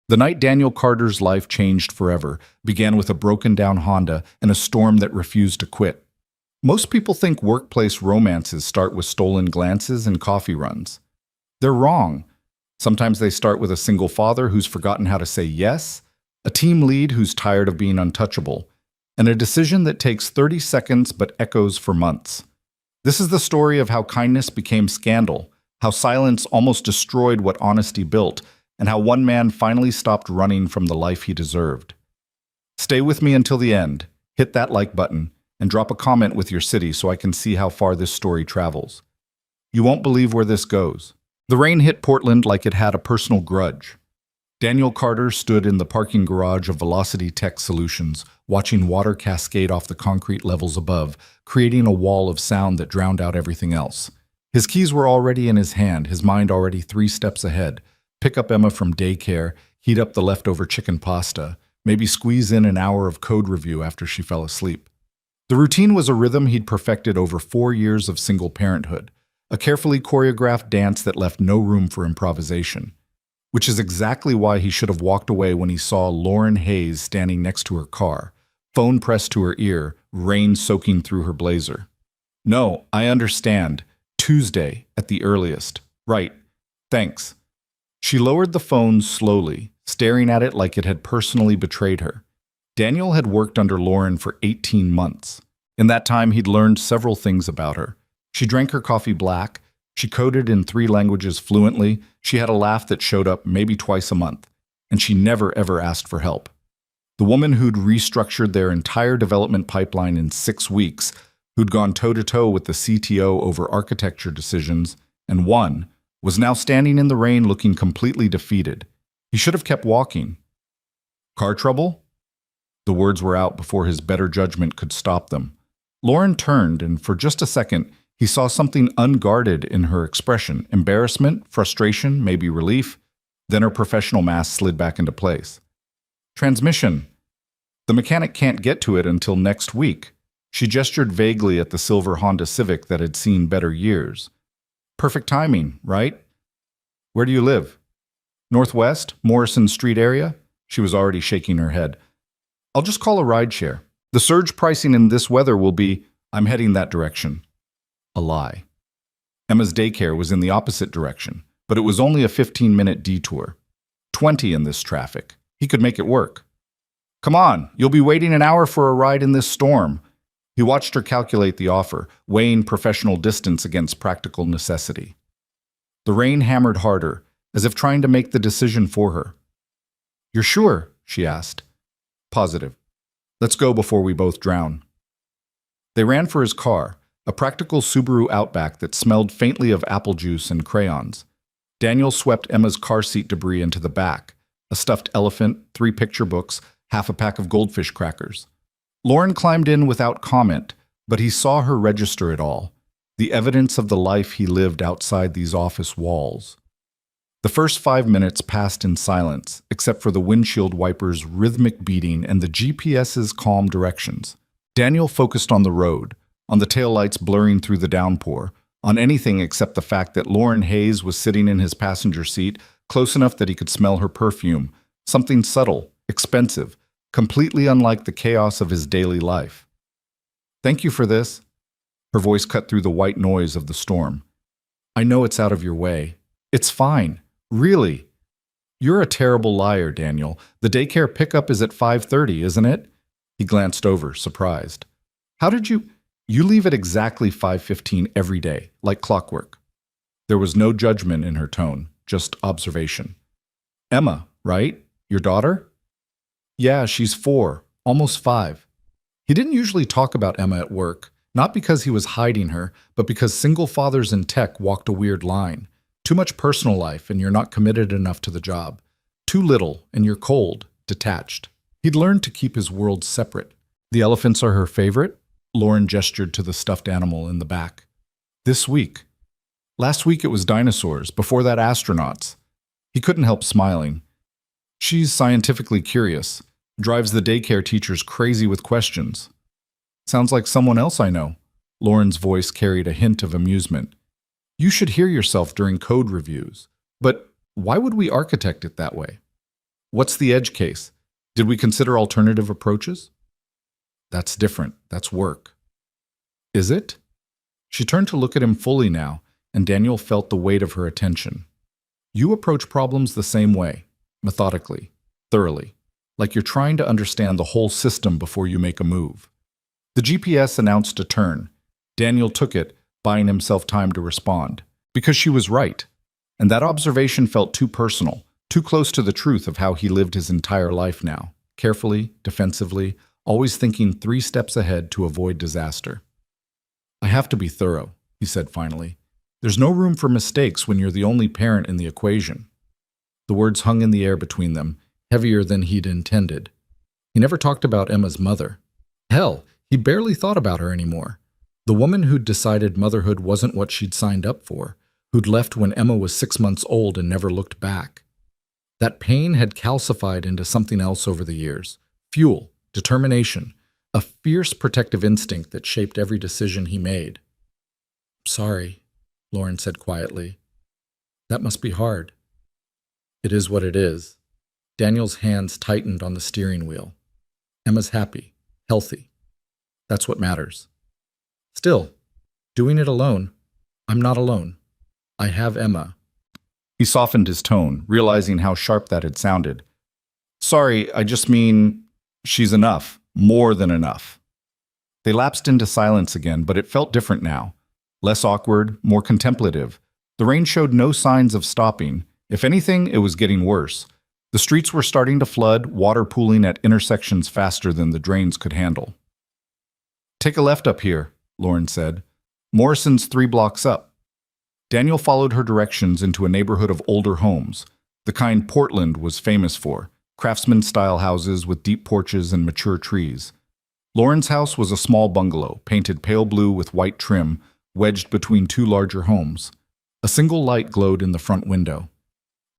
The night Daniel Carter's life changed forever began with a broken-down Honda and a storm that refused to quit. Most people think workplace romances start with stolen glances and coffee runs. They're wrong. Sometimes they start with a single father who's forgotten how to say yes, a team lead who's tired of being untouchable, and a decision that takes 30 seconds but echoes for months. This is the story of how kindness became scandal, how silence almost destroyed what honesty built, and how one man finally stopped running from the life he deserved. Stay with me until the end, hit that like button, and drop a comment with your city so I can see how far this story travels. You won't believe where this goes. The rain hit Portland like it had a personal grudge. Daniel Carter stood in the parking garage of Velocity Tech Solutions, watching water cascade off the concrete levels above, creating a wall of sound that drowned out everything else. His keys were already in his hand, his mind already 3 steps ahead. Pick up Emma from daycare, heat up the leftover chicken pasta, maybe squeeze in an hour of code review after she fell asleep. The routine was a rhythm he'd perfected over 4 years of single parenthood, a carefully choreographed dance that left no room for improvisation. Which is exactly why he should have walked away when he saw Lauren Hayes standing next to her car, phone pressed to her ear, rain soaking through her blazer. No, I understand. Tuesday at the earliest. Right. Thanks. She lowered the phone slowly, staring at it like it had personally betrayed her. Daniel had worked under Lauren for 18 months. In that time, he'd learned several things about her. She drank her coffee black. She coded in 3 languages fluently. She had a laugh that showed up maybe twice a month. And she never, ever asked for help. The woman who'd restructured their entire development pipeline in 6 weeks, who'd gone toe-to-toe with the CTO over architecture decisions, and won, was now standing in the rain looking completely defeated. He should have kept walking. Car trouble? The words were out before his better judgment could stop them. Lauren turned, and for just a second, he saw something unguarded in her expression. Embarrassment, frustration, maybe relief. Then her professional mask slid back into place. Transmission. The mechanic can't get to it until next week. She gestured vaguely at the silver Honda Civic that had seen better years. Perfect timing, right? Where do you live? Northwest, Morrison Street area? She was already shaking her head. I'll just call a rideshare. The surge pricing in this weather will be, I'm heading that direction. A lie. Emma's daycare was in the opposite direction, but it was only a 15-minute detour. 20 in this traffic. He could make it work. Come on, you'll be waiting an hour for a ride in this storm. He watched her calculate the offer, weighing professional distance against practical necessity. The rain hammered harder, as if trying to make the decision for her. You're sure? She asked. Positive. Let's go before we both drown. They ran for his car, a practical Subaru Outback that smelled faintly of apple juice and crayons. Daniel swept Emma's car seat debris into the back, a stuffed elephant, 3 picture books, half a pack of goldfish crackers. Lauren climbed in without comment, but he saw her register it all, the evidence of the life he lived outside these office walls. The first 5 minutes passed in silence, except for the windshield wipers' rhythmic beating and the GPS's calm directions. Daniel focused on the road, on the taillights blurring through the downpour, on anything except the fact that Lauren Hayes was sitting in his passenger seat, close enough that he could smell her perfume, something subtle, expensive, completely unlike the chaos of his daily life. Thank you for this. Her voice cut through the white noise of the storm. I know it's out of your way. It's fine. Really. You're a terrible liar, Daniel. The daycare pickup is at 5:30, isn't it? He glanced over, surprised. How did you leave at exactly 5:15 every day, like clockwork. There was no judgment in her tone, just observation. Emma, right? Your daughter? Yeah, she's 4, almost 5. He didn't usually talk about Emma at work, not because he was hiding her, but because single fathers in tech walked a weird line. Too much personal life and you're not committed enough to the job. Too little and you're cold, detached. He'd learned to keep his world separate. The elephants are her favorite? Lauren gestured to the stuffed animal in the back. This week. Last week it was dinosaurs, before that astronauts. He couldn't help smiling. She's scientifically curious, drives the daycare teachers crazy with questions. Sounds like someone else I know. Lauren's voice carried a hint of amusement. You should hear yourself during code reviews. But why would we architect it that way? What's the edge case? Did we consider alternative approaches? That's different. That's work. Is it? She turned to look at him fully now, and Daniel felt the weight of her attention. You approach problems the same way, methodically, thoroughly, like you're trying to understand the whole system before you make a move. The GPS announced a turn. Daniel took it, buying himself time to respond. Because she was right. And that observation felt too personal, too close to the truth of how he lived his entire life now. Carefully, defensively, always thinking 3 steps ahead to avoid disaster. I have to be thorough, he said finally. There's no room for mistakes when you're the only parent in the equation. The words hung in the air between them, heavier than he'd intended. He never talked about Emma's mother. Hell, he barely thought about her anymore. The woman who'd decided motherhood wasn't what she'd signed up for, who'd left when Emma was 6 months old and never looked back. That pain had calcified into something else over the years. Fuel, determination, a fierce protective instinct that shaped every decision he made. Sorry, Lauren said quietly. That must be hard. It is what it is. Daniel's hands tightened on the steering wheel. Emma's happy, healthy. That's what matters. Still, doing it alone, I'm not alone. I have Emma. He softened his tone, realizing how sharp that had sounded. Sorry, I just mean, she's enough, more than enough. They lapsed into silence again, but it felt different now. Less awkward, more contemplative. The rain showed no signs of stopping. If anything, it was getting worse. The streets were starting to flood, water pooling at intersections faster than the drains could handle. Take a left up here, Lauren said. Morrison's 3 blocks up. Daniel followed her directions into a neighborhood of older homes, the kind Portland was famous for, craftsman-style houses with deep porches and mature trees. Lauren's house was a small bungalow, painted pale blue with white trim, wedged between 2 larger homes. A single light glowed in the front window.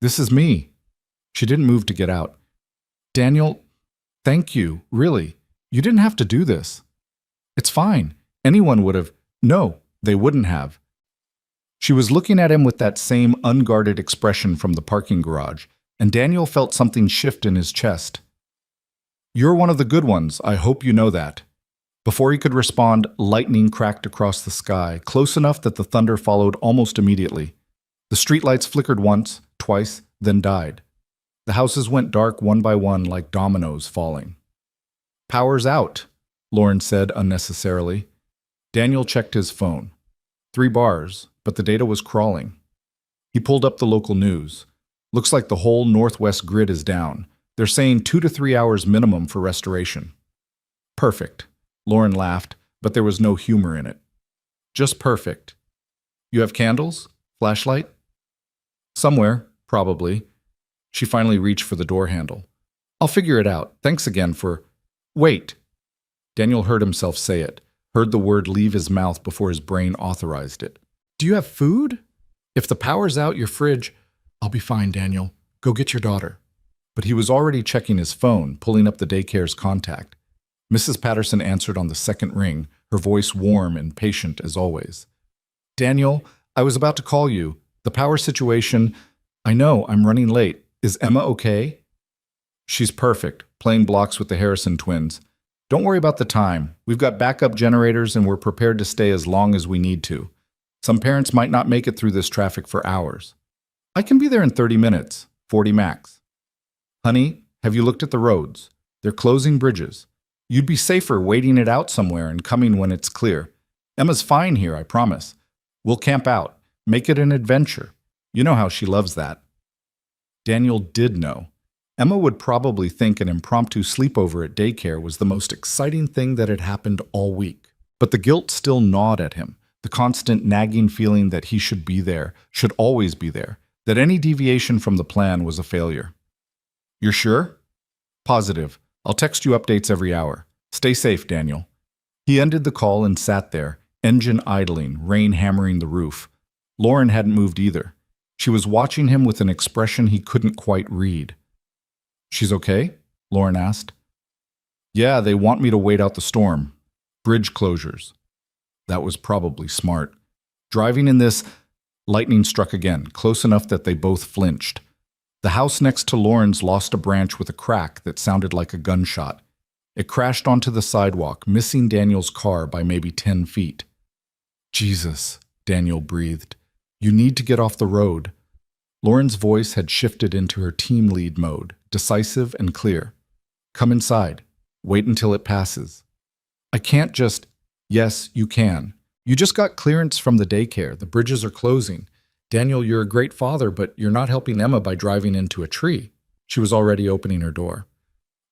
This is me. She didn't move to get out. Daniel, thank you, really. You didn't have to do this. It's fine. Anyone would have. No, they wouldn't have. She was looking at him with that same unguarded expression from the parking garage, and Daniel felt something shift in his chest. You're one of the good ones, I hope you know that. Before he could respond, lightning cracked across the sky, close enough that the thunder followed almost immediately. The streetlights flickered once, twice, then died. The houses went dark one by one like dominoes falling. Power's out, Lauren said unnecessarily. Daniel checked his phone. 3 bars, but the data was crawling. He pulled up the local news. Looks like the whole Northwest grid is down. They're saying 2 to 3 hours minimum for restoration. Perfect. Lauren laughed, but there was no humor in it. Just perfect. You have candles? Flashlight? Somewhere, probably. She finally reached for the door handle. I'll figure it out. Thanks again for... Wait. Daniel heard himself say it, heard the word leave his mouth before his brain authorized it. Do you have food? If the power's out, your fridge... I'll be fine, Daniel. Go get your daughter. But he was already checking his phone, pulling up the daycare's contact. Mrs. Patterson answered on the second ring, her voice warm and patient as always. Daniel, I was about to call you. The power situation... I know, I'm running late. Is Emma okay? She's perfect, playing blocks with the Harrison twins. Don't worry about the time. We've got backup generators and we're prepared to stay as long as we need to. Some parents might not make it through this traffic for hours. I can be there in 30 minutes, 40 max. Honey, have you looked at the roads? They're closing bridges. You'd be safer waiting it out somewhere and coming when it's clear. Emma's fine here, I promise. We'll camp out. Make it an adventure. You know how she loves that. Daniel did know. Emma would probably think an impromptu sleepover at daycare was the most exciting thing that had happened all week. But the guilt still gnawed at him, the constant nagging feeling that he should be there, should always be there, that any deviation from the plan was a failure. You're sure? Positive. I'll text you updates every hour. Stay safe, Daniel. He ended the call and sat there, engine idling, rain hammering the roof. Lauren hadn't moved either. She was watching him with an expression he couldn't quite read. She's okay? Lauren asked. Yeah, they want me to wait out the storm. Bridge closures. That was probably smart. Driving in this, lightning struck again, close enough that they both flinched. The house next to Lauren's lost a branch with a crack that sounded like a gunshot. It crashed onto the sidewalk, missing Daniel's car by maybe 10 feet. "Jesus," Daniel breathed. "You need to get off the road." Lauren's voice had shifted into her team lead mode, decisive and clear. "Come inside. Wait until it passes." "I can't just—" "Yes, you can. You just got clearance from the daycare. The bridges are closing. Daniel, you're a great father, but you're not helping Emma by driving into a tree." She was already opening her door.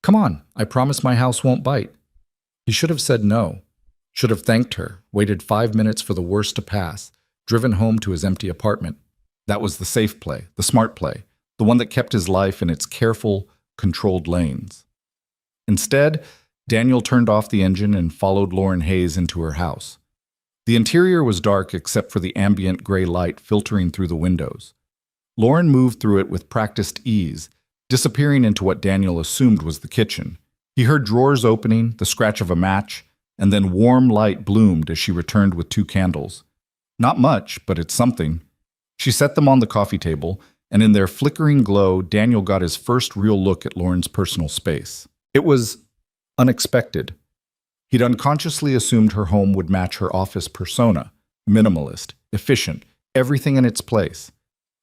"Come on, I promise my house won't bite." He should have said no. Should have thanked her, waited 5 minutes for the worst to pass, driven home to his empty apartment. That was the safe play, the smart play, the one that kept his life in its careful, controlled lanes. Instead, Daniel turned off the engine and followed Lauren Hayes into her house. The interior was dark except for the ambient gray light filtering through the windows. Lauren moved through it with practiced ease, disappearing into what Daniel assumed was the kitchen. He heard drawers opening, the scratch of a match, and then warm light bloomed as she returned with 2 candles. Not much, but it's something. She set them on the coffee table, and in their flickering glow, Daniel got his first real look at Lauren's personal space. It was unexpected. He'd unconsciously assumed her home would match her office persona, minimalist, efficient, everything in its place.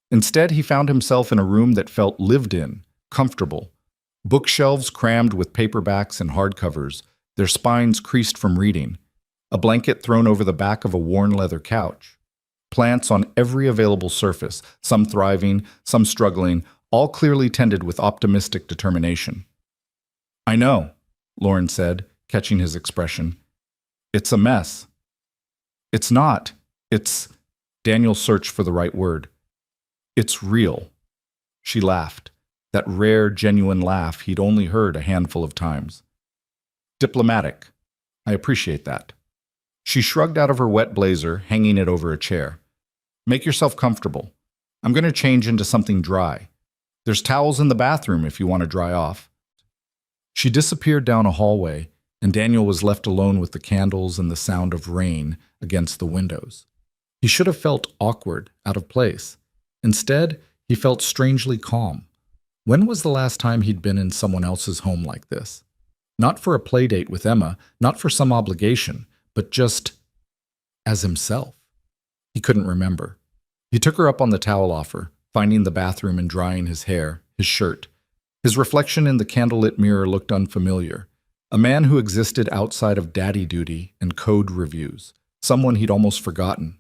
Instead, he found himself in a room that felt lived in, comfortable. Bookshelves crammed with paperbacks and hardcovers, their spines creased from reading. A blanket thrown over the back of a worn leather couch. Plants on every available surface, some thriving, some struggling, all clearly tended with optimistic determination. "I know," Lauren said, catching his expression. "It's a mess." "It's not. It's—" Daniel searched for the right word. "It's real." She laughed, that rare, genuine laugh he'd only heard a handful of times. "Diplomatic. I appreciate that." She shrugged out of her wet blazer, hanging it over a chair. "Make yourself comfortable. I'm going to change into something dry. There's towels in the bathroom if you want to dry off." She disappeared down a hallway, and Daniel was left alone with the candles and the sound of rain against the windows. He should have felt awkward, out of place. Instead, he felt strangely calm. When was the last time he'd been in someone else's home like this? Not for a play date with Emma, not for some obligation, but just as himself. He couldn't remember. He took her up on the towel offer, finding the bathroom and drying his hair, his shirt. His reflection in the candlelit mirror looked unfamiliar. A man who existed outside of daddy duty and code reviews. Someone he'd almost forgotten.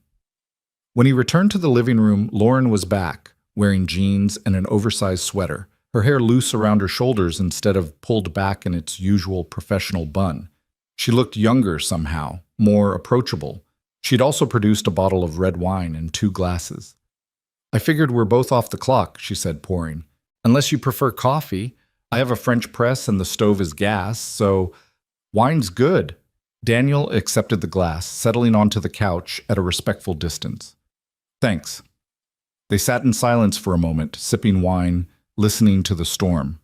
When he returned to the living room, Lauren was back, wearing jeans and an oversized sweater, her hair loose around her shoulders instead of pulled back in its usual professional bun. She looked younger somehow, more approachable. She'd also produced a bottle of red wine and 2 glasses. "I figured we're both off the clock," she said, pouring. "Unless you prefer coffee. I have a French press and the stove is gas, so—" "Wine's good." Daniel accepted the glass, settling onto the couch at a respectful distance. "Thanks." They sat in silence for a moment, sipping wine, listening to the storm.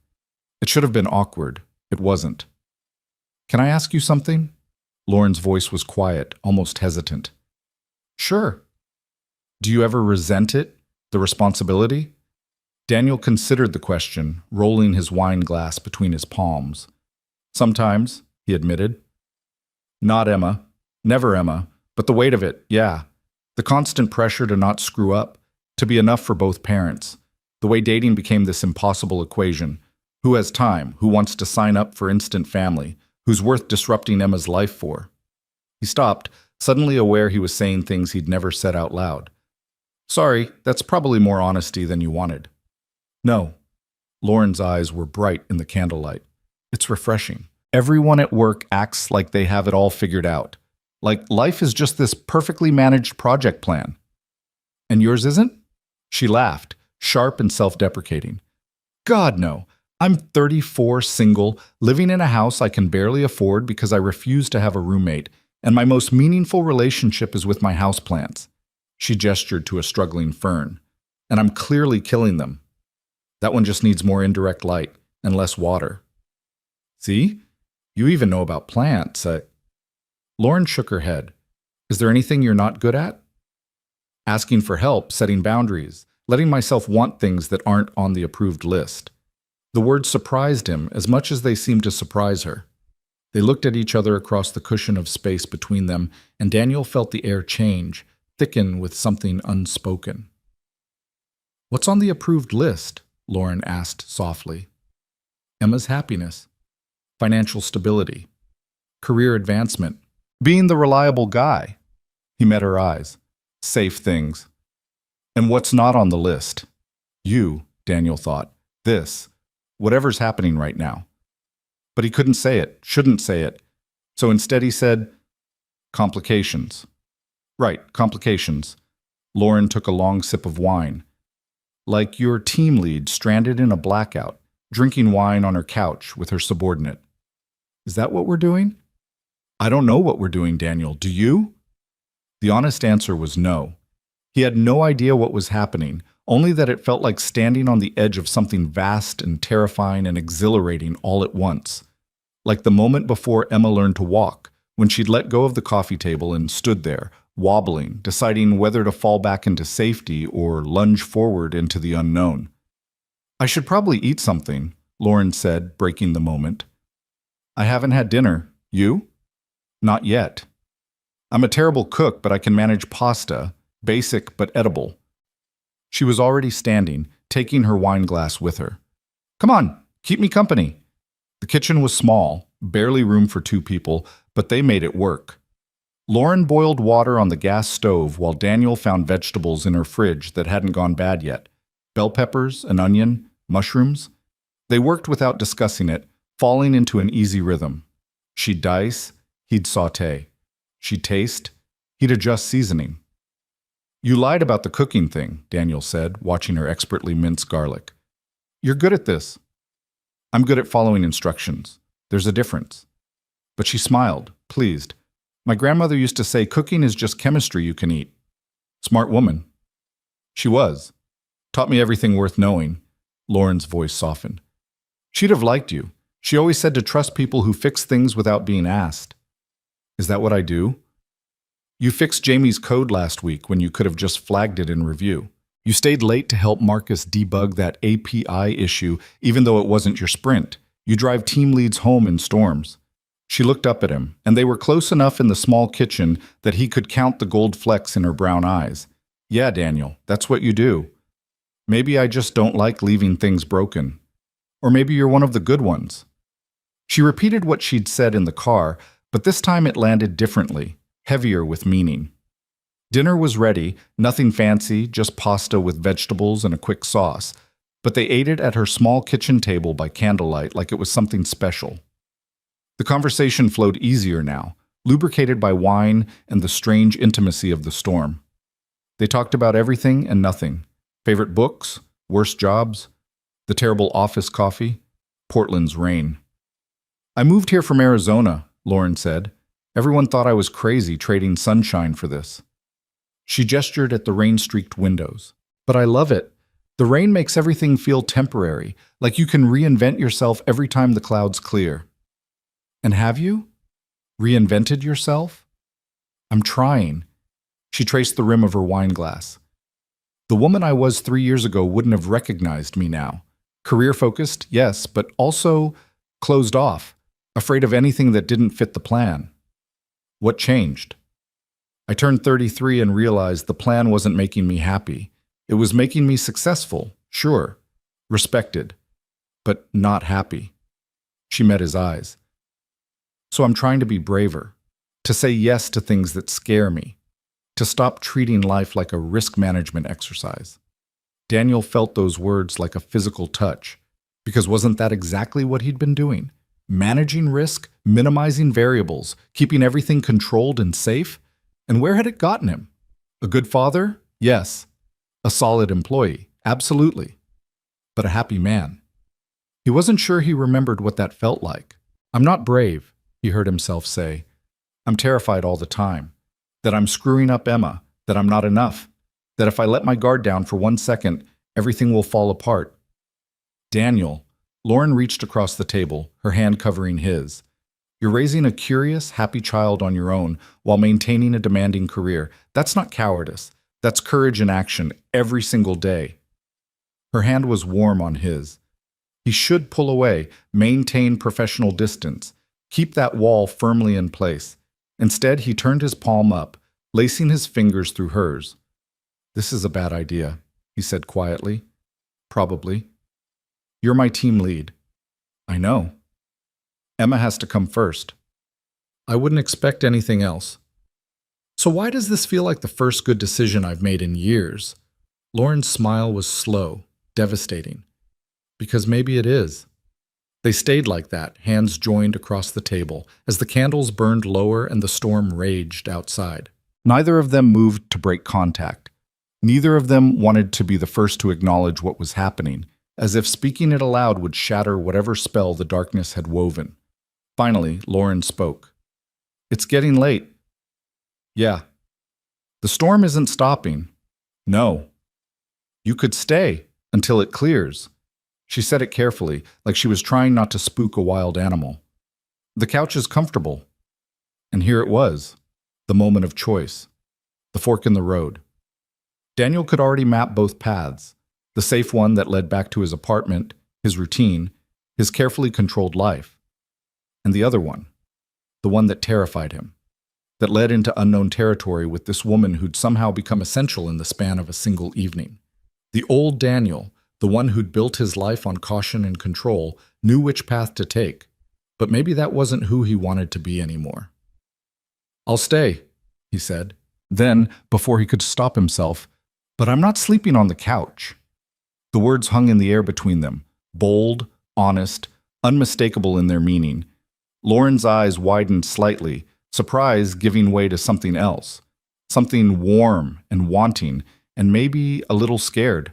It should have been awkward. It wasn't. "Can I ask you something?" Lauren's voice was quiet, almost hesitant. "Sure." "Do you ever resent it? The responsibility?" Daniel considered the question, rolling his wine glass between his palms. "Sometimes," he admitted. "Not Emma. Never Emma. But the weight of it, yeah. The constant pressure to not screw up, to be enough for both parents. The way dating became this impossible equation. Who has time? Who wants to sign up for instant family? Who's worth disrupting Emma's life for?" He stopped, suddenly aware he was saying things he'd never said out loud. "Sorry, that's probably more honesty than you wanted." "No." Lauren's eyes were bright in the candlelight. "It's refreshing. Everyone at work acts like they have it all figured out. Like life is just this perfectly managed project plan." "And yours isn't?" She laughed, sharp and self-deprecating. "God, no. I'm 34, single, living in a house I can barely afford because I refuse to have a roommate, and my most meaningful relationship is with my houseplants." She gestured to a struggling fern. "And I'm clearly killing them. That one just needs more indirect light and less water." "See? You even know about plants." Lauren shook her head. "Is there anything you're not good at?" "Asking for help, setting boundaries. letting myself want things that aren't on the approved list. The words surprised him as much as they seemed to surprise her. They looked at each other across the cushion of space between them, and Daniel felt the air change, thicken with something unspoken. "What's on the approved list?" Lauren asked softly. "Emma's happiness, financial stability, career advancement, being the reliable guy." He met her eyes. "Safe things." "And what's not on the list?" "You," Daniel thought. "This. Whatever's happening right now." But he couldn't say it, shouldn't say it. So instead he said, "Complications." "Right, complications." Lauren took a long sip of wine. "Like your team lead stranded in a blackout, drinking wine on her couch with her subordinate." "Is that what we're doing?" "I don't know what we're doing, Daniel. Do you?" The honest answer was no. He had no idea what was happening, only that it felt like standing on the edge of something vast and terrifying and exhilarating all at once. Like the moment before Emma learned to walk, when she'd let go of the coffee table and stood there, wobbling, deciding whether to fall back into safety or lunge forward into the unknown. "I should probably eat something," Lauren said, breaking the moment. "I haven't had dinner. You?" "Not yet." "I'm a terrible cook, but I can manage pasta, basic but edible." She was already standing, taking her wine glass with her. "Come on, keep me company." The kitchen was small, barely room for 2 people, but they made it work. Lauren boiled water on the gas stove while Daniel found vegetables in her fridge that hadn't gone bad yet. Bell peppers, an onion, mushrooms. They worked without discussing it, falling into an easy rhythm. She'd dice, he'd sauté. She'd taste, he'd adjust seasoning. "You lied about the cooking thing," Daniel said, watching her expertly mince garlic. "You're good at this." "I'm good at following instructions. There's a difference." But she smiled, pleased. "My grandmother used to say cooking is just chemistry you can eat." "Smart woman." "She was. Taught me everything worth knowing." Lauren's voice softened. "She'd have liked you. She always said to trust people who fix things without being asked." "Is that what I do?" "You fixed Jamie's code last week when you could have just flagged it in review. You stayed late to help Marcus debug that API issue, even though it wasn't your sprint. You drive team leads home in storms." She looked up at him, and they were close enough in the small kitchen that he could count the gold flecks in her brown eyes. "Yeah, Daniel, that's what you do. Maybe I just don't like leaving things broken. Or maybe you're one of the good ones." She repeated what she'd said in the car, but this time it landed differently, heavier with meaning. Dinner was ready, nothing fancy, just pasta with vegetables and a quick sauce, but they ate it at her small kitchen table by candlelight like it was something special. The conversation flowed easier now, lubricated by wine and the strange intimacy of the storm. They talked about everything and nothing. Favorite books, worst jobs, the terrible office coffee, Portland's rain. "I moved here from Arizona," Lauren said. "Everyone thought I was crazy trading sunshine for this." She gestured at the rain-streaked windows. "But I love it. The rain makes everything feel temporary, like you can reinvent yourself every time the clouds clear." "And have you? Reinvented yourself?" "I'm trying." She traced the rim of her wine glass. "The woman I was 3 years ago wouldn't have recognized me now. Career-focused, yes, but also closed off, afraid of anything that didn't fit the plan." "What changed?" "I turned 33 and realized the plan wasn't making me happy. It was making me successful, sure, respected, but not happy." She met his eyes. "So I'm trying to be braver, to say yes to things that scare me, to stop treating life like a risk management exercise." Daniel felt those words like a physical touch, because wasn't that exactly what he'd been doing? Managing risk, minimizing variables, keeping everything controlled and safe? And where had it gotten him? A good father? Yes. A solid employee? Absolutely. But a happy man? He wasn't sure he remembered what that felt like. "I'm not brave," he heard himself say. "I'm terrified all the time. That I'm screwing up Emma, that I'm not enough, that if I let my guard down for 1 second, everything will fall apart." "Daniel," Lauren reached across the table, her hand covering his. "You're raising a curious, happy child on your own while maintaining a demanding career. That's not cowardice. That's courage in action every single day." Her hand was warm on his. He should pull away, maintain professional distance, keep that wall firmly in place. Instead, he turned his palm up, lacing his fingers through hers. "This is a bad idea," he said quietly. "Probably. You're my team lead." "I know. Emma has to come first." "I wouldn't expect anything else." "So why does this feel like the first good decision I've made in years?" Lauren's smile was slow, devastating. "Because maybe it is." They stayed like that, hands joined across the table, as the candles burned lower and the storm raged outside. Neither of them moved to break contact. Neither of them wanted to be the first to acknowledge what was happening, as if speaking it aloud would shatter whatever spell the darkness had woven. Finally, Lauren spoke. "It's getting late." "Yeah." "The storm isn't stopping." "No." "You could stay until it clears." She said it carefully, like she was trying not to spook a wild animal. "The couch is comfortable." And here it was, the moment of choice, the fork in the road. Daniel could already map both paths, the safe one that led back to his apartment, his routine, his carefully controlled life, and the other one, the one that terrified him, that led into unknown territory with this woman who'd somehow become essential in the span of a single evening. The old Daniel, the one who'd built his life on caution and control, knew which path to take, but maybe that wasn't who he wanted to be anymore. "I'll stay," he said. Then, before he could stop himself, "But I'm not sleeping on the couch." The words hung in the air between them, bold, honest, unmistakable in their meaning. Lauren's eyes widened slightly, surprise giving way to something else, something warm and wanting, and maybe a little scared.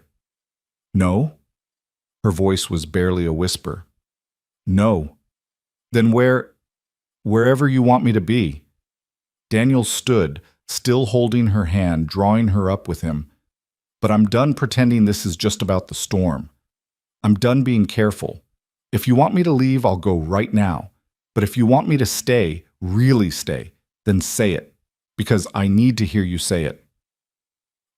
"No?" Her voice was barely a whisper. "No." "Then wherever you want me to be." Daniel stood, still holding her hand, drawing her up with him. "But I'm done pretending this is just about the storm. I'm done being careful. If you want me to leave, I'll go right now. But if you want me to stay, really stay, then say it, because I need to hear you say it."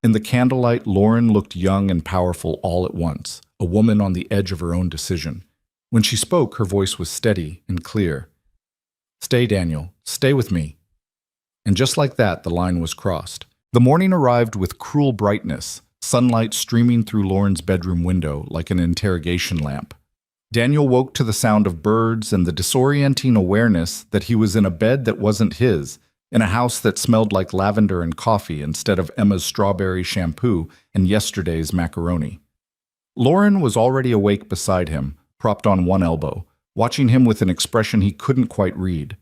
In the candlelight, Lauren looked young and powerful all at once, a woman on the edge of her own decision. When she spoke, her voice was steady and clear. "Stay, Daniel. Stay with me." And just like that, the line was crossed. The morning arrived with cruel brightness, sunlight streaming through Lauren's bedroom window like an interrogation lamp. Daniel woke to the sound of birds and the disorienting awareness that he was in a bed that wasn't his, in a house that smelled like lavender and coffee instead of Emma's strawberry shampoo and yesterday's macaroni. Lauren was already awake beside him, propped on one elbow, watching him with an expression he couldn't quite read.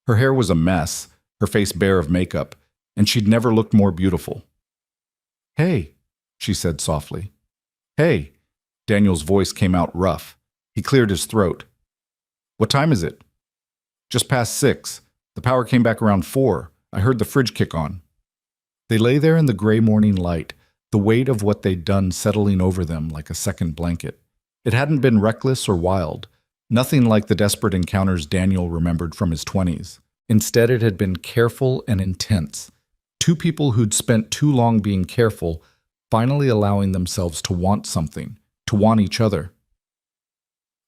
Her hair was a mess, her face bare of makeup, and she'd never looked more beautiful. "Hey," she said softly. "Hey." Daniel's voice came out rough. He cleared his throat. "What time is it?" "Just past 6. The power came back around 4. I heard the fridge kick on." They lay there in the gray morning light, the weight of what they'd done settling over them like a second blanket. It hadn't been reckless or wild, nothing like the desperate encounters Daniel remembered from his 20s. Instead, it had been careful and intense. Two people who'd spent too long being careful, finally allowing themselves to want something, to want each other.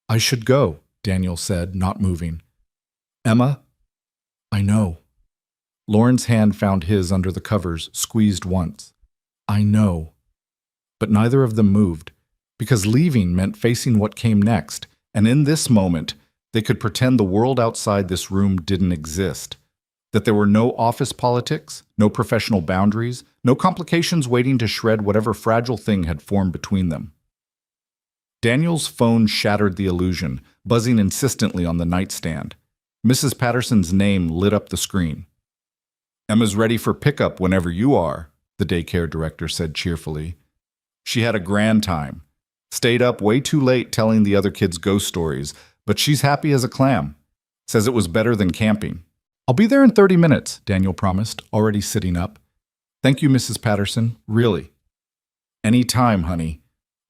"I should go," Daniel said, not moving. "Emma?" "I know." Lauren's hand found his under the covers, squeezed once. "I know." But neither of them moved, because leaving meant facing what came next, and in this moment, they could pretend the world outside this room didn't exist, that there were no office politics, no professional boundaries, no complications waiting to shred whatever fragile thing had formed between them. Daniel's phone shattered the illusion, buzzing insistently on the nightstand. Mrs. Patterson's name lit up the screen. "Emma's ready for pickup whenever you are," the daycare director said cheerfully. "She had a grand time. Stayed up way too late telling the other kids ghost stories, but she's happy as a clam. Says it was better than camping." "I'll be there in 30 minutes, Daniel promised, already sitting up. "Thank you, Mrs. Patterson, really." "Any time, honey.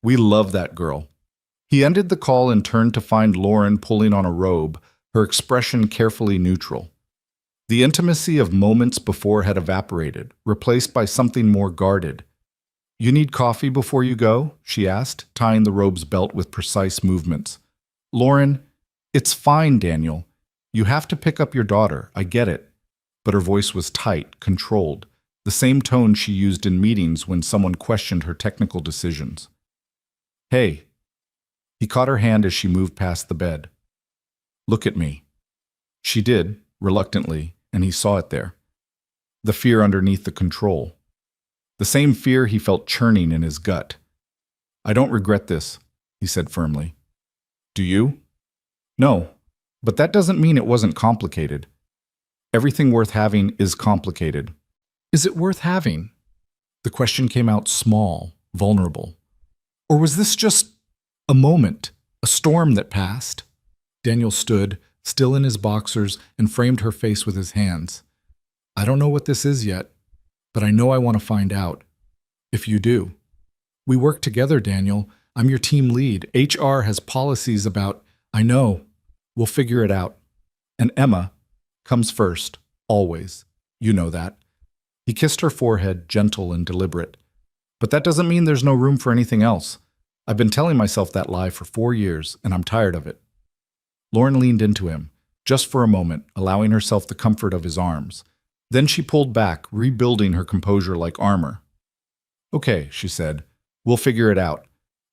We love that girl." He ended the call and turned to find Lauren pulling on a robe, her expression carefully neutral. The intimacy of moments before had evaporated, replaced by something more guarded. You need coffee before you go? She asked, tying the robe's belt with precise movements. Lauren, it's fine, Daniel. You have to pick up your daughter, I get it. But her voice was tight, controlled, the same tone she used in meetings when someone questioned her technical decisions. Hey. He caught her hand as she moved past the bed. Look at me. She did, reluctantly, and he saw it there. The fear underneath the control. The same fear he felt churning in his gut. I don't regret this, he said firmly. Do you? No, but that doesn't mean it wasn't complicated. Everything worth having is complicated. Is it worth having? The question came out small, vulnerable. Or was this just a moment, a storm that passed? Daniel stood, still in his boxers, and framed her face with his hands. I don't know what this is yet, but I know I want to find out. If you do. We work together, Daniel. I'm your team lead. HR has policies about, I know. We'll figure it out. And Emma comes first, always. You know that. He kissed her forehead, gentle and deliberate. But that doesn't mean there's no room for anything else. I've been telling myself that lie for 4 years, and I'm tired of it. Lauren leaned into him, just for a moment, allowing herself the comfort of his arms. Then she pulled back, rebuilding her composure like armor. Okay, she said, we'll figure it out.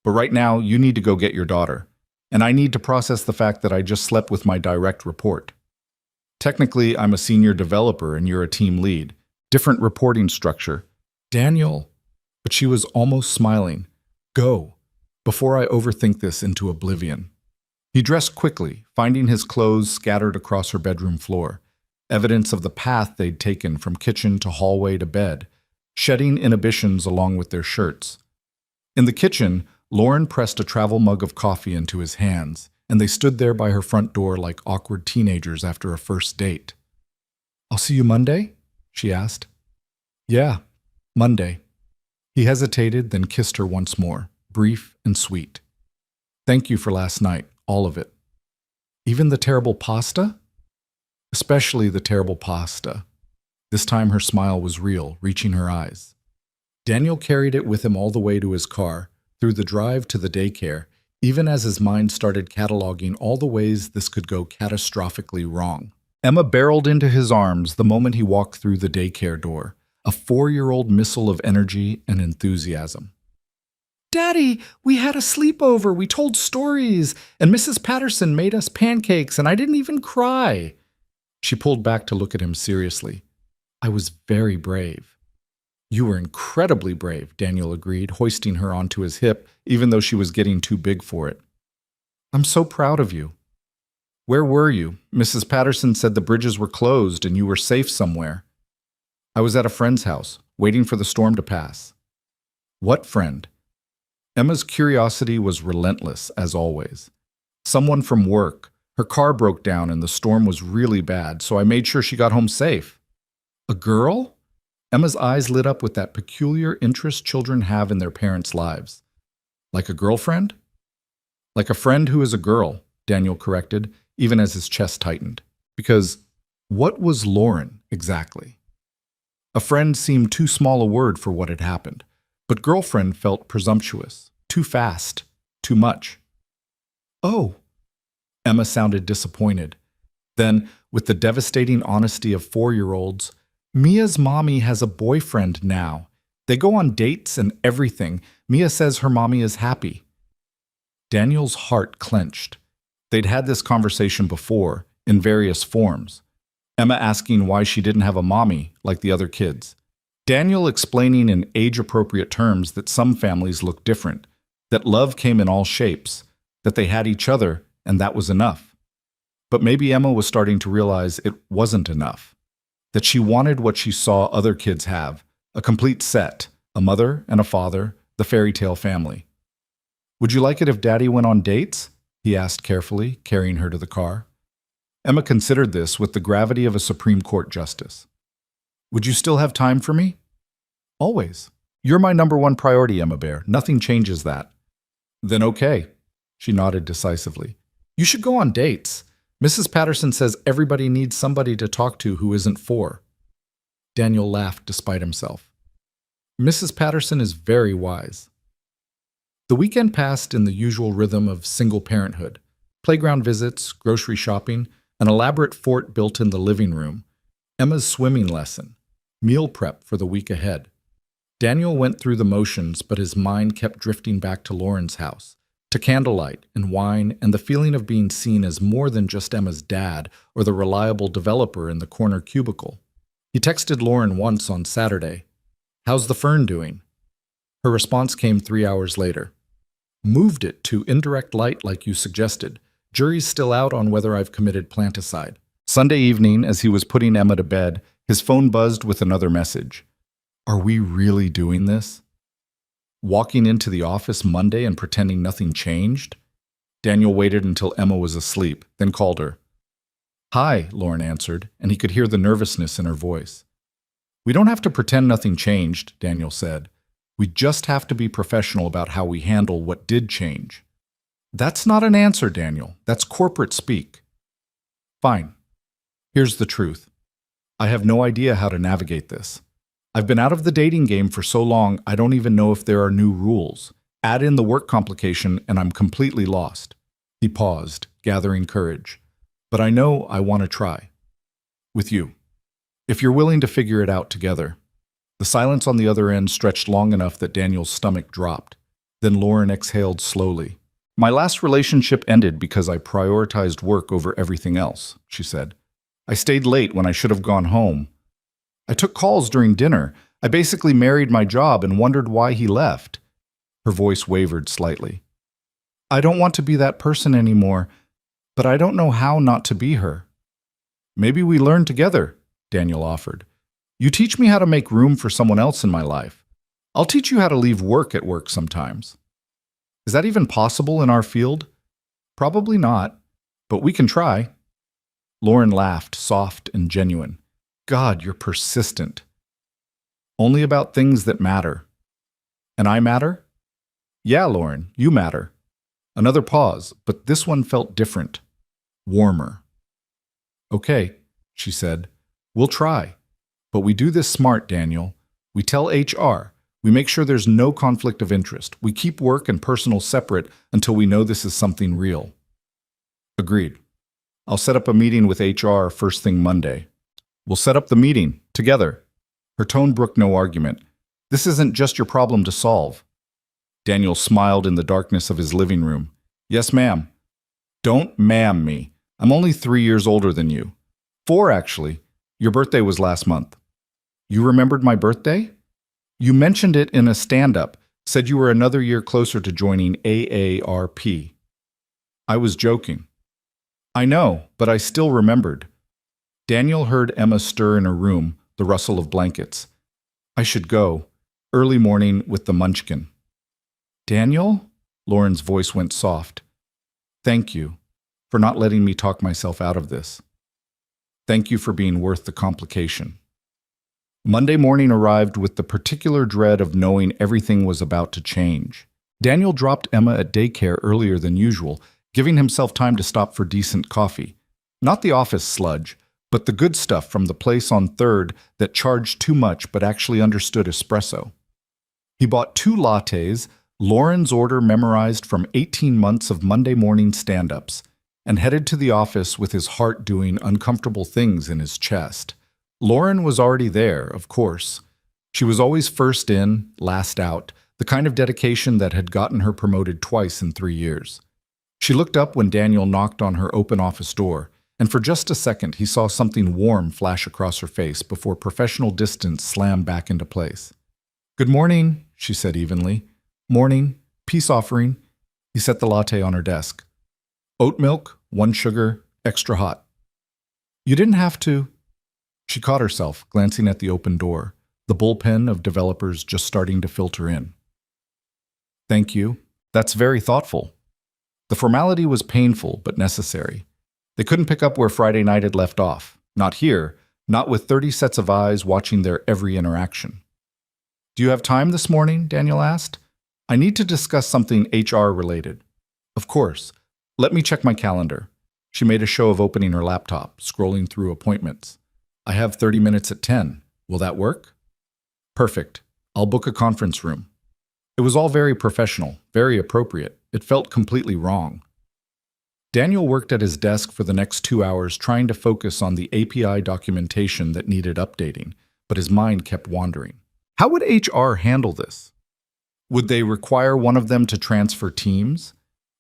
But right now, you need to go get your daughter. And I need to process the fact that I just slept with my direct report. Technically, I'm a senior developer and you're a team lead. Different reporting structure. Daniel. But she was almost smiling. Go, before I overthink this into oblivion. He dressed quickly, finding his clothes scattered across her bedroom floor, evidence of the path they'd taken from kitchen to hallway to bed, shedding inhibitions along with their shirts. In the kitchen, Lauren pressed a travel mug of coffee into his hands, and they stood there by her front door like awkward teenagers after a first date. I'll see you Monday? She asked. Yeah, Monday. He hesitated, then kissed her once more, brief and sweet. Thank you for last night, all of it. Even the terrible pasta? Especially the terrible pasta. This time her smile was real, reaching her eyes. Daniel carried it with him all the way to his car, through the drive to the daycare, even as his mind started cataloging all the ways this could go catastrophically wrong. Emma barreled into his arms the moment he walked through the daycare door, a 4-year-old missile of energy and enthusiasm. Daddy, we had a sleepover, we told stories, and Mrs. Patterson made us pancakes, and I didn't even cry. She pulled back to look at him seriously. I was very brave. You were incredibly brave, Daniel agreed, hoisting her onto his hip, even though she was getting too big for it. I'm so proud of you. Where were you? Mrs. Patterson said the bridges were closed and you were safe somewhere. I was at a friend's house, waiting for the storm to pass. What friend? Emma's curiosity was relentless, as always. Someone from work. Her car broke down and the storm was really bad, so I made sure she got home safe. A girl? Emma's eyes lit up with that peculiar interest children have in their parents' lives. Like a girlfriend? Like a friend who is a girl, Daniel corrected, even as his chest tightened. Because what was Lauren exactly? A friend seemed too small a word for what had happened, but girlfriend felt presumptuous, too fast, too much. Oh. Emma sounded disappointed. Then, with the devastating honesty of 4-year-olds, Mia's mommy has a boyfriend now. They go on dates and everything. Mia says her mommy is happy. Daniel's heart clenched. They'd had this conversation before, in various forms. Emma asking why she didn't have a mommy like the other kids. Daniel explaining in age-appropriate terms that some families look different, that love came in all shapes, that they had each other, and that was enough. But maybe Emma was starting to realize it wasn't enough. That she wanted what she saw other kids have, a complete set, a mother and a father, the fairy tale family. Would you like it if Daddy went on dates? He asked carefully, carrying her to the car. Emma considered this with the gravity of a Supreme Court justice. Would you still have time for me? Always. You're my #1 priority, Emma Bear. Nothing changes that. Then okay. She nodded decisively. You should go on dates. Mrs. Patterson says everybody needs somebody to talk to who isn't 4. Daniel laughed despite himself. Mrs. Patterson is very wise. The weekend passed in the usual rhythm of single parenthood. Playground visits, grocery shopping, an elaborate fort built in the living room, Emma's swimming lesson, meal prep for the week ahead. Daniel went through the motions, but his mind kept drifting back to Lauren's house, to candlelight and wine and the feeling of being seen as more than just Emma's dad or the reliable developer in the corner cubicle. He texted Lauren once on Saturday, "How's the fern doing?" Her response came 3 hours later. "Moved it to indirect light like you suggested. Jury's still out on whether I've committed planticide." Sunday evening, as he was putting Emma to bed, his phone buzzed with another message. Are we really doing this? Walking into the office Monday and pretending nothing changed? Daniel waited until Emma was asleep, then called her. "Hi," Lauren answered, and he could hear the nervousness in her voice. "We don't have to pretend nothing changed," Daniel said. "We just have to be professional about how we handle what did change." "That's not an answer, Daniel. That's corporate speak." "Fine. Here's the truth. I have no idea how to navigate this. I've been out of the dating game for so long, I don't even know if there are new rules. Add in the work complication, and I'm completely lost." He paused, gathering courage. "But I know I want to try. With you. If you're willing to figure it out together." The silence on the other end stretched long enough that Daniel's stomach dropped. Then Lauren exhaled slowly. "My last relationship ended because I prioritized work over everything else," she said. "I stayed late when I should have gone home. I took calls during dinner. I basically married my job and wondered why he left." Her voice wavered slightly. "I don't want to be that person anymore, but I don't know how not to be her." "Maybe we learn together," Daniel offered. "You teach me how to make room for someone else in my life. I'll teach you how to leave work at work sometimes." "Is that even possible in our field?" "Probably not, but we can try." Lauren laughed, soft and genuine. "God, you're persistent." "Only about things that matter." "And I matter?" "Yeah, Lauren, you matter." Another pause, but this one felt different. Warmer. "Okay," she said. "We'll try. But we do this smart, Daniel. We tell HR. We make sure there's no conflict of interest. We keep work and personal separate until we know this is something real." "Agreed. I'll set up a meeting with HR first thing Monday." "We'll set up the meeting, together." Her tone brooked no argument. "This isn't just your problem to solve." Daniel smiled in the darkness of his living room. "Yes, ma'am." "Don't ma'am me. I'm only 3 years older than you. 4, actually. Your birthday was last month." "You remembered my birthday?" "You mentioned it in a stand-up, said you were another year closer to joining AARP." "I was joking." "I know, but I still remembered." Daniel heard Emma stir in her room, the rustle of blankets. "I should go. Early morning with the munchkin." "Daniel?" Lauren's voice went soft. "Thank you for not letting me talk myself out of this. Thank you for being worth the complication." Monday morning arrived with the particular dread of knowing everything was about to change. Daniel dropped Emma at daycare earlier than usual, giving himself time to stop for decent coffee. Not the office sludge, but the good stuff from the place on 3rd that charged too much but actually understood espresso. He bought 2 lattes, Lauren's order memorized from 18 months of Monday morning stand-ups, and headed to the office with his heart doing uncomfortable things in his chest. Lauren was already there, of course. She was always first in, last out, the kind of dedication that had gotten her promoted twice in 3 years. She looked up when Daniel knocked on her open office door, and for just a second he saw something warm flash across her face before professional distance slammed back into place. "Good morning," she said evenly. "Morning. Peace offering." He set the latte on her desk. "Oat milk, 1 sugar, extra hot." "You didn't have to." She caught herself, glancing at the open door, the bullpen of developers just starting to filter in. "Thank you. That's very thoughtful." The formality was painful but necessary. They couldn't pick up where Friday night had left off. Not here, not with 30 sets of eyes watching their every interaction. "Do you have time this morning?" Daniel asked. "I need to discuss something HR related." "Of course. Let me check my calendar." She made a show of opening her laptop, scrolling through appointments. "I have 30 minutes at 10. Will that work?" "Perfect. I'll book a conference room. It was all very professional, very appropriate. It felt completely wrong. Daniel worked at his desk for the next 2 hours trying to focus on the API documentation that needed updating, but his mind kept wandering. How would HR handle this? Would they require one of them to transfer teams?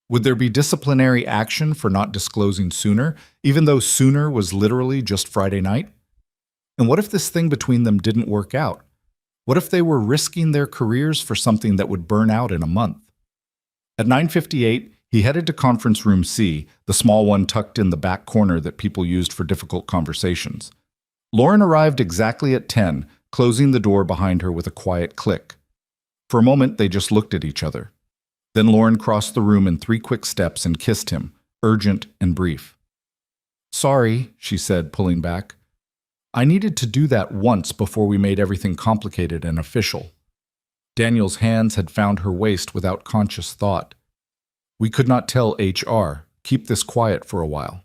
Would there be disciplinary action for not disclosing sooner, even though sooner was literally just Friday night? And what if this thing between them didn't work out? What if they were risking their careers for something that would burn out in a month? At 9:58, he headed to conference room C, the small one tucked in the back corner that people used for difficult conversations. Lauren arrived exactly at 10, closing the door behind her with a quiet click. For a moment, they just looked at each other. Then Lauren crossed the room in 3 quick steps and kissed him, urgent and brief. "Sorry," she said, pulling back. "I needed to do that once before we made everything complicated and official." Daniel's hands had found her waist without conscious thought. "We could not tell HR. Keep this quiet for a while."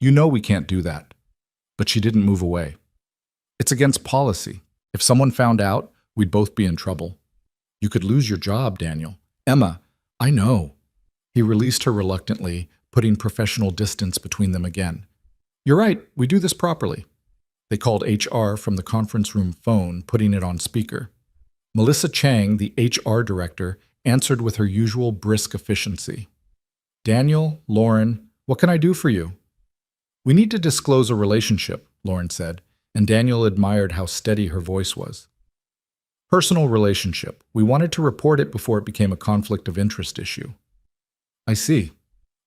"You know we can't do that." But she didn't move away. "It's against policy. If someone found out, we'd both be in trouble." "You could lose your job, Daniel." "Emma, I know." He released her reluctantly, putting professional distance between them again. "You're right, we do this properly." They called HR from the conference room phone, putting it on speaker. Melissa Chang, the HR director, answered with her usual brisk efficiency. "Daniel, Lauren, what can I do for you?" "We need to disclose a relationship," Lauren said, and Daniel admired how steady her voice was. "Personal relationship. We wanted to report it before it became a conflict of interest issue." "I see."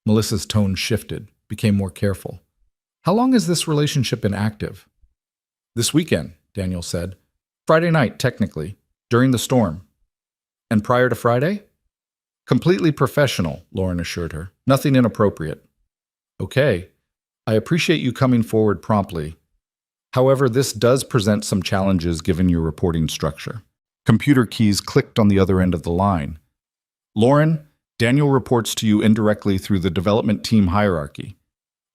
Melissa's tone shifted, became more careful. "How long has this relationship been active?" "This weekend," Daniel said. "Friday night, technically, during the storm." "And prior to Friday?" "Completely professional," Lauren assured her. "Nothing inappropriate." "Okay. I appreciate you coming forward promptly. However, this does present some challenges given your reporting structure." Computer keys clicked on the other end of the line. "Lauren, Daniel reports to you indirectly through the development team hierarchy.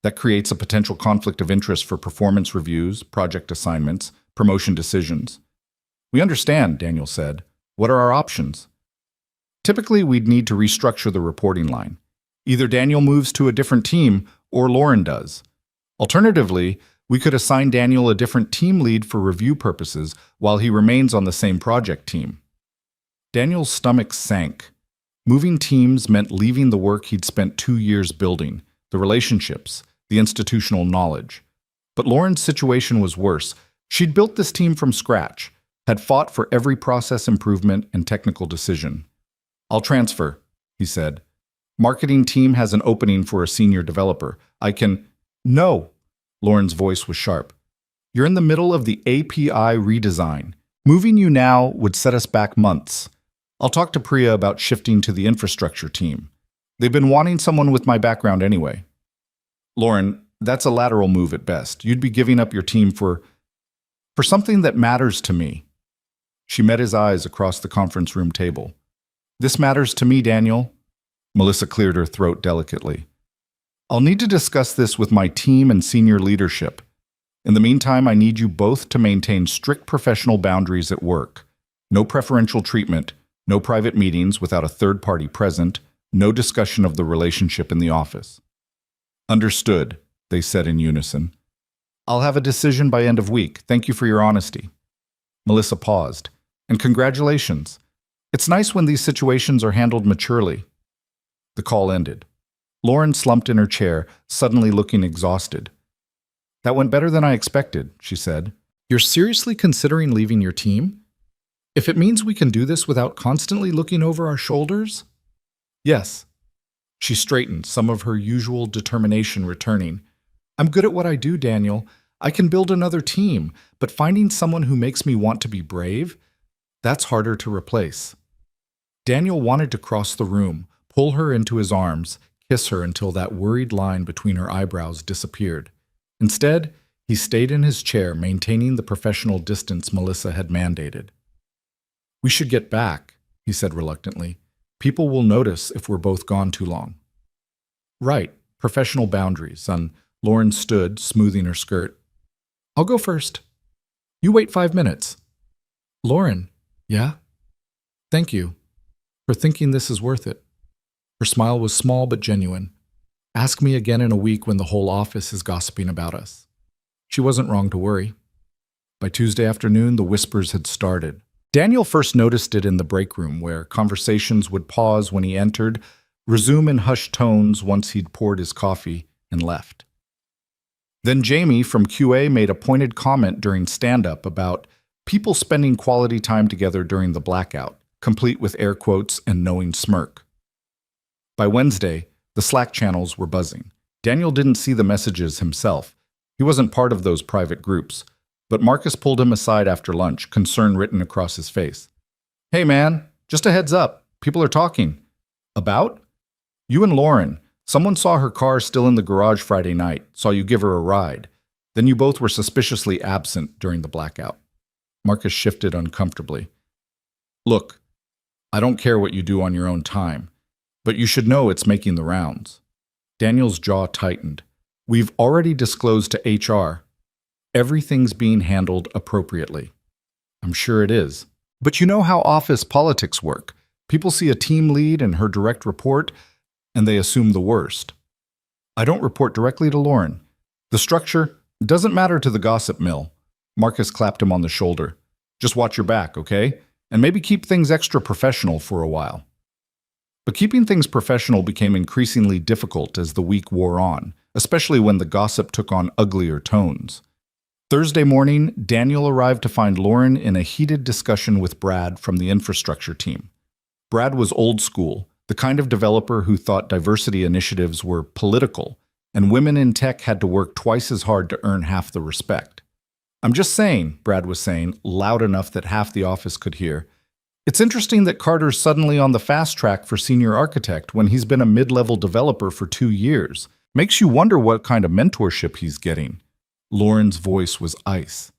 That creates a potential conflict of interest for performance reviews, project assignments, promotion decisions." "We understand," Daniel said. "What are our options?" "Typically, we'd need to restructure the reporting line. Either Daniel moves to a different team or Lauren does. Alternatively, we could assign Daniel a different team lead for review purposes while he remains on the same project team." Daniel's stomach sank. Moving teams meant leaving the work he'd spent 2 years building, the relationships, the institutional knowledge. But Lauren's situation was worse. She'd built this team from scratch, had fought for every process improvement and technical decision. "I'll transfer," he said. "Marketing team has an opening for a senior developer. I can—" "No!" Lauren's voice was sharp. "You're in the middle of the API redesign. Moving you now would set us back months. I'll talk to Priya about shifting to the infrastructure team. They've been wanting someone with my background anyway." "Lauren, that's a lateral move at best. You'd be giving up your team for something that matters to me." She met his eyes across the conference room table. "This matters to me, Daniel." Melissa cleared her throat delicately. "I'll need to discuss this with my team and senior leadership. In the meantime, I need you both to maintain strict professional boundaries at work. No preferential treatment, no private meetings without a third party present, no discussion of the relationship in the office." "Understood," they said in unison. "I'll have a decision by end of week. Thank you for your honesty." Melissa paused. "And congratulations. It's nice when these situations are handled maturely." The call ended. Lauren slumped in her chair, suddenly looking exhausted. "That went better than I expected," she said. "You're seriously considering leaving your team? If it means we can do this without constantly looking over our shoulders?" "Yes." She straightened, some of her usual determination returning. "I'm good at what I do, Daniel. I can build another team, but finding someone who makes me want to be brave, that's harder to replace." Daniel wanted to cross the room, pull her into his arms, kiss her until that worried line between her eyebrows disappeared. Instead, he stayed in his chair, maintaining the professional distance Melissa had mandated. "We should get back," he said reluctantly. "People will notice if we're both gone too long." "Right, professional boundaries," Lauren stood, smoothing her skirt. "I'll go first." "You wait 5 minutes." "Lauren." Yeah? Thank you for thinking this is worth it. Her smile was small but genuine. Ask me again in a week when the whole office is gossiping about us. She wasn't wrong to worry. By Tuesday afternoon, the whispers had started. Daniel first noticed it in the break room, where conversations would pause when he entered, resume in hushed tones once he'd poured his coffee, and left. Then Jamie from QA made a pointed comment during stand-up about people spending quality time together during the blackout, complete with air quotes and knowing smirk. By Wednesday, the Slack channels were buzzing. Daniel didn't see the messages himself. He wasn't part of those private groups. But Marcus pulled him aside after lunch, concern written across his face. Hey man, just a heads up. People are talking. About? You and Lauren. Someone saw her car still in the garage Friday night, saw you give her a ride. Then you both were suspiciously absent during the blackout. Marcus shifted uncomfortably. Look, I don't care what you do on your own time, but you should know it's making the rounds. Daniel's jaw tightened. We've already disclosed to HR. Everything's being handled appropriately. I'm sure it is. But you know how office politics work. People see a team lead and her direct report, and they assume the worst. I don't report directly to Lauren. The structure doesn't matter to the gossip mill. Marcus clapped him on the shoulder. Just watch your back, okay? And maybe keep things extra professional for a while. But keeping things professional became increasingly difficult as the week wore on, especially when the gossip took on uglier tones. Thursday morning, Daniel arrived to find Lauren in a heated discussion with Brad from the infrastructure team. Brad was old school, the kind of developer who thought diversity initiatives were political, and women in tech had to work twice as hard to earn half the respect. I'm just saying, Brad was saying, loud enough that half the office could hear. It's interesting that Carter's suddenly on the fast track for senior architect when he's been a mid-level developer for 2 years. Makes you wonder what kind of mentorship he's getting. Lauren's voice was ice.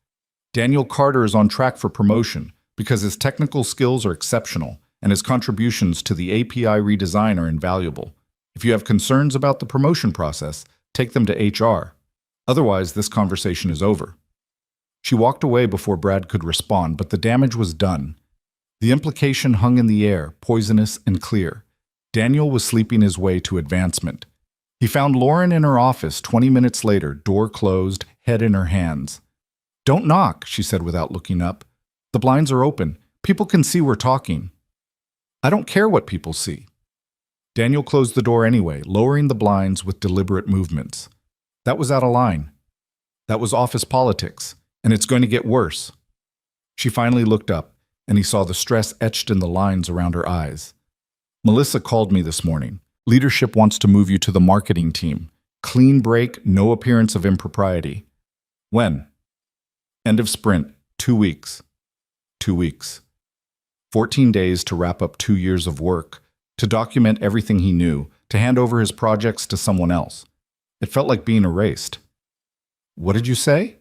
Daniel Carter is on track for promotion because his technical skills are exceptional and his contributions to the API redesign are invaluable. If you have concerns about the promotion process, take them to HR. Otherwise, this conversation is over. She walked away before Brad could respond, but the damage was done. The implication hung in the air, poisonous and clear. Daniel was sleeping his way to advancement. He found Lauren in her office 20 minutes later, door closed, head in her hands. Don't knock, she said without looking up. The blinds are open. People can see we're talking. I don't care what people see. Daniel closed the door anyway, lowering the blinds with deliberate movements. That was out of line. That was office politics, and it's going to get worse. She finally looked up, and he saw the stress etched in the lines around her eyes. Melissa called me this morning. Leadership wants to move you to the marketing team. Clean break, no appearance of impropriety. When? End of sprint, 2 weeks. 2 weeks. 14 days to wrap up 2 years of work, to document everything he knew, to hand over his projects to someone else. It felt like being erased. What did you say?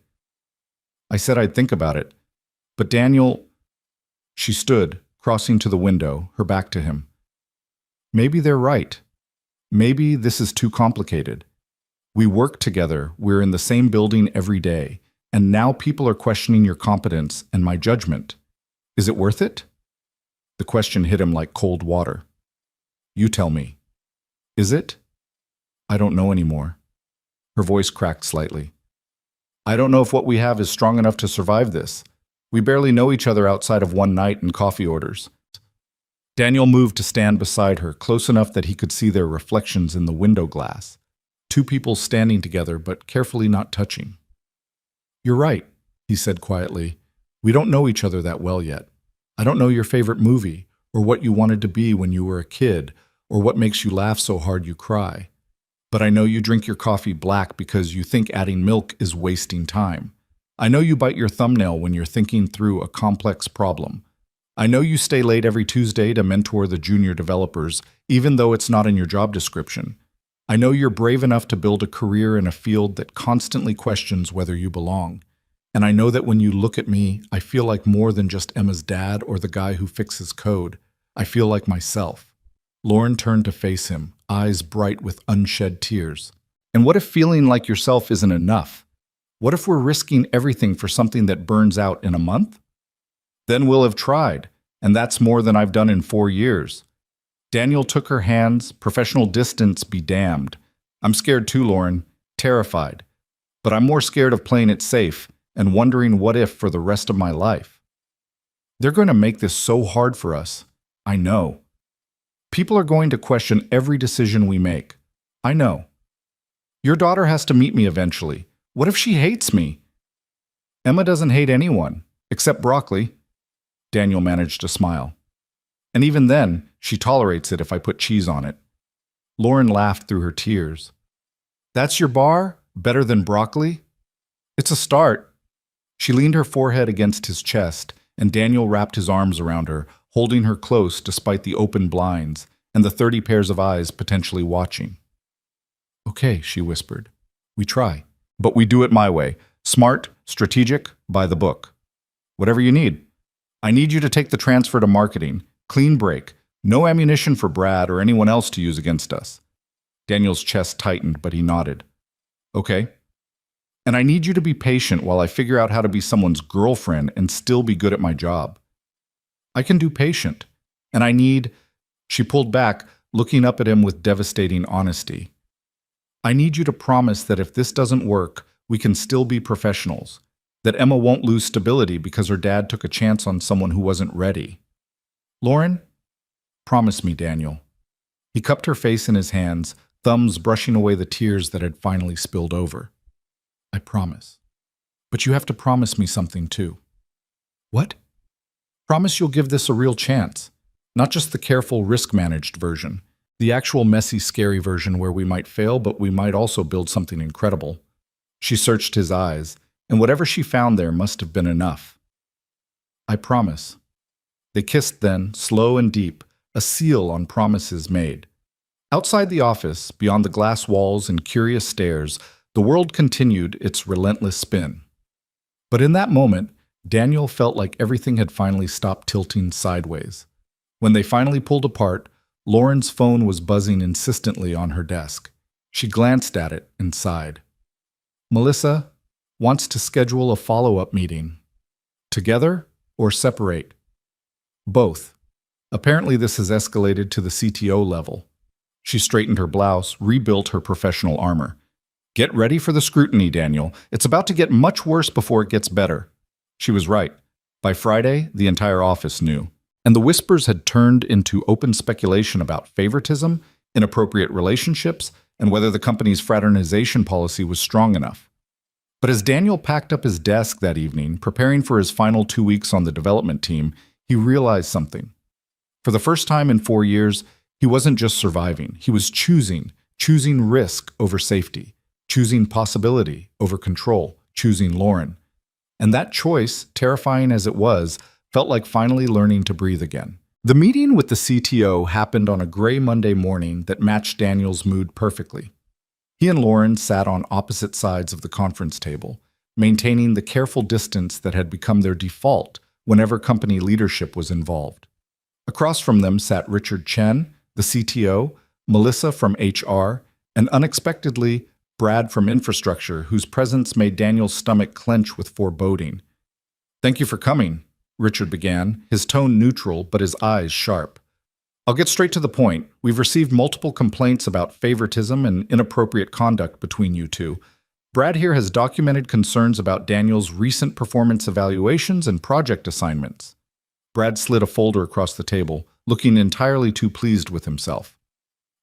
I said I'd think about it. But Daniel... She stood, crossing to the window, her back to him. Maybe they're right. Maybe this is too complicated. We work together, we're in the same building every day, and now people are questioning your competence and my judgment. Is it worth it? The question hit him like cold water. You tell me. Is it? I don't know anymore. Her voice cracked slightly. I don't know if what we have is strong enough to survive this. We barely know each other outside of one night and coffee orders. Daniel moved to stand beside her, close enough that he could see their reflections in the window glass. 2 people standing together, but carefully not touching. You're right, he said quietly. We don't know each other that well yet. I don't know your favorite movie, or what you wanted to be when you were a kid, or what makes you laugh so hard you cry. But I know you drink your coffee black because you think adding milk is wasting time. I know you bite your thumbnail when you're thinking through a complex problem. I know you stay late every Tuesday to mentor the junior developers, even though it's not in your job description. I know you're brave enough to build a career in a field that constantly questions whether you belong. And I know that when you look at me, I feel like more than just Emma's dad or the guy who fixes code. I feel like myself. Lauren turned to face him, eyes bright with unshed tears. And what if feeling like yourself isn't enough? What if we're risking everything for something that burns out in a month? Then we'll have tried. and that's more than I've done in 4 years. Daniel took her hands. Professional distance be damned. I'm scared too, Lauren. Terrified. But I'm more scared of playing it safe and wondering what if for the rest of my life. They're going to make this so hard for us. I know. People are going to question every decision we make. I know. Your daughter has to meet me eventually. What if she hates me? Emma doesn't hate anyone, except broccoli. Daniel managed to smile. And even then, she tolerates it if I put cheese on it. Lauren laughed through her tears. That's your bar? Better than broccoli? It's a start. She leaned her forehead against his chest, and Daniel wrapped his arms around her, holding her close despite the open blinds and the 30 pairs of eyes potentially watching. Okay, she whispered. We try. But we do it my way. Smart, strategic, by the book. Whatever you need. I need you to take the transfer to marketing. Clean break. No ammunition for Brad or anyone else to use against us. Daniel's chest tightened, but he nodded. Okay. And I need you to be patient while I figure out how to be someone's girlfriend and still be good at my job. I can do patient. And I need... She pulled back, looking up at him with devastating honesty. I need you to promise that if this doesn't work, we can still be professionals. That Emma won't lose stability because her dad took a chance on someone who wasn't ready. Lauren? Promise me, Daniel. He cupped her face in his hands, thumbs brushing away the tears that had finally spilled over. I promise. But you have to promise me something too. What? Promise you'll give this a real chance. Not just the careful, risk-managed version. The actual messy, scary version where we might fail, but we might also build something incredible. She searched his eyes, and whatever she found there must have been enough. I promise. They kissed then, slow and deep, a seal on promises made. Outside the office, beyond the glass walls and curious stares, the world continued its relentless spin. But in that moment, Daniel felt like everything had finally stopped tilting sideways. When they finally pulled apart, Lauren's phone was buzzing insistently on her desk. She glanced at it and sighed. Melissa wants to schedule a follow-up meeting. Together or separate? Both. Apparently this has escalated to the CTO level. She straightened her blouse, rebuilt her professional armor. Get ready for the scrutiny, Daniel. It's about to get much worse before it gets better. She was right. By Friday, the entire office knew. And the whispers had turned into open speculation about favoritism, inappropriate relationships, and whether the company's fraternization policy was strong enough. But as Daniel packed up his desk that evening, preparing for his final 2 weeks on the development team, he realized something. For the first time in 4 years, he wasn't just surviving. He was choosing risk over safety, choosing possibility over control, choosing Lauren. And that choice, terrifying as it was, felt like finally learning to breathe again. The meeting with the CTO happened on a gray Monday morning that matched Daniel's mood perfectly. He and Lauren sat on opposite sides of the conference table, maintaining the careful distance that had become their default whenever company leadership was involved. Across from them sat Richard Chen, the CTO, Melissa from HR, and unexpectedly, Brad from infrastructure, whose presence made Daniel's stomach clench with foreboding. Thank you for coming, Richard began, his tone neutral but his eyes sharp. I'll get straight to the point. We've received multiple complaints about favoritism and inappropriate conduct between you two. Brad here has documented concerns about Daniel's recent performance evaluations and project assignments. Brad slid a folder across the table, looking entirely too pleased with himself.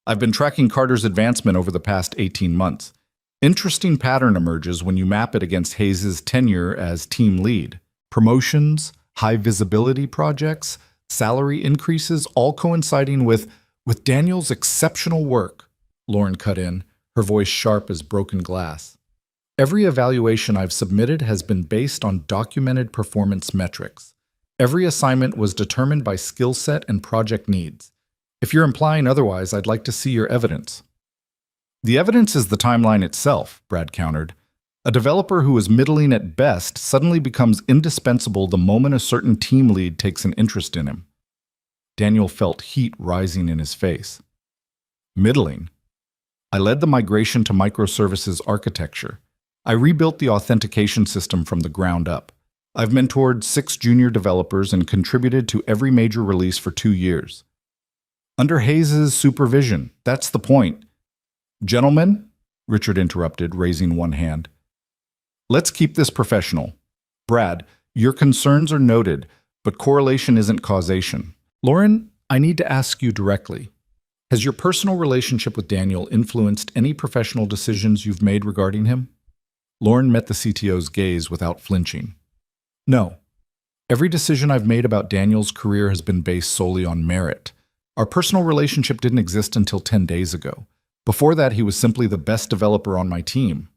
I've been tracking Carter's advancement over the past 18 months. Interesting pattern emerges when you map it against Hayes' tenure as team lead. Promotions, high visibility projects, salary increases, all coinciding with Daniel's exceptional work, Lauren cut in, her voice sharp as broken glass. Every evaluation I've submitted has been based on documented performance metrics. Every assignment was determined by skill set and project needs. If you're implying otherwise, I'd like to see your evidence. The evidence is the timeline itself, Brad countered. A developer who is middling at best suddenly becomes indispensable the moment a certain team lead takes an interest in him. Daniel felt heat rising in his face. Middling. I led the migration to microservices architecture. I rebuilt the authentication system from the ground up. I've mentored 6 junior developers and contributed to every major release for 2 years. Under Hayes' supervision, that's the point. Gentlemen, Richard interrupted, raising one hand. Let's keep this professional. Brad, your concerns are noted, but correlation isn't causation. Lauren, I need to ask you directly. Has your personal relationship with Daniel influenced any professional decisions you've made regarding him? Lauren met the CTO's gaze without flinching. No. Every decision I've made about Daniel's career has been based solely on merit. Our personal relationship didn't exist until 10 days ago. Before that, he was simply the best developer on my team.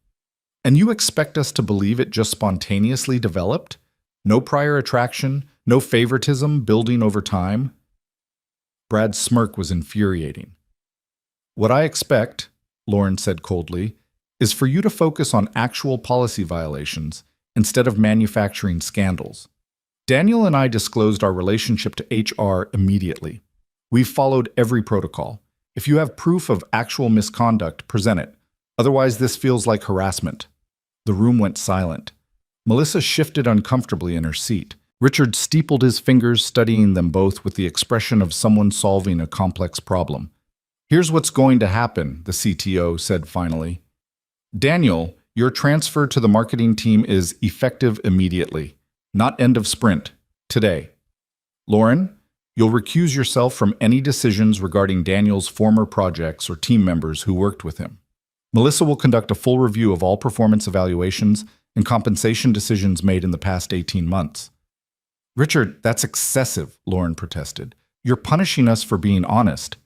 And you expect us to believe it just spontaneously developed? No prior attraction, no favoritism building over time? Brad's smirk was infuriating. What I expect, Lauren said coldly, is for you to focus on actual policy violations instead of manufacturing scandals. Daniel and I disclosed our relationship to HR immediately. We've followed every protocol. If you have proof of actual misconduct, present it. Otherwise, this feels like harassment. The room went silent. Melissa shifted uncomfortably in her seat. Richard steepled his fingers, studying them both with the expression of someone solving a complex problem. Here's what's going to happen, the CTO said finally. Daniel, your transfer to the marketing team is effective immediately, not end of sprint, today. Lauren, you'll recuse yourself from any decisions regarding Daniel's former projects or team members who worked with him. Melissa will conduct a full review of all performance evaluations and compensation decisions made in the past 18 months. Richard, that's excessive, Lauren protested. You're punishing us for being honest.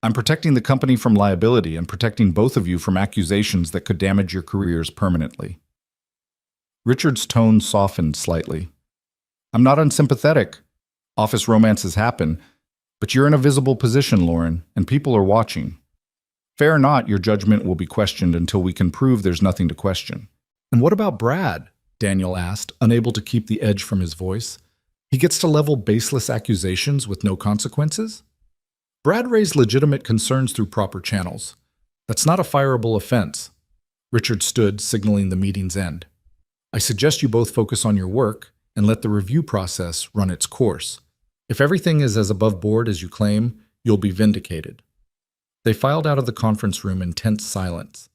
I'm protecting the company from liability and protecting both of you from accusations that could damage your careers permanently. Richard's tone softened slightly. I'm not unsympathetic. Office romances happen, but you're in a visible position, Lauren, and people are watching. Fair or not, your judgment will be questioned until we can prove there's nothing to question. And what about Brad? Daniel asked, unable to keep the edge from his voice. He gets to level baseless accusations with no consequences? Brad raised legitimate concerns through proper channels. That's not a fireable offense. Richard stood, signaling the meeting's end. I suggest you both focus on your work and let the review process run its course. If everything is as above board as you claim, you'll be vindicated. They filed out of the conference room in tense silence.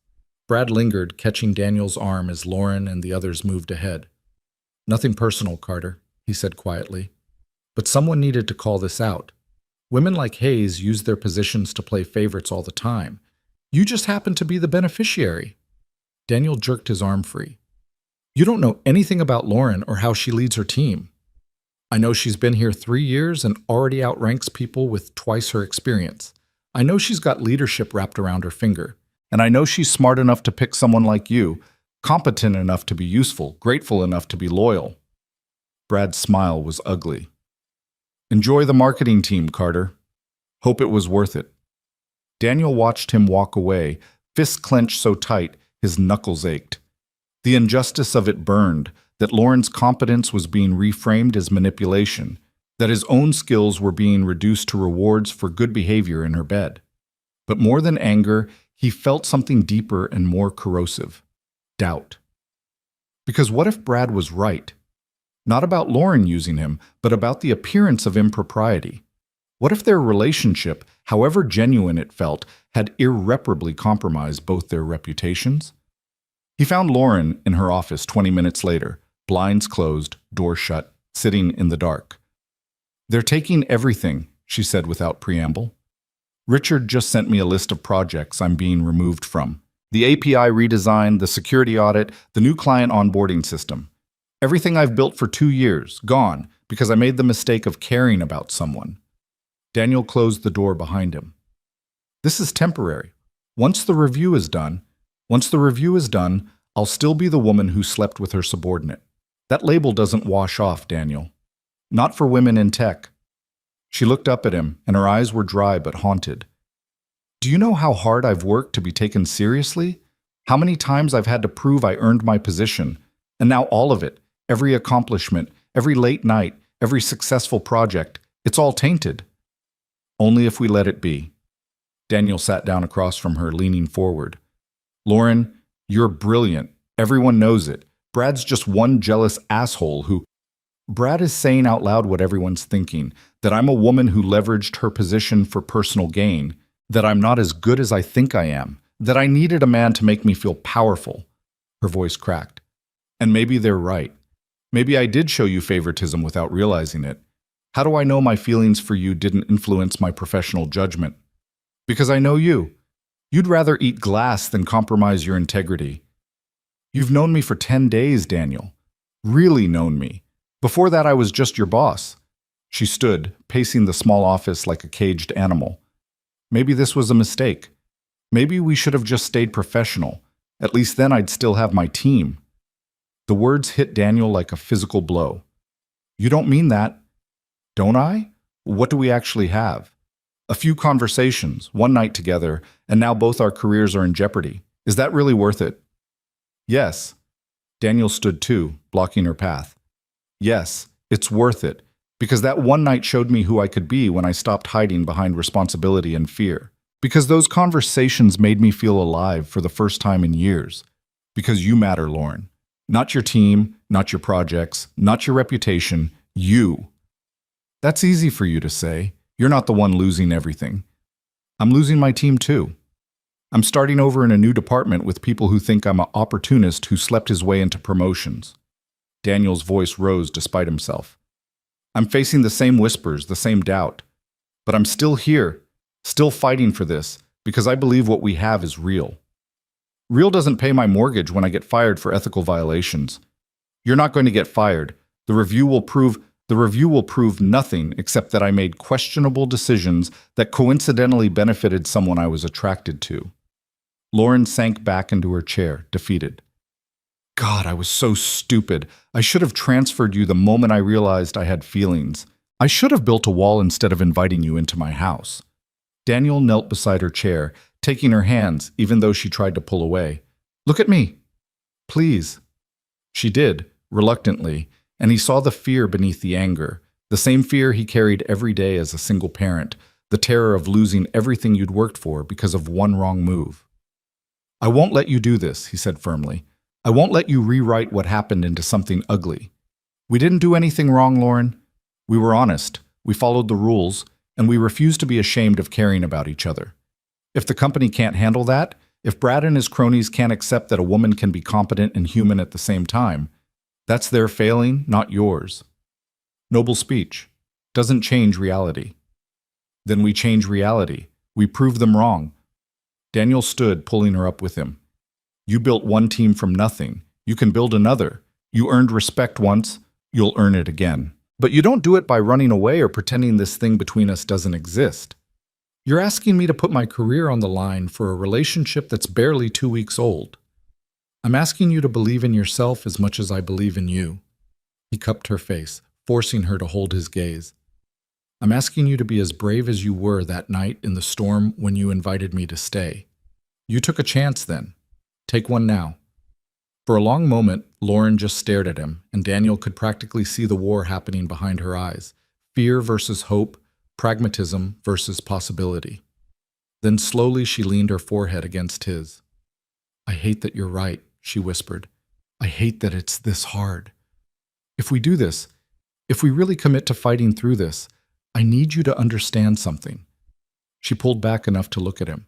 Brad lingered, catching Daniel's arm as Lauren and the others moved ahead. Nothing personal, Carter, he said quietly. But someone needed to call this out. Women like Hayes use their positions to play favorites all the time. You just happen to be the beneficiary. Daniel jerked his arm free. You don't know anything about Lauren or how she leads her team. I know she's been here 3 years and already outranks people with twice her experience. I know she's got leadership wrapped around her finger. And I know she's smart enough to pick someone like you, competent enough to be useful, grateful enough to be loyal. Brad's smile was ugly. Enjoy the marketing team, Carter. Hope it was worth it. Daniel watched him walk away, fists clenched so tight his knuckles ached. The injustice of it burned, that Lauren's competence was being reframed as manipulation, that his own skills were being reduced to rewards for good behavior in her bed. But more than anger, he felt something deeper and more corrosive. Doubt. Because what if Brad was right? Not about Lauren using him, but about the appearance of impropriety. What if their relationship, however genuine it felt, had irreparably compromised both their reputations? He found Lauren in her office 20 minutes later, blinds closed, door shut, sitting in the dark. They're taking everything, she said without preamble. Richard just sent me a list of projects I'm being removed from. The API redesign, the security audit, the new client onboarding system. Everything I've built for 2 years, gone, because I made the mistake of caring about someone. Daniel closed the door behind him. This is temporary. Once the review is done, I'll still be the woman who slept with her subordinate. That label doesn't wash off, Daniel. Not for women in tech. She looked up at him, and her eyes were dry but haunted. Do you know how hard I've worked to be taken seriously? How many times I've had to prove I earned my position? And now all of it, every accomplishment, every late night, every successful project, it's all tainted. Only if we let it be. Daniel sat down across from her, leaning forward. Lauren, you're brilliant. Everyone knows it. Brad's just one jealous asshole who... Brad is saying out loud what everyone's thinking, that I'm a woman who leveraged her position for personal gain, that I'm not as good as I think I am, that I needed a man to make me feel powerful. Her voice cracked. And maybe they're right. Maybe I did show you favoritism without realizing it. How do I know my feelings for you didn't influence my professional judgment? Because I know you. You'd rather eat glass than compromise your integrity. You've known me for 10 days, Daniel. Really known me. Before that, I was just your boss. She stood, pacing the small office like a caged animal. Maybe this was a mistake. Maybe we should have just stayed professional. At least then I'd still have my team. The words hit Daniel like a physical blow. You don't mean that. Don't I? What do we actually have? A few conversations, one night together, and now both our careers are in jeopardy. Is that really worth it? Yes. Daniel stood too, blocking her path. Yes, it's worth it, because that one night showed me who I could be when I stopped hiding behind responsibility and fear. Because those conversations made me feel alive for the first time in years. Because you matter, Lauren. Not your team, not your projects, not your reputation, you. That's easy for you to say. You're not the one losing everything. I'm losing my team too. I'm starting over in a new department with people who think I'm an opportunist who slept his way into promotions. Daniel's voice rose despite himself. I'm facing the same whispers, the same doubt. But I'm still here, still fighting for this, because I believe what we have is real. Real doesn't pay my mortgage when I get fired for ethical violations. You're not going to get fired. The review will prove nothing except that I made questionable decisions that coincidentally benefited someone I was attracted to. Lauren sank back into her chair, defeated. God, I was so stupid. I should have transferred you the moment I realized I had feelings. I should have built a wall instead of inviting you into my house. Daniel knelt beside her chair, taking her hands, even though she tried to pull away. Look at me. Please. She did, reluctantly, and he saw the fear beneath the anger, the same fear he carried every day as a single parent, the terror of losing everything you'd worked for because of one wrong move. I won't let you do this, he said firmly. I won't let you rewrite what happened into something ugly. We didn't do anything wrong, Lauren. We were honest, we followed the rules, and we refused to be ashamed of caring about each other. If the company can't handle that, if Brad and his cronies can't accept that a woman can be competent and human at the same time, that's their failing, not yours. Noble speech. Doesn't change reality. Then we change reality. We prove them wrong. Daniel stood, pulling her up with him. You built one team from nothing. You can build another. You earned respect once. You'll earn it again. But you don't do it by running away or pretending this thing between us doesn't exist. You're asking me to put my career on the line for a relationship that's barely 2 weeks old. I'm asking you to believe in yourself as much as I believe in you. He cupped her face, forcing her to hold his gaze. I'm asking you to be as brave as you were that night in the storm when you invited me to stay. You took a chance then. Take one now. For a long moment, Lauren just stared at him, and Daniel could practically see the war happening behind her eyes. Fear versus hope, pragmatism versus possibility. Then slowly she leaned her forehead against his. I hate that you're right, she whispered. I hate that it's this hard. If we do this, if we really commit to fighting through this, I need you to understand something. She pulled back enough to look at him.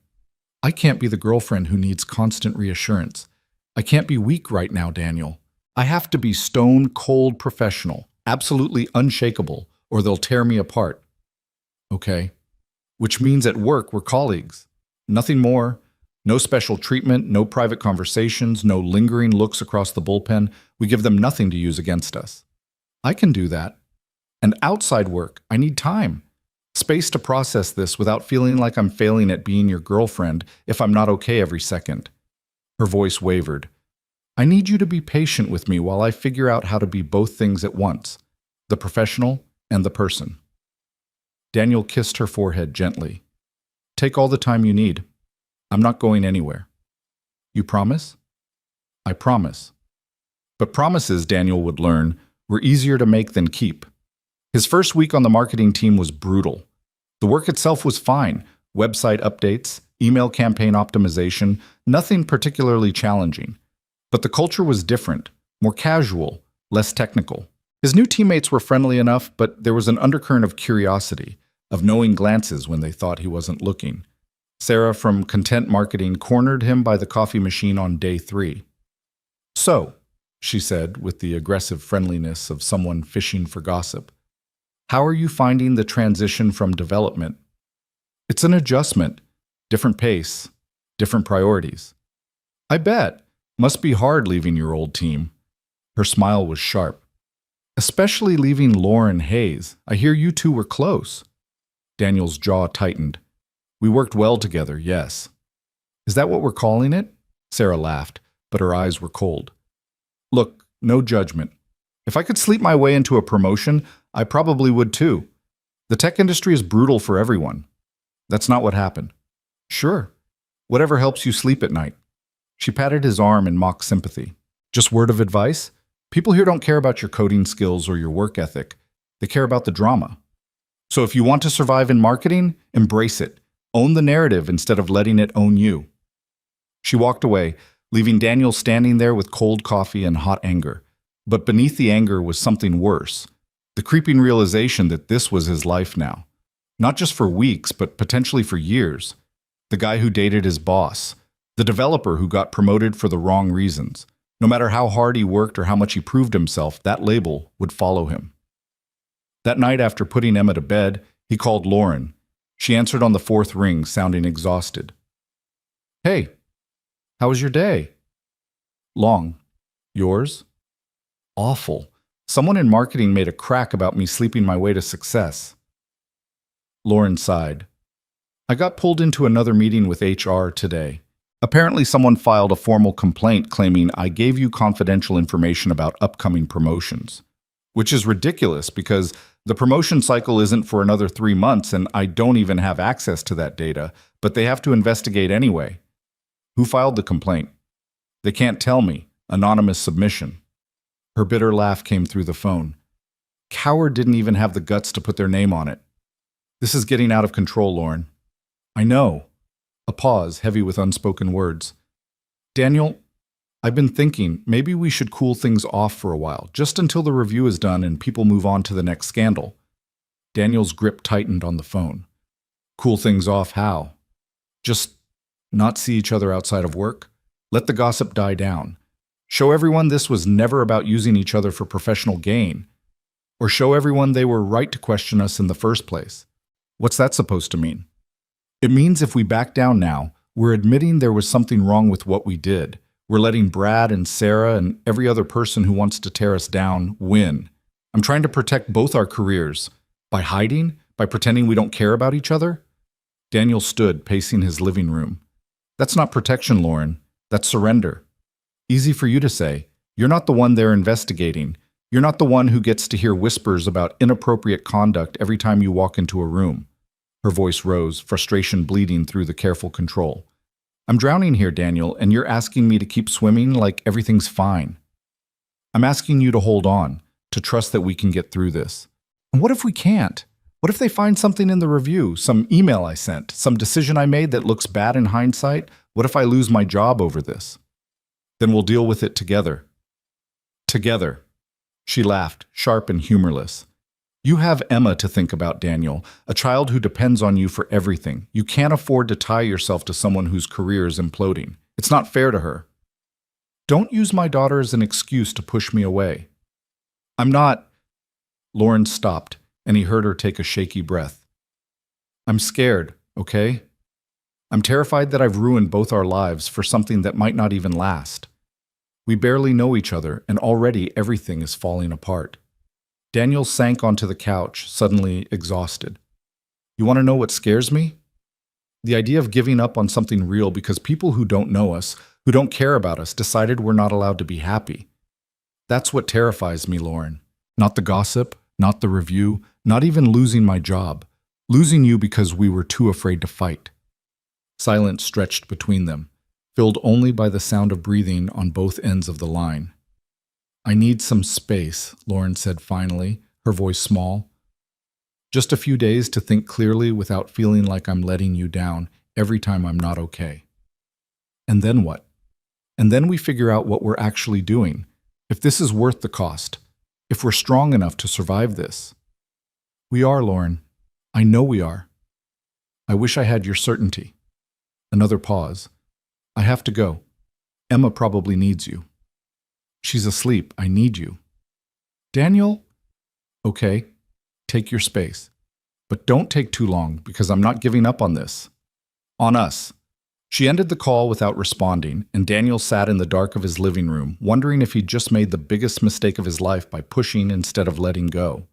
I can't be the girlfriend who needs constant reassurance. I can't be weak right now, Daniel. I have to be stone cold professional, absolutely unshakable, or they'll tear me apart. Okay. Which means at work we're colleagues. Nothing more. No special treatment, no private conversations, no lingering looks across the bullpen. We give them nothing to use against us. I can do that. And outside work, I need time. Space to process this without feeling like I'm failing at being your girlfriend if I'm not okay every second. Her voice wavered. I need you to be patient with me while I figure out how to be both things at once, the professional and the person. Daniel kissed her forehead gently. Take all the time you need. I'm not going anywhere. You promise? I promise. But promises, Daniel would learn, were easier to make than keep. His first week on the marketing team was brutal. The work itself was fine. Website updates, email campaign optimization, nothing particularly challenging. But the culture was different, more casual, less technical. His new teammates were friendly enough, but there was an undercurrent of curiosity, of knowing glances when they thought he wasn't looking. Sarah from Content Marketing cornered him by the coffee machine on day 3. "So," she said with the aggressive friendliness of someone fishing for gossip, "how are you finding the transition from development?" "It's an adjustment, different pace, different priorities." "I bet. Must be hard leaving your old team." Her smile was sharp. "Especially leaving Lauren Hayes. I hear you two were close." Daniel's jaw tightened. "We worked well together, yes." "Is that what we're calling it?" Sarah laughed, but her eyes were cold. "Look, no judgment. If I could sleep my way into a promotion, I probably would too. The tech industry is brutal for everyone. That's not what happened." "Sure. Whatever helps you sleep at night." She patted his arm in mock sympathy. "Just word of advice? People here don't care about your coding skills or your work ethic. They care about the drama. So if you want to survive in marketing, embrace it. Own the narrative instead of letting it own you." She walked away, leaving Daniel standing there with cold coffee and hot anger. But beneath the anger was something worse, the creeping realization that this was his life now. Not just for weeks, but potentially for years. The guy who dated his boss. The developer who got promoted for the wrong reasons. No matter how hard he worked or how much he proved himself, that label would follow him. That night after putting Emma to bed, he called Lauren. She answered on the 4th ring, sounding exhausted. "Hey, how was your day?" "Long. Yours?" "Awful. Someone in marketing made a crack about me sleeping my way to success." Lauren sighed. "I got pulled into another meeting with HR today. Apparently someone filed a formal complaint claiming I gave you confidential information about upcoming promotions. Which is ridiculous because the promotion cycle isn't for another 3 months and I don't even have access to that data, but they have to investigate anyway." "Who filed the complaint?" "They can't tell me. Anonymous submission." Her bitter laugh came through the phone. "Coward didn't even have the guts to put their name on it." "This is getting out of control, Lauren." "I know." A pause, heavy with unspoken words. "Daniel, I've been thinking maybe we should cool things off for a while, just until the review is done and people move on to the next scandal." Daniel's grip tightened on the phone. "Cool things off how?" "Just not see each other outside of work. Let the gossip die down. Show everyone this was never about using each other for professional gain. Or show everyone they were right to question us in the first place." "What's that supposed to mean?" "It means if we back down now, we're admitting there was something wrong with what we did. We're letting Brad and Sarah and every other person who wants to tear us down win. I'm trying to protect both our careers. By hiding? By pretending we don't care about each other?" Daniel stood, pacing his living room. "That's not protection, Lauren. That's surrender. Easy for you to say. You're not the one they're investigating. You're not the one who gets to hear whispers about inappropriate conduct every time you walk into a room." Her voice rose, frustration bleeding through the careful control. "I'm drowning here, Daniel, and you're asking me to keep swimming like everything's fine. I'm asking you to hold on, to trust that we can get through this. And what if we can't? What if they find something in the review, some email I sent, some decision I made that looks bad in hindsight? What if I lose my job over this? Then we'll deal with it together." "Together." She laughed, sharp and humorless. "You have Emma to think about, Daniel, a child who depends on you for everything. You can't afford to tie yourself to someone whose career is imploding. It's not fair to her. Don't use my daughter as an excuse to push me away." "I'm not—" Lauren stopped, and he heard her take a shaky breath. "I'm scared, okay? I'm terrified that I've ruined both our lives for something that might not even last. We barely know each other, and already everything is falling apart." Daniel sank onto the couch, suddenly exhausted. "You want to know what scares me? The idea of giving up on something real because people who don't know us, who don't care about us, decided we're not allowed to be happy. That's what terrifies me, Lauren. Not the gossip, not the review, not even losing my job. Losing you because we were too afraid to fight." Silence stretched between them, filled only by the sound of breathing on both ends of the line. "I need some space," Lauren said finally, her voice small. "Just a few days to think clearly without feeling like I'm letting you down every time I'm not okay." "And then what?" "And then we figure out what we're actually doing. If this is worth the cost, if we're strong enough to survive this. We are, Lauren. I know we are. I wish I had your certainty. Another pause. I have to go. Emma probably needs you. She's asleep. I need you. Daniel? Okay, take your space. But don't take too long, because I'm not giving up on this. On us. She ended the call without responding, and Daniel sat in the dark of his living room, wondering if he'd just made the biggest mistake of his life by pushing instead of letting go.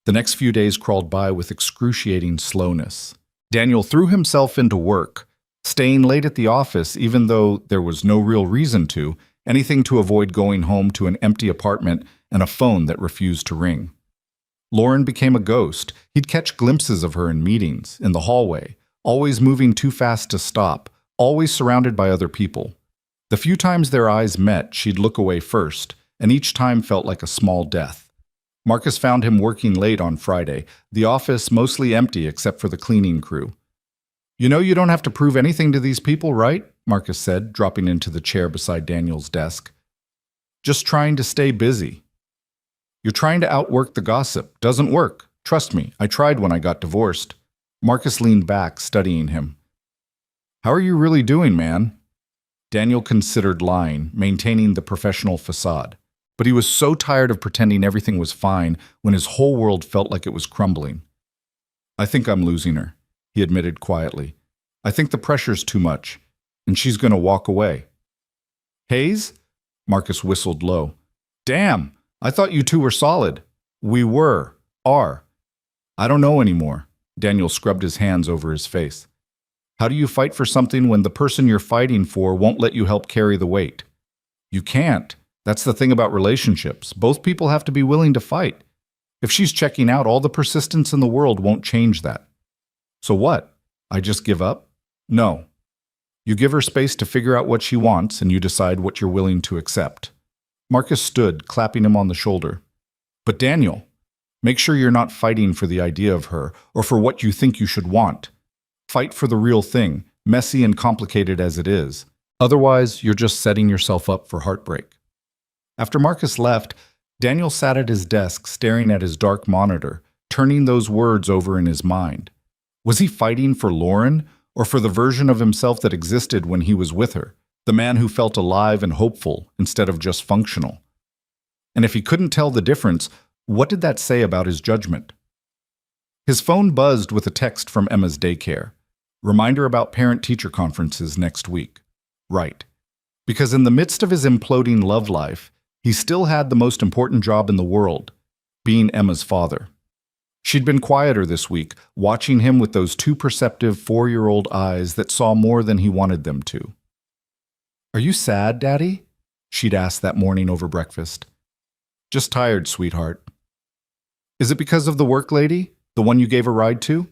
The next few days crawled by with excruciating slowness. Daniel threw himself into work, staying late at the office even though there was no real reason to, anything to avoid going home to an empty apartment and a phone that refused to ring. Lauren became a ghost. He'd catch glimpses of her in meetings, in the hallway, always moving too fast to stop, always surrounded by other people. The few times their eyes met, she'd look away first, and each time felt like a small death. Marcus found him working late on Friday, the office mostly empty except for the cleaning crew. You know you don't have to prove anything to these people, right? Marcus said, dropping into the chair beside Daniel's desk. Just trying to stay busy. You're trying to outwork the gossip. Doesn't work. Trust me, I tried when I got divorced. Marcus leaned back, studying him. How are you really doing, man? Daniel considered lying, maintaining the professional facade. But he was so tired of pretending everything was fine when his whole world felt like it was crumbling. I think I'm losing her, he admitted quietly. I think the pressure's too much, and she's going to walk away. Hayes? Marcus whistled low. Damn, I thought you two were solid. We are. I don't know anymore. Daniel scrubbed his hands over his face. How do you fight for something when the person you're fighting for won't let you help carry the weight? You can't. That's the thing about relationships. Both people have to be willing to fight. If she's checking out, all the persistence in the world won't change that. So what? I just give up? No. You give her space to figure out what she wants, and you decide what you're willing to accept. Marcus stood, clapping him on the shoulder. But Daniel, make sure you're not fighting for the idea of her or for what you think you should want. Fight for the real thing, messy and complicated as it is. Otherwise, you're just setting yourself up for heartbreak. After Marcus left, Daniel sat at his desk staring at his dark monitor, turning those words over in his mind. Was he fighting for Lauren or for the version of himself that existed when he was with her, the man who felt alive and hopeful instead of just functional? And if he couldn't tell the difference, what did that say about his judgment? His phone buzzed with a text from Emma's daycare. Reminder about parent-teacher conferences next week. Right. Because in the midst of his imploding love life, he still had the most important job in the world, being Emma's father. She'd been quieter this week, watching him with those too perceptive 4-year-old eyes that saw more than he wanted them to. Are you sad, Daddy? She'd asked that morning over breakfast. Just tired, sweetheart. Is it because of the work lady, the one you gave a ride to?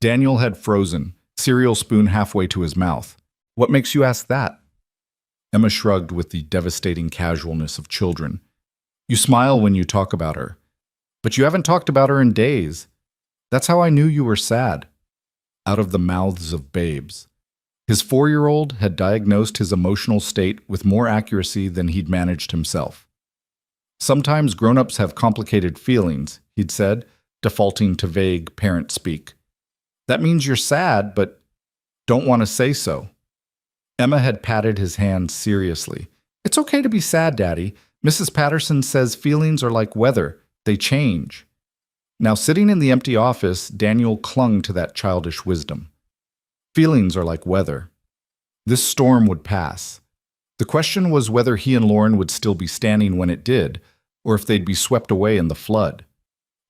Daniel had frozen, cereal spoon halfway to his mouth. What makes you ask that? Emma shrugged with the devastating casualness of children. You smile when you talk about her. But you haven't talked about her in days. That's how I knew you were sad. Out of the mouths of babes. His 4-year-old had diagnosed his emotional state with more accuracy than he'd managed himself. Sometimes grown-ups have complicated feelings, he'd said, defaulting to vague parent speak. That means you're sad, but don't want to say so. Emma had patted his hand seriously. It's okay to be sad, Daddy. Mrs. Patterson says feelings are like weather. They change. Now, sitting in the empty office, Daniel clung to that childish wisdom. Feelings are like weather. This storm would pass. The question was whether he and Lauren would still be standing when it did, or if they'd be swept away in the flood.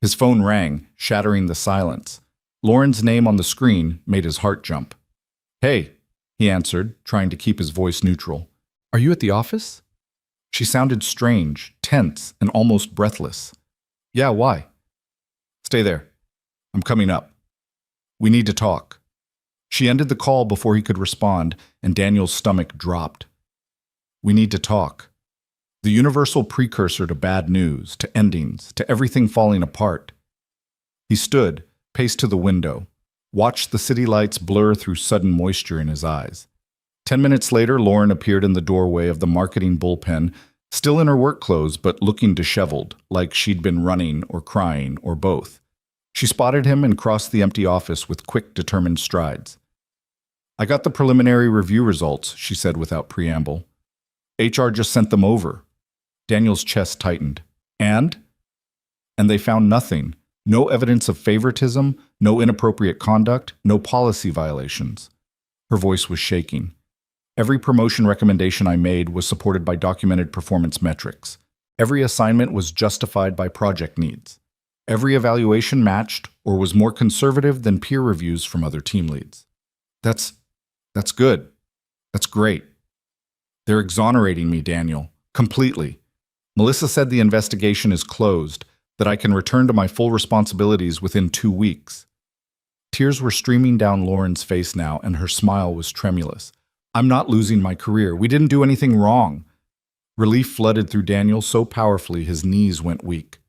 His phone rang, shattering the silence. Lauren's name on the screen made his heart jump. Hey, he answered, trying to keep his voice neutral. Are you at the office? She sounded strange, tense, and almost breathless. Yeah, why? Stay there. I'm coming up. We need to talk. She ended the call before he could respond, and Daniel's stomach dropped. We need to talk. The universal precursor to bad news, to endings, to everything falling apart. He stood, paced to the window, watched the city lights blur through sudden moisture in his eyes. 10 minutes later, Lauren appeared in the doorway of the marketing bullpen, Still in her work clothes, but looking disheveled, like she'd been running or crying or both. She spotted him and crossed the empty office with quick, determined strides. "I got the preliminary review results," she said without preamble. "HR just sent them over." Daniel's chest tightened. And they found nothing. No evidence of favoritism, no inappropriate conduct, no policy violations. Her voice was shaking. "Every promotion recommendation I made was supported by documented performance metrics. Every assignment was justified by project needs. Every evaluation matched or was more conservative than peer reviews from other team leads." That's good. That's great. "They're exonerating me, Daniel. Completely. Melissa said the investigation is closed, that I can return to my full responsibilities within 2 weeks." Tears were streaming down Lauren's face now, and her smile was tremulous. "I'm not losing my career. We didn't do anything wrong." Relief flooded through Daniel so powerfully his knees went weak.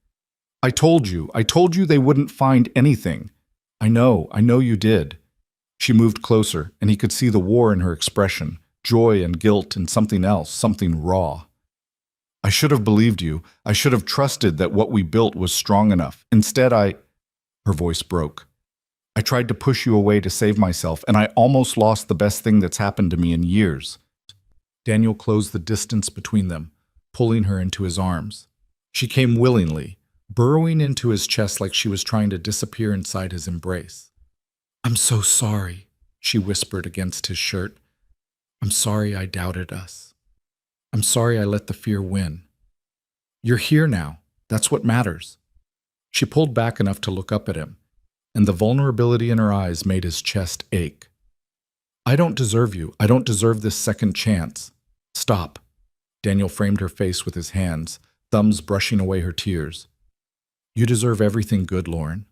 I told you they wouldn't find anything. I know you did." She moved closer, and he could see the war in her expression, joy and guilt and something else, something raw. "I should have believed you. I should have trusted that what we built was strong enough. Instead, Her voice broke. "I tried to push you away to save myself, and I almost lost the best thing that's happened to me in years." Daniel closed the distance between them, pulling her into his arms. She came willingly, burrowing into his chest like she was trying to disappear inside his embrace. "I'm so sorry," she whispered against his shirt. "I'm sorry I doubted us. I'm sorry I let the fear win. You're here now. That's what matters." She pulled back enough to look up at him, and the vulnerability in her eyes made his chest ache. "I don't deserve you. I don't deserve this second chance." "Stop." Daniel framed her face with his hands, thumbs brushing away her tears. "You deserve everything good, Lauren.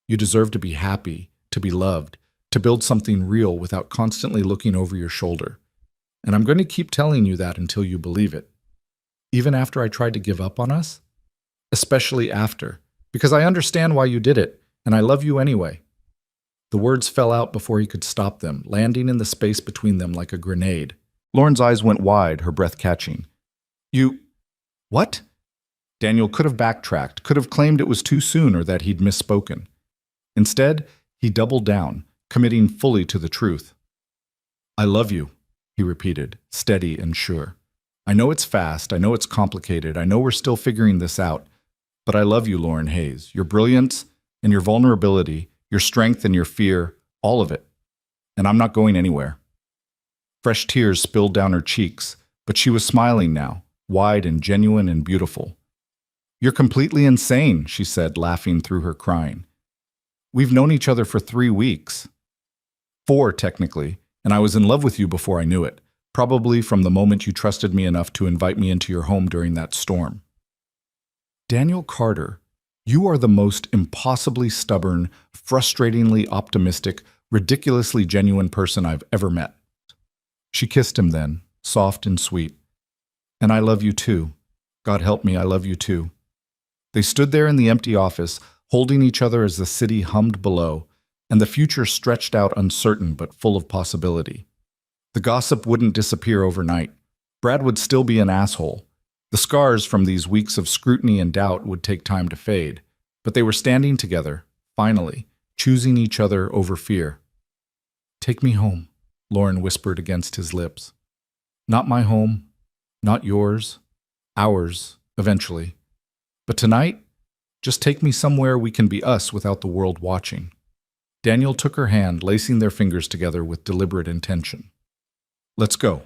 You deserve to be happy, to be loved, to build something real without constantly looking over your shoulder. And I'm going to keep telling you that until you believe it. Even after I tried to give up on us? Especially after, because I understand why you did it, and I love you anyway." The words fell out before he could stop them, landing in the space between them like a grenade. Lauren's eyes went wide, her breath catching. "You... what?" Daniel could have backtracked, could have claimed it was too soon or that he'd misspoken. Instead, he doubled down, committing fully to the truth. "I love you," he repeated, steady and sure. "I know it's fast, I know it's complicated, I know we're still figuring this out, but I love you, Lauren Hayes. Your brilliance and your vulnerability, your strength and your fear, all of it. And I'm not going anywhere." Fresh tears spilled down her cheeks, but she was smiling now, wide and genuine and beautiful. "You're completely insane," she said, laughing through her crying. "We've known each other for 3 weeks. 4, technically, and I was in love with you before I knew it, probably from the moment you trusted me enough to invite me into your home during that storm." "Daniel Carter, you are the most impossibly stubborn, frustratingly optimistic, ridiculously genuine person I've ever met." She kissed him then, soft and sweet. "And I love you too. God help me, I love you too." They stood there in the empty office, holding each other as the city hummed below, and the future stretched out uncertain but full of possibility. The gossip wouldn't disappear overnight. Brad would still be an asshole. The scars from these weeks of scrutiny and doubt would take time to fade, but they were standing together, finally, choosing each other over fear. "Take me home," Lauren whispered against his lips. "Not my home, not yours, ours, eventually. But tonight, just take me somewhere we can be us without the world watching." Daniel took her hand, lacing their fingers together with deliberate intention. "Let's go."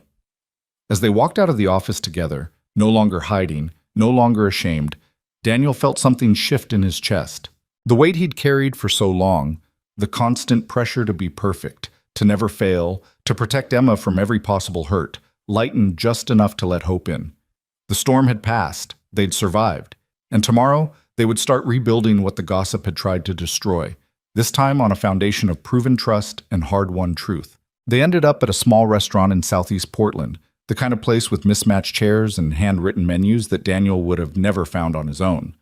As they walked out of the office together, no longer hiding, no longer ashamed, Daniel felt something shift in his chest. The weight he'd carried for so long, the constant pressure to be perfect, to never fail, to protect Emma from every possible hurt, lightened just enough to let hope in. The storm had passed, they'd survived, and tomorrow they would start rebuilding what the gossip had tried to destroy, this time on a foundation of proven trust and hard-won truth. They ended up at a small restaurant in southeast Portland, the kind of place with mismatched chairs and handwritten menus that Daniel would have never found on his own.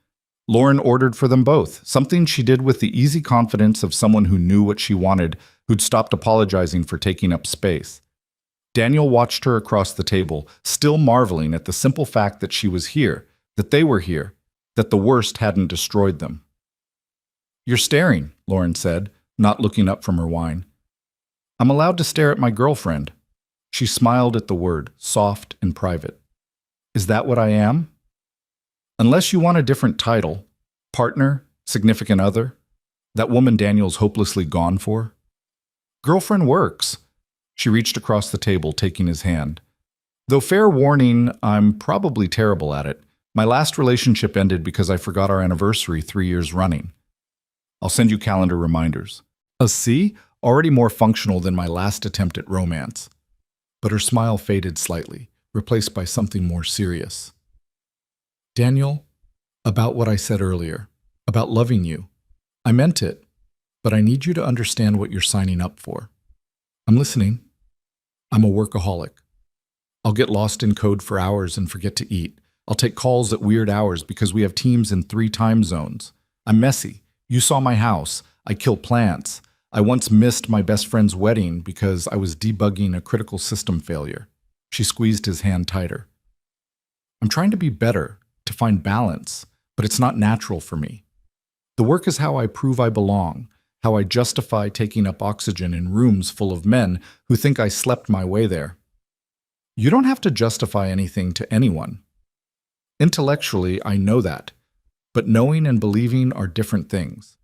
Lauren ordered for them both, something she did with the easy confidence of someone who knew what she wanted, who'd stopped apologizing for taking up space. Daniel watched her across the table, still marveling at the simple fact that she was here, that they were here, that the worst hadn't destroyed them. "You're staring," Lauren said, not looking up from her wine. "I'm allowed to stare at my girlfriend." She smiled at the word, soft and private. "Is that what I am?" "Unless you want a different title, partner, significant other, that woman Daniel's hopelessly gone for." "Girlfriend works." She reached across the table, taking his hand. "Though fair warning, I'm probably terrible at it. My last relationship ended because I forgot our anniversary 3 years running. I'll send you calendar reminders." See? Already more functional than my last attempt at romance. But her smile faded slightly, replaced by something more serious. "Daniel, about what I said earlier, about loving you. I meant it, but I need you to understand what you're signing up for." "I'm listening." "I'm a workaholic. I'll get lost in code for hours and forget to eat. I'll take calls at weird hours because we have teams in 3 time zones. I'm messy. You saw my house. I kill plants. I once missed my best friend's wedding because I was debugging a critical system failure." She squeezed his hand tighter. "I'm trying to be better, to find balance, but it's not natural for me. The work is how I prove I belong, how I justify taking up oxygen in rooms full of men who think I slept my way there." "You don't have to justify anything to anyone. Intellectually, I know that, but knowing and believing are different things."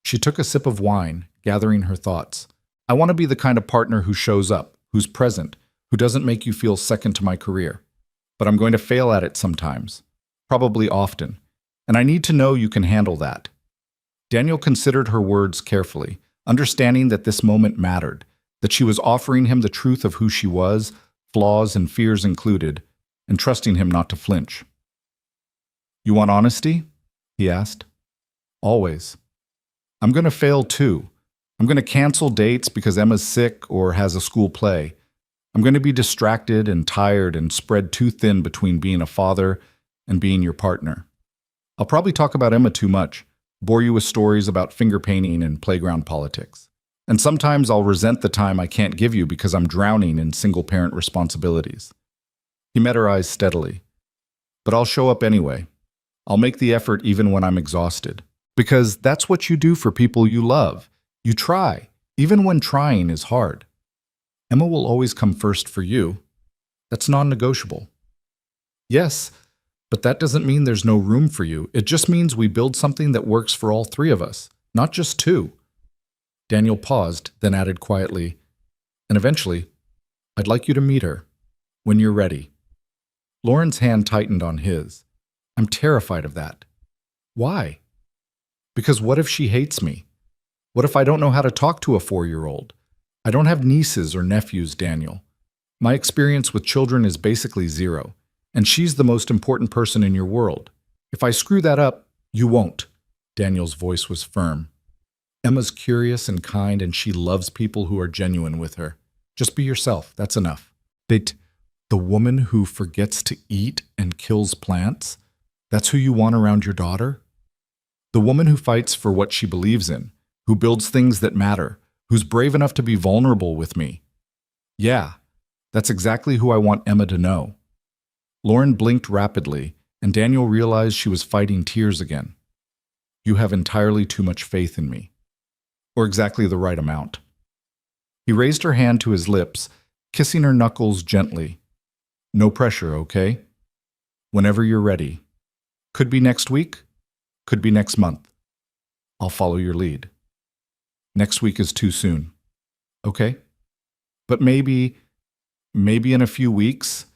She took a sip of wine, gathering her thoughts. "I want to be the kind of partner who shows up, who's present, who doesn't make you feel second to my career. But I'm going to fail at it sometimes, probably often, and I need to know you can handle that." Daniel considered her words carefully, understanding that this moment mattered, that she was offering him the truth of who she was, flaws and fears included, and trusting him not to flinch. "You want honesty?" he asked. "Always. I'm going to fail too. I'm going to cancel dates because Emma's sick or has a school play. I'm going to be distracted and tired and spread too thin between being a father and being your partner. I'll probably talk about Emma too much, bore you with stories about finger painting and playground politics. And sometimes I'll resent the time I can't give you because I'm drowning in single-parent responsibilities." He met her eyes steadily. "But I'll show up anyway. I'll make the effort even when I'm exhausted. Because that's what you do for people you love. You try, even when trying is hard. Emma will always come first for you. That's non-negotiable." "Yes, but that doesn't mean there's no room for you. It just means we build something that works for all 3 of us, not just 2. Daniel paused, then added quietly, "And eventually, I'd like you to meet her, when you're ready." Lauren's hand tightened on his. "I'm terrified of that." "Why?" "Because what if she hates me? What if I don't know how to talk to a 4-year-old? I don't have nieces or nephews, Daniel. My experience with children is basically 0, and she's the most important person in your world. If I screw that up, you won't." Daniel's voice was firm. "Emma's curious and kind, and she loves people who are genuine with her. Just be yourself, that's enough." "But the woman who forgets to eat and kills plants, that's who you want around your daughter? The woman who fights for what she believes in, who builds things that matter, who's brave enough to be vulnerable with me. Yeah, that's exactly who I want Emma to know." Lauren blinked rapidly, and Daniel realized she was fighting tears again. "You have entirely too much faith in me." Or exactly the right amount. He raised her hand to his lips, kissing her knuckles gently. "No pressure, okay? Whenever you're ready. Could be next week, could be next month. I'll follow your lead. Next week is too soon. Okay? But maybe in a few weeks,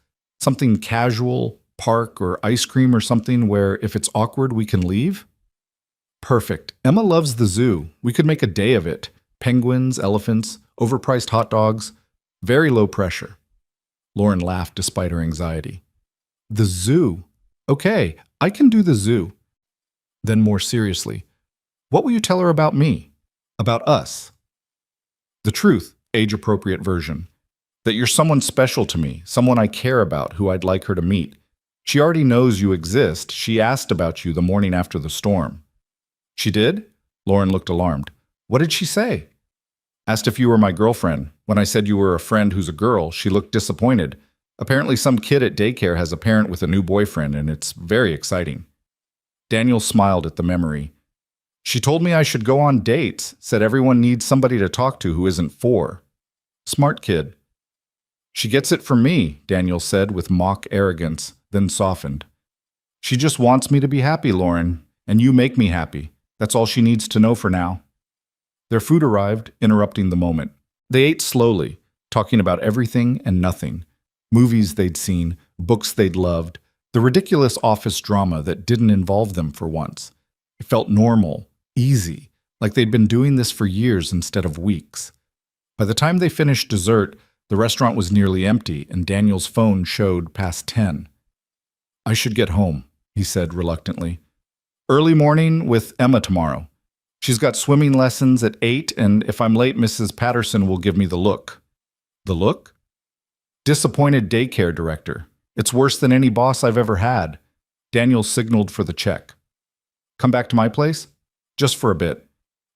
something casual, park or ice cream or something where if it's awkward we can leave?" "Perfect. Emma loves the zoo. We could make a day of it. Penguins, elephants, overpriced hot dogs. Very low pressure." Lauren laughed despite her anxiety. "The zoo? Okay, I can do the zoo." Then more seriously, "What will you tell her about me? About us?" "The truth, age-appropriate version. That you're someone special to me, someone I care about, who I'd like her to meet. She already knows you exist. She asked about you the morning after the storm." "She did?" Lauren looked alarmed. "What did she say?" Asked if you were my girlfriend. When I said you were a friend who's a girl, she looked disappointed. Apparently some kid at daycare has a parent with a new boyfriend, and it's very exciting. Daniel smiled at the memory. She told me I should go on dates, said everyone needs somebody to talk to who isn't 4. Smart kid. She gets it from me, Daniel said with mock arrogance, then softened. She just wants me to be happy, Lauren, and you make me happy. That's all she needs to know for now. Their food arrived, interrupting the moment. They ate slowly, talking about everything and nothing. Movies they'd seen, books they'd loved, the ridiculous office drama that didn't involve them for once. It felt normal, easy, like they'd been doing this for years instead of weeks. By the time they finished dessert, the restaurant was nearly empty, and Daniel's phone showed past 10. I should get home, he said reluctantly. Early morning with Emma tomorrow. She's got swimming lessons at 8, and if I'm late, Mrs. Patterson will give me the look. The look? Disappointed daycare director. It's worse than any boss I've ever had. Daniel signaled for the check. Come back to my place? Just for a bit.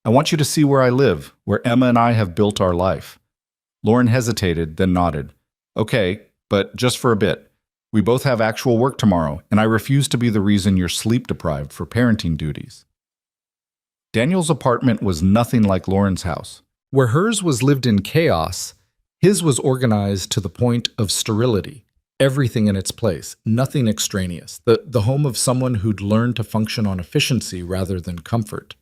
I want you to see where I live, where Emma and I have built our life. Lauren hesitated, then nodded. Okay, but just for a bit. We both have actual work tomorrow, and I refuse to be the reason you're sleep-deprived for parenting duties. Daniel's apartment was nothing like Lauren's house. Where hers was lived in chaos, his was organized to the point of sterility. Everything in its place, nothing extraneous. The home of someone who'd learned to function on efficiency rather than comfort.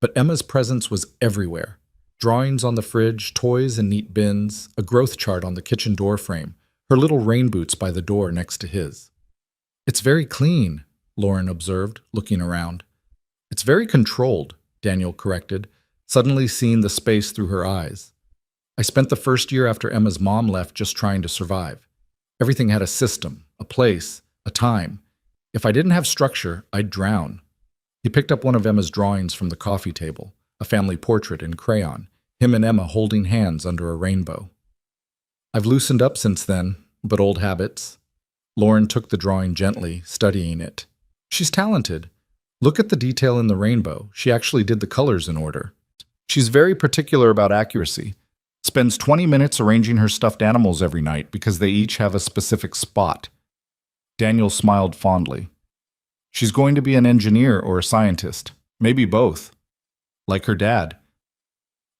But Emma's presence was everywhere. Drawings on the fridge, toys in neat bins, a growth chart on the kitchen door frame, her little rain boots by the door next to his. It's very clean, Lauren observed, looking around. It's very controlled, Daniel corrected, suddenly seeing the space through her eyes. I spent the first year after Emma's mom left just trying to survive. Everything had a system, a place, a time. If I didn't have structure, I'd drown. He picked up one of Emma's drawings from the coffee table, a family portrait in crayon, him and Emma holding hands under a rainbow. I've loosened up since then, but old habits. Lauren took the drawing gently, studying it. She's talented. Look at the detail in the rainbow. She actually did the colors in order. She's very particular about accuracy. Spends 20 minutes arranging her stuffed animals every night because they each have a specific spot. Daniel smiled fondly. She's going to be an engineer or a scientist. Maybe both. Like her dad.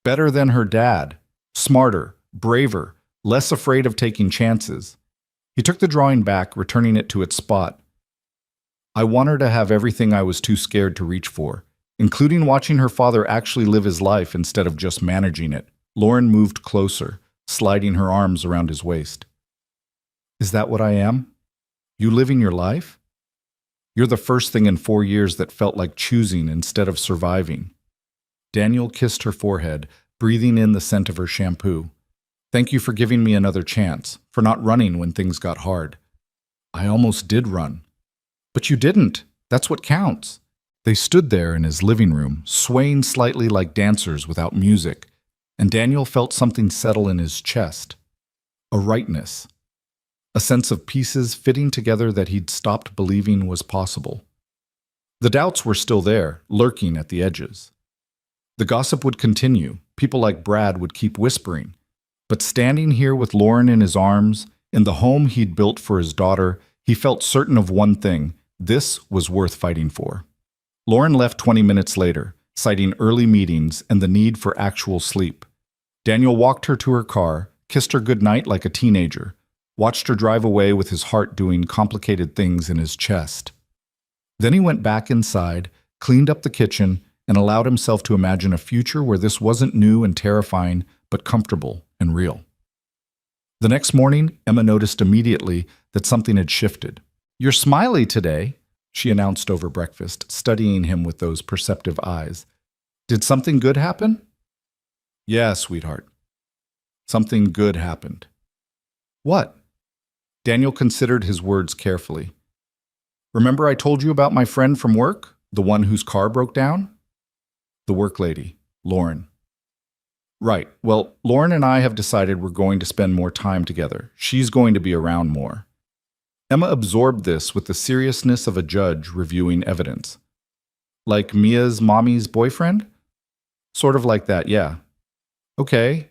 Better than her dad. Smarter, braver, less afraid of taking chances. He took the drawing back, returning it to its spot. I want her to have everything I was too scared to reach for, including watching her father actually live his life instead of just managing it. Lauren moved closer, sliding her arms around his waist. Is that what I am? You living your life? You're the first thing in 4 years that felt like choosing instead of surviving. Daniel kissed her forehead, breathing in the scent of her shampoo. Thank you for giving me another chance, for not running when things got hard. I almost did run. But you didn't. That's what counts. They stood there in his living room, swaying slightly like dancers without music, and Daniel felt something settle in his chest. A rightness. A sense of pieces fitting together that he'd stopped believing was possible. The doubts were still there, lurking at the edges. The gossip would continue. People like Brad would keep whispering. But standing here with Lauren in his arms, in the home he'd built for his daughter, he felt certain of one thing. This was worth fighting for. Lauren left 20 minutes later, citing early meetings and the need for actual sleep. Daniel walked her to her car, kissed her goodnight like a teenager, watched her drive away with his heart doing complicated things in his chest. Then he went back inside, cleaned up the kitchen, and allowed himself to imagine a future where this wasn't new and terrifying, but comfortable and real. The next morning, Emma noticed immediately that something had shifted. You're smiley today, she announced over breakfast, studying him with those perceptive eyes. Did something good happen? Yeah, sweetheart. Something good happened. What? Daniel considered his words carefully. Remember I told you about my friend from work, the one whose car broke down? The work lady, Lauren. Right. Well, Lauren and I have decided we're going to spend more time together. She's going to be around more. Emma absorbed this with the seriousness of a judge reviewing evidence. Like Mia's mommy's boyfriend? Sort of like that, yeah. Okay.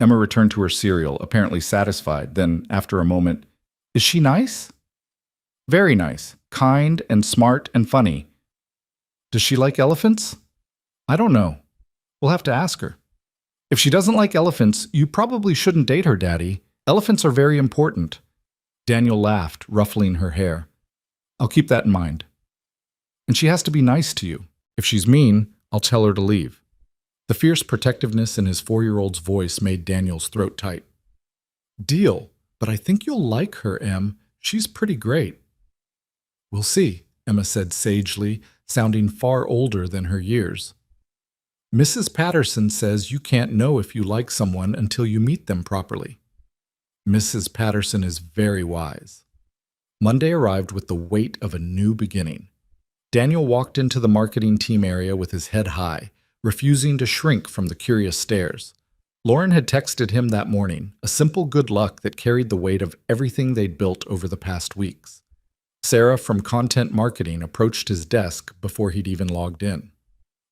Emma returned to her cereal, apparently satisfied. Then, after a moment, is she nice? Very nice. Kind and smart and funny. Does she like elephants? I don't know. We'll have to ask her. If she doesn't like elephants, you probably shouldn't date her, Daddy. Elephants are very important. Daniel laughed, ruffling her hair. I'll keep that in mind. And she has to be nice to you. If she's mean, I'll tell her to leave. The fierce protectiveness in his 4-year-old's voice made Daniel's throat tight. Deal, but I think you'll like her, Em. She's pretty great. We'll see, Emma said sagely, sounding far older than her years. Mrs. Patterson says you can't know if you like someone until you meet them properly. Mrs. Patterson is very wise. Monday arrived with the weight of a new beginning. Daniel walked into the marketing team area with his head high, refusing to shrink from the curious stares. Lauren had texted him that morning, a simple good luck that carried the weight of everything they'd built over the past weeks. Sarah from Content Marketing approached his desk before he'd even logged in.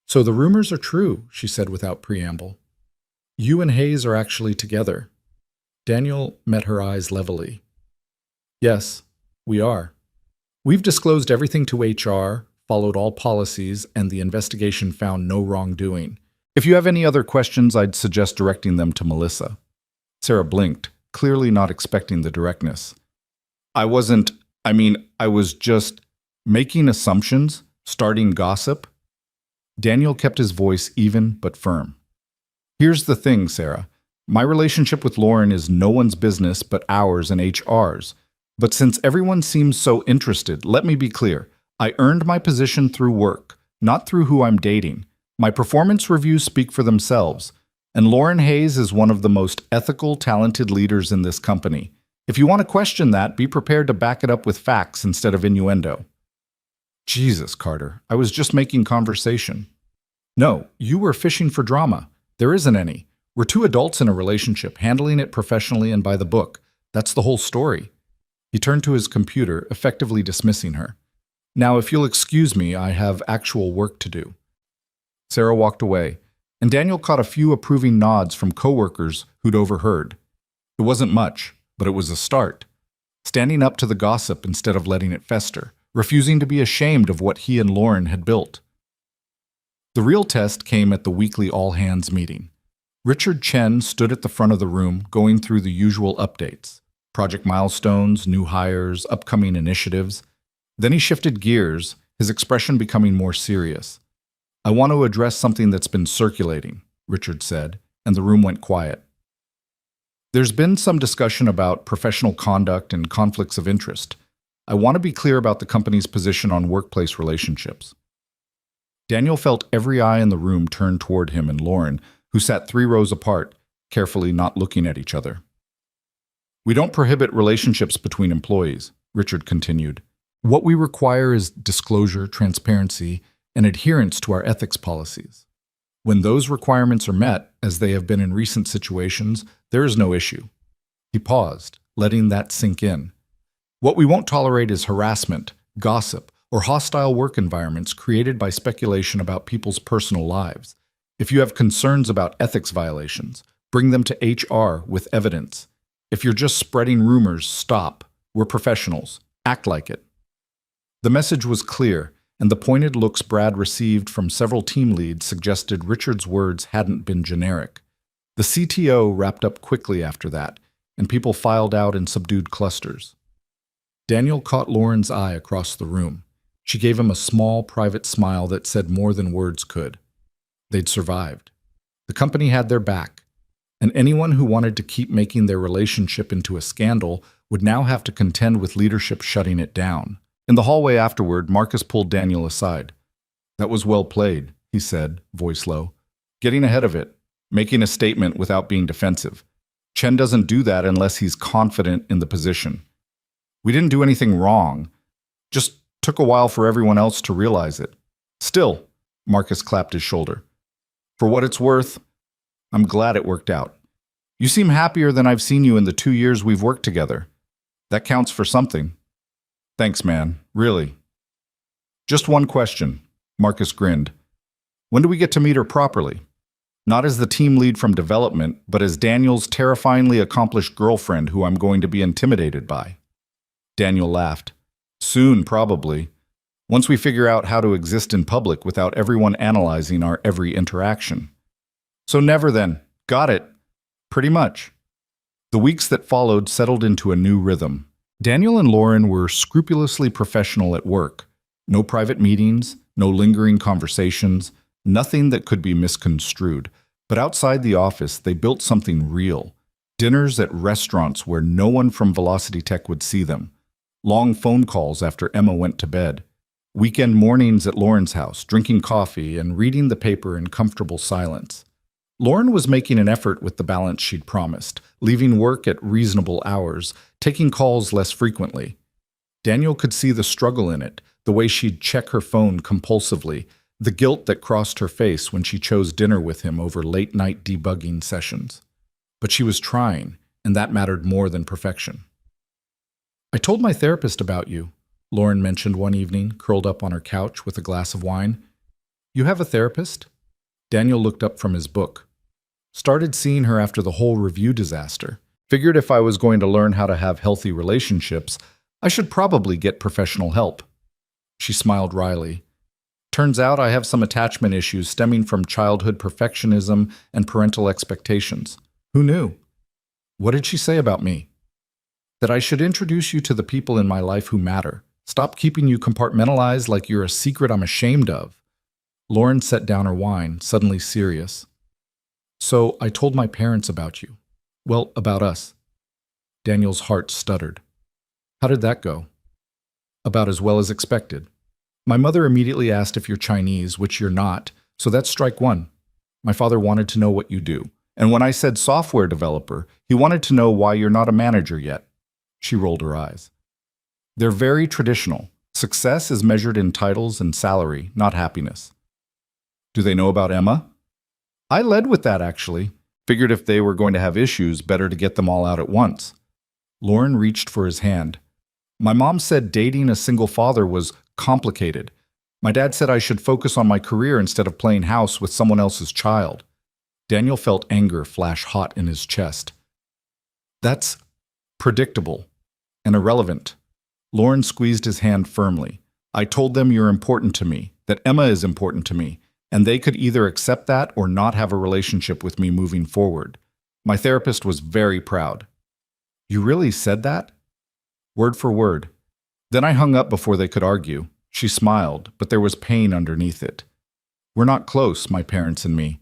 So the rumors are true, she said without preamble. You and Hayes are actually together. Daniel met her eyes levelly. Yes, we are. We've disclosed everything to HR, followed all policies, and the investigation found no wrongdoing. If you have any other questions, I'd suggest directing them to Melissa. Sarah blinked, clearly not expecting the directness. I was just making assumptions, starting gossip. Daniel kept his voice even but firm. Here's the thing, Sarah. My relationship with Lauren is no one's business but ours and HR's. But since everyone seems so interested, let me be clear. I earned my position through work, not through who I'm dating. My performance reviews speak for themselves, and Lauren Hayes is one of the most ethical, talented leaders in this company. If you want to question that, be prepared to back it up with facts instead of innuendo. Jesus, Carter, I was just making conversation. No, you were fishing for drama. There isn't any. We're two adults in a relationship, handling it professionally and by the book. That's the whole story. He turned to his computer, effectively dismissing her. Now, if you'll excuse me, I have actual work to do. Sarah walked away, and Daniel caught a few approving nods from coworkers who'd overheard. It wasn't much, but it was a start. Standing up to the gossip instead of letting it fester, refusing to be ashamed of what he and Lauren had built. The real test came at the weekly all-hands meeting. Richard Chen stood at the front of the room, going through the usual updates. Project milestones, new hires, upcoming initiatives. Then he shifted gears, his expression becoming more serious. I want to address something that's been circulating, Richard said, and the room went quiet. There's been some discussion about professional conduct and conflicts of interest. I want to be clear about the company's position on workplace relationships. Daniel felt every eye in the room turn toward him and Lauren, who sat 3 rows apart, carefully not looking at each other. We don't prohibit relationships between employees, Richard continued. What we require is disclosure, transparency, and adherence to our ethics policies. When those requirements are met, as they have been in recent situations, there is no issue. He paused, letting that sink in. What we won't tolerate is harassment, gossip, or hostile work environments created by speculation about people's personal lives. If you have concerns about ethics violations, bring them to HR with evidence. If you're just spreading rumors, stop. We're professionals. Act like it. The message was clear, and the pointed looks Brad received from several team leads suggested Richard's words hadn't been generic. The CTO wrapped up quickly after that, and people filed out in subdued clusters. Daniel caught Lauren's eye across the room. She gave him a small, private smile that said more than words could. They'd survived. The company had their back, and anyone who wanted to keep making their relationship into a scandal would now have to contend with leadership shutting it down. In the hallway afterward, Marcus pulled Daniel aside. That was well played, he said, voice low. Getting ahead of it, making a statement without being defensive. Chen doesn't do that unless he's confident in the position. We didn't do anything wrong. Just took a while for everyone else to realize it. Still, Marcus clapped his shoulder. For what it's worth, I'm glad it worked out. You seem happier than I've seen you in the 2 years we've worked together. That counts for something. Thanks, man. Really. Just one question. Marcus grinned. When do we get to meet her properly? Not as the team lead from development, but as Daniel's terrifyingly accomplished girlfriend who I'm going to be intimidated by. Daniel laughed. Soon, probably. Once we figure out how to exist in public without everyone analyzing our every interaction. So never then. Got it. Pretty much. The weeks that followed settled into a new rhythm. Daniel and Lauren were scrupulously professional at work. No private meetings, no lingering conversations, nothing that could be misconstrued. But outside the office, they built something real. Dinners at restaurants where no one from Velocity Tech would see them. Long phone calls after Emma went to bed. Weekend mornings at Lauren's house, drinking coffee and reading the paper in comfortable silence. Lauren was making an effort with the balance she'd promised, leaving work at reasonable hours, taking calls less frequently. Daniel could see the struggle in it, the way she'd check her phone compulsively, the guilt that crossed her face when she chose dinner with him over late-night debugging sessions. But she was trying, and that mattered more than perfection. "I told my therapist about you," Lauren mentioned one evening, curled up on her couch with a glass of wine. "You have a therapist?" Daniel looked up from his book. Started seeing her after the whole review disaster. Figured if I was going to learn how to have healthy relationships, I should probably get professional help. She smiled wryly. "Turns out I have some attachment issues stemming from childhood perfectionism and parental expectations. Who knew?" "What did she say about me?" "That I should introduce you to the people in my life who matter. Stop keeping you compartmentalized like you're a secret I'm ashamed of." Lauren set down her wine, suddenly serious. "So I told my parents about you. Well, about us." Daniel's heart stuttered. "How did that go?" "About as well as expected. My mother immediately asked if you're Chinese, which you're not, so that's strike one. My father wanted to know what you do. And when I said software developer, he wanted to know why you're not a manager yet." She rolled her eyes. "They're very traditional. Success is measured in titles and salary, not happiness." "Do they know about Emma?" "I led with that, actually. Figured if they were going to have issues, better to get them all out at once." Lauren reached for his hand. "My mom said dating a single father was complicated. My dad said I should focus on my career instead of playing house with someone else's child." Daniel felt anger flash hot in his chest. "That's predictable and irrelevant." Lauren squeezed his hand firmly. "I told them you're important to me, that Emma is important to me, and they could either accept that or not have a relationship with me moving forward. My therapist was very proud." "You really said that?" "Word for word." Then I hung up before they could argue. She smiled, but there was pain underneath it. "We're not close, my parents and me.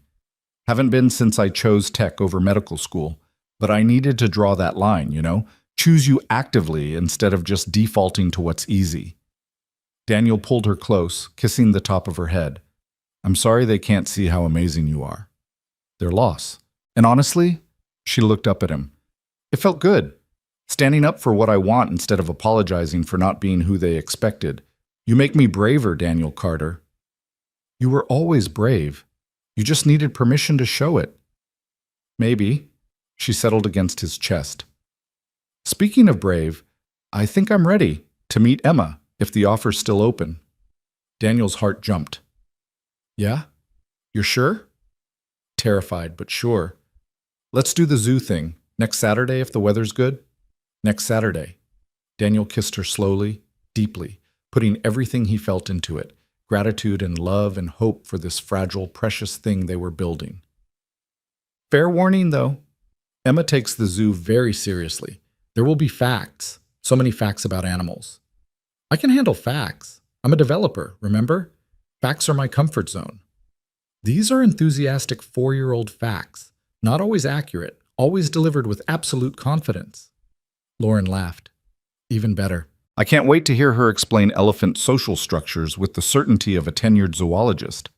Haven't been since I chose tech over medical school. But I needed to draw that line, you know? Choose you actively instead of just defaulting to what's easy." Daniel pulled her close, kissing the top of her head. "I'm sorry they can't see how amazing you are. Their loss. And honestly," she looked up at him, "it felt good. Standing up for what I want instead of apologizing for not being who they expected. You make me braver, Daniel Carter." "You were always brave. You just needed permission to show it." "Maybe." She settled against his chest. "Speaking of brave, I think I'm ready to meet Emma if the offer's still open." Daniel's heart jumped. "Yeah? You're sure?" Terrified, but sure. "Let's do the zoo thing. Next Saturday if the weather's good?" "Next Saturday." Daniel kissed her slowly, deeply, putting everything he felt into it, gratitude and love and hope for this fragile, precious thing they were building. "Fair warning, though. Emma takes the zoo very seriously. There will be facts, so many facts about animals." "I can handle facts. I'm a developer, remember? Facts are my comfort zone." "These are enthusiastic 4-year-old facts, not always accurate, always delivered with absolute confidence." Lauren laughed. "Even better. I can't wait to hear her explain elephant social structures with the certainty of a tenured zoologist."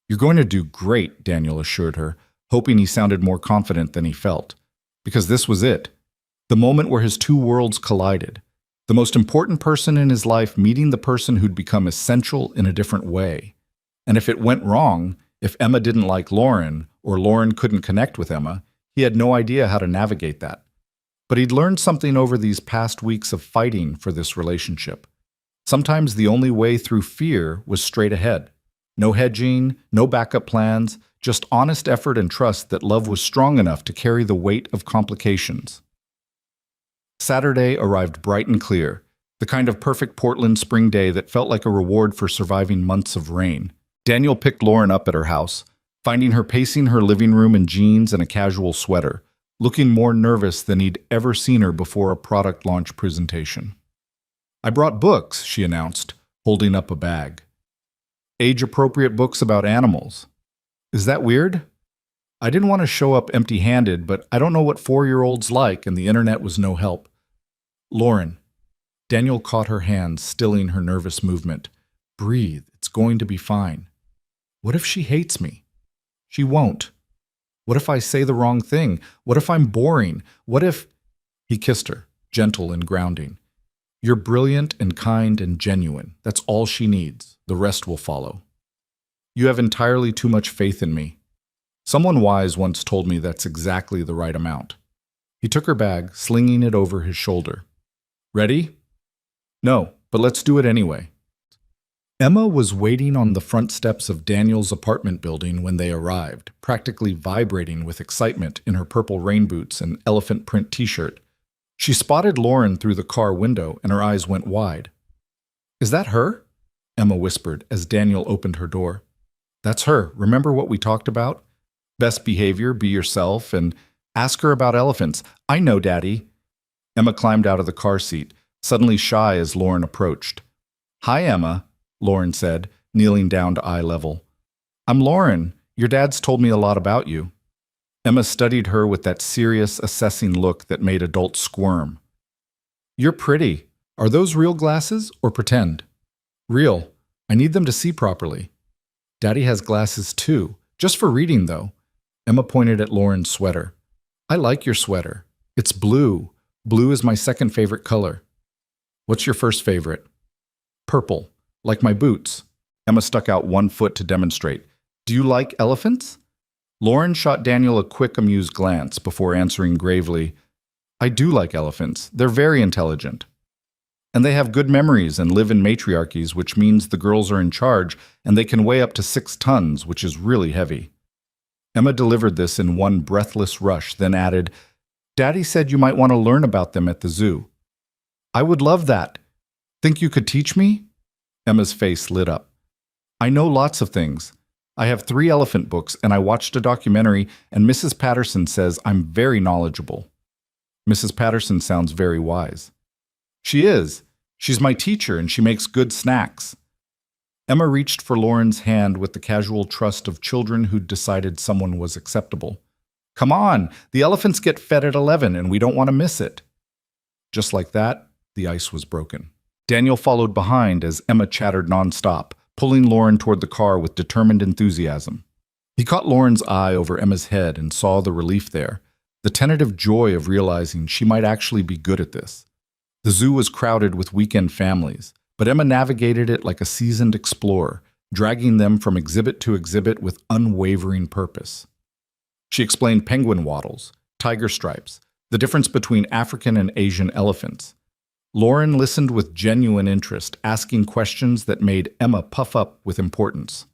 "You're going to do great," Daniel assured her, hoping he sounded more confident than he felt. Because this was it. The moment where his two worlds collided. The most important person in his life meeting the person who'd become essential in a different way. And if it went wrong, if Emma didn't like Lauren, or Lauren couldn't connect with Emma, he had no idea how to navigate that. But he'd learned something over these past weeks of fighting for this relationship. Sometimes the only way through fear was straight ahead. No hedging, no backup plans, just honest effort and trust that love was strong enough to carry the weight of complications. Saturday arrived bright and clear, the kind of perfect Portland spring day that felt like a reward for surviving months of rain. Daniel picked Lauren up at her house, finding her pacing her living room in jeans and a casual sweater, looking more nervous than he'd ever seen her before a product launch presentation. "I brought books," she announced, holding up a bag. "Age-appropriate books about animals. Is that weird? I didn't want to show up empty-handed, but I don't know what 4-year-olds like, and the internet was no help." "Lauren." Daniel caught her hand, stilling her nervous movement. "Breathe. It's going to be fine. What if she hates me? She won't. What if I say the wrong thing? What if I'm boring? What if—" He kissed her, gentle and grounding. "You're brilliant and kind and genuine. That's all she needs. The rest will follow. You have entirely too much faith in me." Someone wise once told me that's exactly the right amount. He took her bag, slinging it over his shoulder. "Ready?" "No, but let's do it anyway." Emma was waiting on the front steps of Daniel's apartment building when they arrived, practically vibrating with excitement in her purple rain boots and elephant print t-shirt. She spotted Lauren through the car window, and her eyes went wide. "Is that her?" Emma whispered as Daniel opened her door. "That's her. Remember what we talked about? Best behavior, be yourself, and ask her about elephants." "I know, Daddy." Emma climbed out of the car seat, suddenly shy as Lauren approached. "Hi, Emma," Lauren said, kneeling down to eye level. "I'm Lauren. Your dad's told me a lot about you." Emma studied her with that serious, assessing look that made adults squirm. "You're pretty. Are those real glasses or pretend?" "Real. I need them to see properly." "Daddy has glasses too. Just for reading, though." Emma pointed at Lauren's sweater. "I like your sweater. It's blue. Blue is my second favorite color." "What's your first favorite?" "Purple. Like my boots." Emma stuck out one foot to demonstrate. "Do you like elephants?" Lauren shot Daniel a quick, amused glance before answering gravely, "I do like elephants. They're very intelligent. And they have good memories and live in matriarchies, which means the girls are in charge, and they can weigh up to 6 tons, which is really heavy." Emma delivered this in one breathless rush, then added, "Daddy said you might want to learn about them at the zoo." "I would love that. Think you could teach me?" Emma's face lit up. "I know lots of things. I have 3 elephant books, and I watched a documentary, and Mrs. Patterson says I'm very knowledgeable." "Mrs. Patterson sounds very wise." "She is. She's my teacher, and she makes good snacks." Emma reached for Lauren's hand with the casual trust of children who'd decided someone was acceptable. "Come on, the elephants get fed at 11, and we don't want to miss it." Just like that, the ice was broken. Daniel followed behind as Emma chattered nonstop, pulling Lauren toward the car with determined enthusiasm. He caught Lauren's eye over Emma's head and saw the relief there, the tentative joy of realizing she might actually be good at this. The zoo was crowded with weekend families, but Emma navigated it like a seasoned explorer, dragging them from exhibit to exhibit with unwavering purpose. She explained penguin wattles, tiger stripes, the difference between African and Asian elephants. Lauren listened with genuine interest, asking questions that made Emma puff up with importance.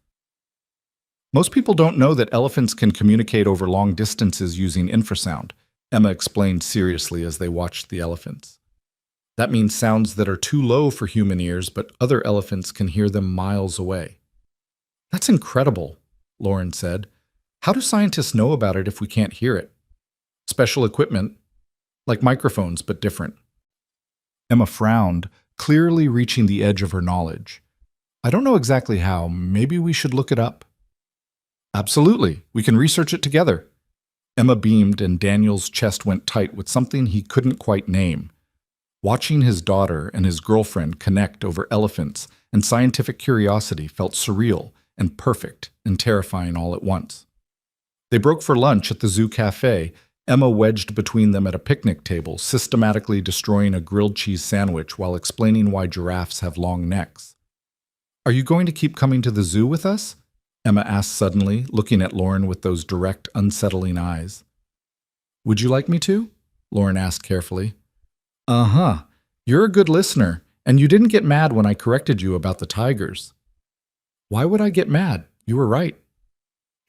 "Most people don't know that elephants can communicate over long distances using infrasound," Emma explained seriously as they watched the elephants. "That means sounds that are too low for human ears, but other elephants can hear them miles away." "That's incredible," Lauren said. "How do scientists know about it if we can't hear it?" "Special equipment, like microphones, but different." Emma frowned, clearly reaching the edge of her knowledge. "I don't know exactly how. Maybe we should look it up." "Absolutely. We can research it together." Emma beamed, and Daniel's chest went tight with something he couldn't quite name. Watching his daughter and his girlfriend connect over elephants and scientific curiosity felt surreal and perfect and terrifying all at once. They broke for lunch at the zoo cafe, Emma wedged between them at a picnic table, systematically destroying a grilled cheese sandwich while explaining why giraffes have long necks. "Are you going to keep coming to the zoo with us?" Emma asked suddenly, looking at Lauren with those direct, unsettling eyes. "Would you like me to?" Lauren asked carefully. "Uh-huh. You're a good listener, and you didn't get mad when I corrected you about the tigers." "Why would I get mad? You were right."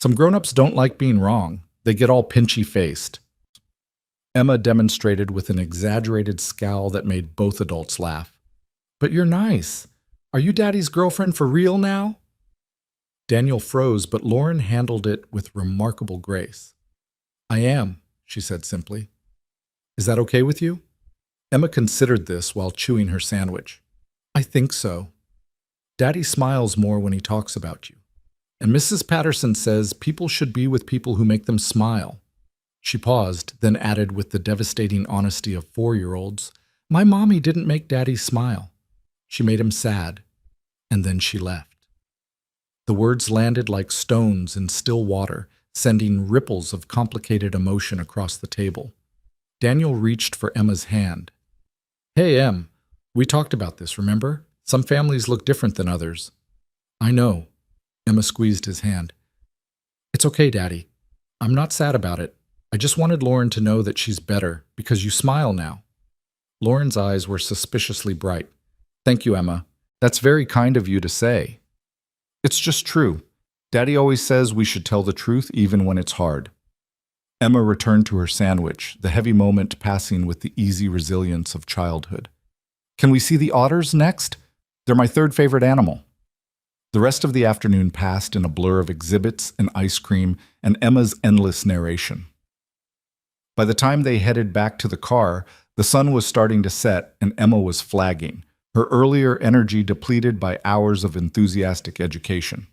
Some grown-ups don't like being wrong. They get all pinchy-faced. Emma demonstrated with an exaggerated scowl that made both adults laugh. But you're nice. Are you Daddy's girlfriend for real now? Daniel froze, but Lauren handled it with remarkable grace. I am, she said simply. Is that okay with you? Emma considered this while chewing her sandwich. I think so. Daddy smiles more when he talks about you. And Mrs. Patterson says people should be with people who make them smile. She paused, then added with the devastating honesty of 4-year-olds, my mommy didn't make Daddy smile. She made him sad. And then she left. The words landed like stones in still water, sending ripples of complicated emotion across the table. Daniel reached for Emma's hand. Hey, Em, we talked about this, remember? Some families look different than others. I know. Emma squeezed his hand. It's okay, Daddy. I'm not sad about it. I just wanted Lauren to know that she's better, because you smile now. Lauren's eyes were suspiciously bright. Thank you, Emma. That's very kind of you to say. It's just true. Daddy always says we should tell the truth even when it's hard. Emma returned to her sandwich, the heavy moment passing with the easy resilience of childhood. Can we see the otters next? They're my third favorite animal. The rest of the afternoon passed in a blur of exhibits and ice cream and Emma's endless narration. By the time they headed back to the car, the sun was starting to set and Emma was flagging, her earlier energy depleted by hours of enthusiastic education.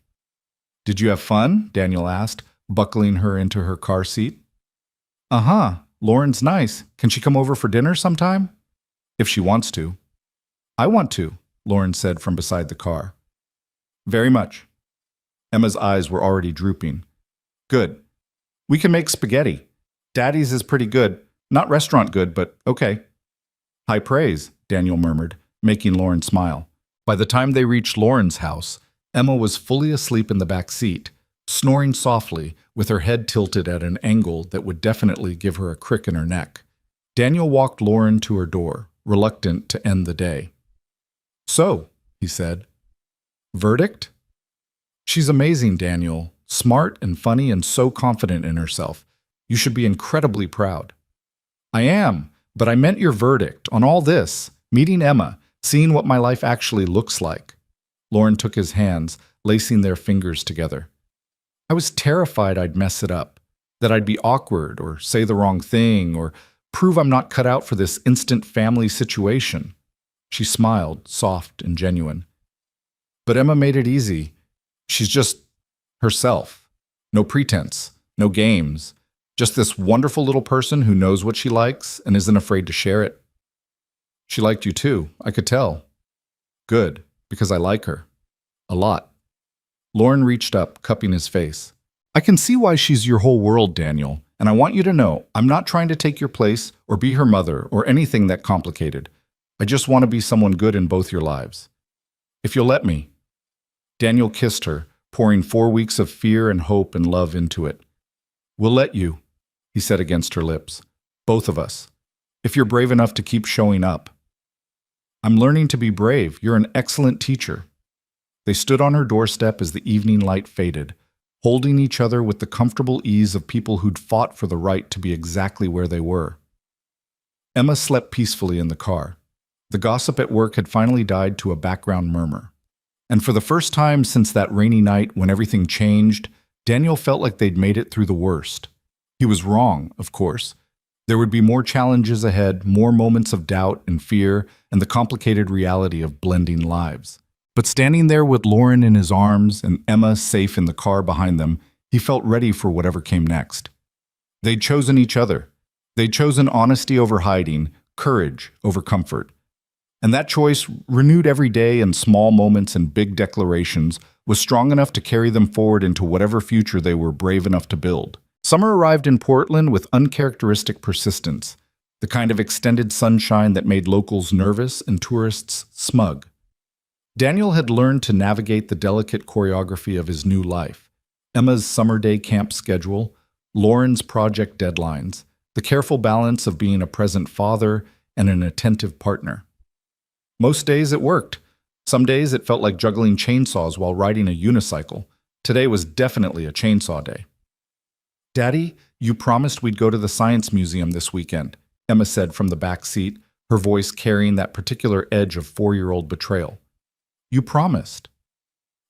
Did you have fun? Daniel asked, buckling her into her car seat. Uh-huh. Lauren's nice. Can she come over for dinner sometime? If she wants to. I want to, Lauren said from beside the car. Very much. Emma's eyes were already drooping. Good. We can make spaghetti. Daddy's is pretty good. Not restaurant good, but okay. High praise, Daniel murmured, making Lauren smile. By the time they reached Lauren's house, Emma was fully asleep in the back seat, snoring softly with her head tilted at an angle that would definitely give her a crick in her neck. Daniel walked Lauren to her door, reluctant to end the day. So, he said. Verdict? She's amazing, Daniel. Smart and funny and so confident in herself. You should be incredibly proud. I am, but I meant your verdict on all this, meeting Emma, seeing what my life actually looks like. Lauren took his hands, lacing their fingers together. I was terrified I'd mess it up, that I'd be awkward or say the wrong thing or prove I'm not cut out for this instant family situation. She smiled, soft and genuine. But Emma made it easy. She's just herself. No pretense, no games. Just this wonderful little person who knows what she likes and isn't afraid to share it. She liked you too, I could tell. Good, because I like her. A lot. Lauren reached up, cupping his face. I can see why she's your whole world, Daniel, and I want you to know I'm not trying to take your place or be her mother or anything that complicated. I just want to be someone good in both your lives. If you'll let me. Daniel kissed her, pouring 4 weeks of fear and hope and love into it. We'll let you, he said against her lips. Both of us. If you're brave enough to keep showing up. I'm learning to be brave. You're an excellent teacher. They stood on her doorstep as the evening light faded, holding each other with the comfortable ease of people who'd fought for the right to be exactly where they were. Emma slept peacefully in the car. The gossip at work had finally died to a background murmur. And for the first time since that rainy night when everything changed, Daniel felt like they'd made it through the worst. He was wrong, of course. There would be more challenges ahead, more moments of doubt and fear, and the complicated reality of blending lives. But standing there with Lauren in his arms and Emma safe in the car behind them, he felt ready for whatever came next. They'd chosen each other. They'd chosen honesty over hiding, courage over comfort. And that choice, renewed every day in small moments and big declarations, was strong enough to carry them forward into whatever future they were brave enough to build. Summer arrived in Portland with uncharacteristic persistence, the kind of extended sunshine that made locals nervous and tourists smug. Daniel had learned to navigate the delicate choreography of his new life, Emma's summer day camp schedule, Lauren's project deadlines, the careful balance of being a present father and an attentive partner. Most days it worked. Some days it felt like juggling chainsaws while riding a unicycle, Today was definitely a chainsaw day. Daddy, you promised we'd go to the science museum this weekend, Emma said from the back seat, her voice carrying that particular edge of 4-year-old betrayal. You promised.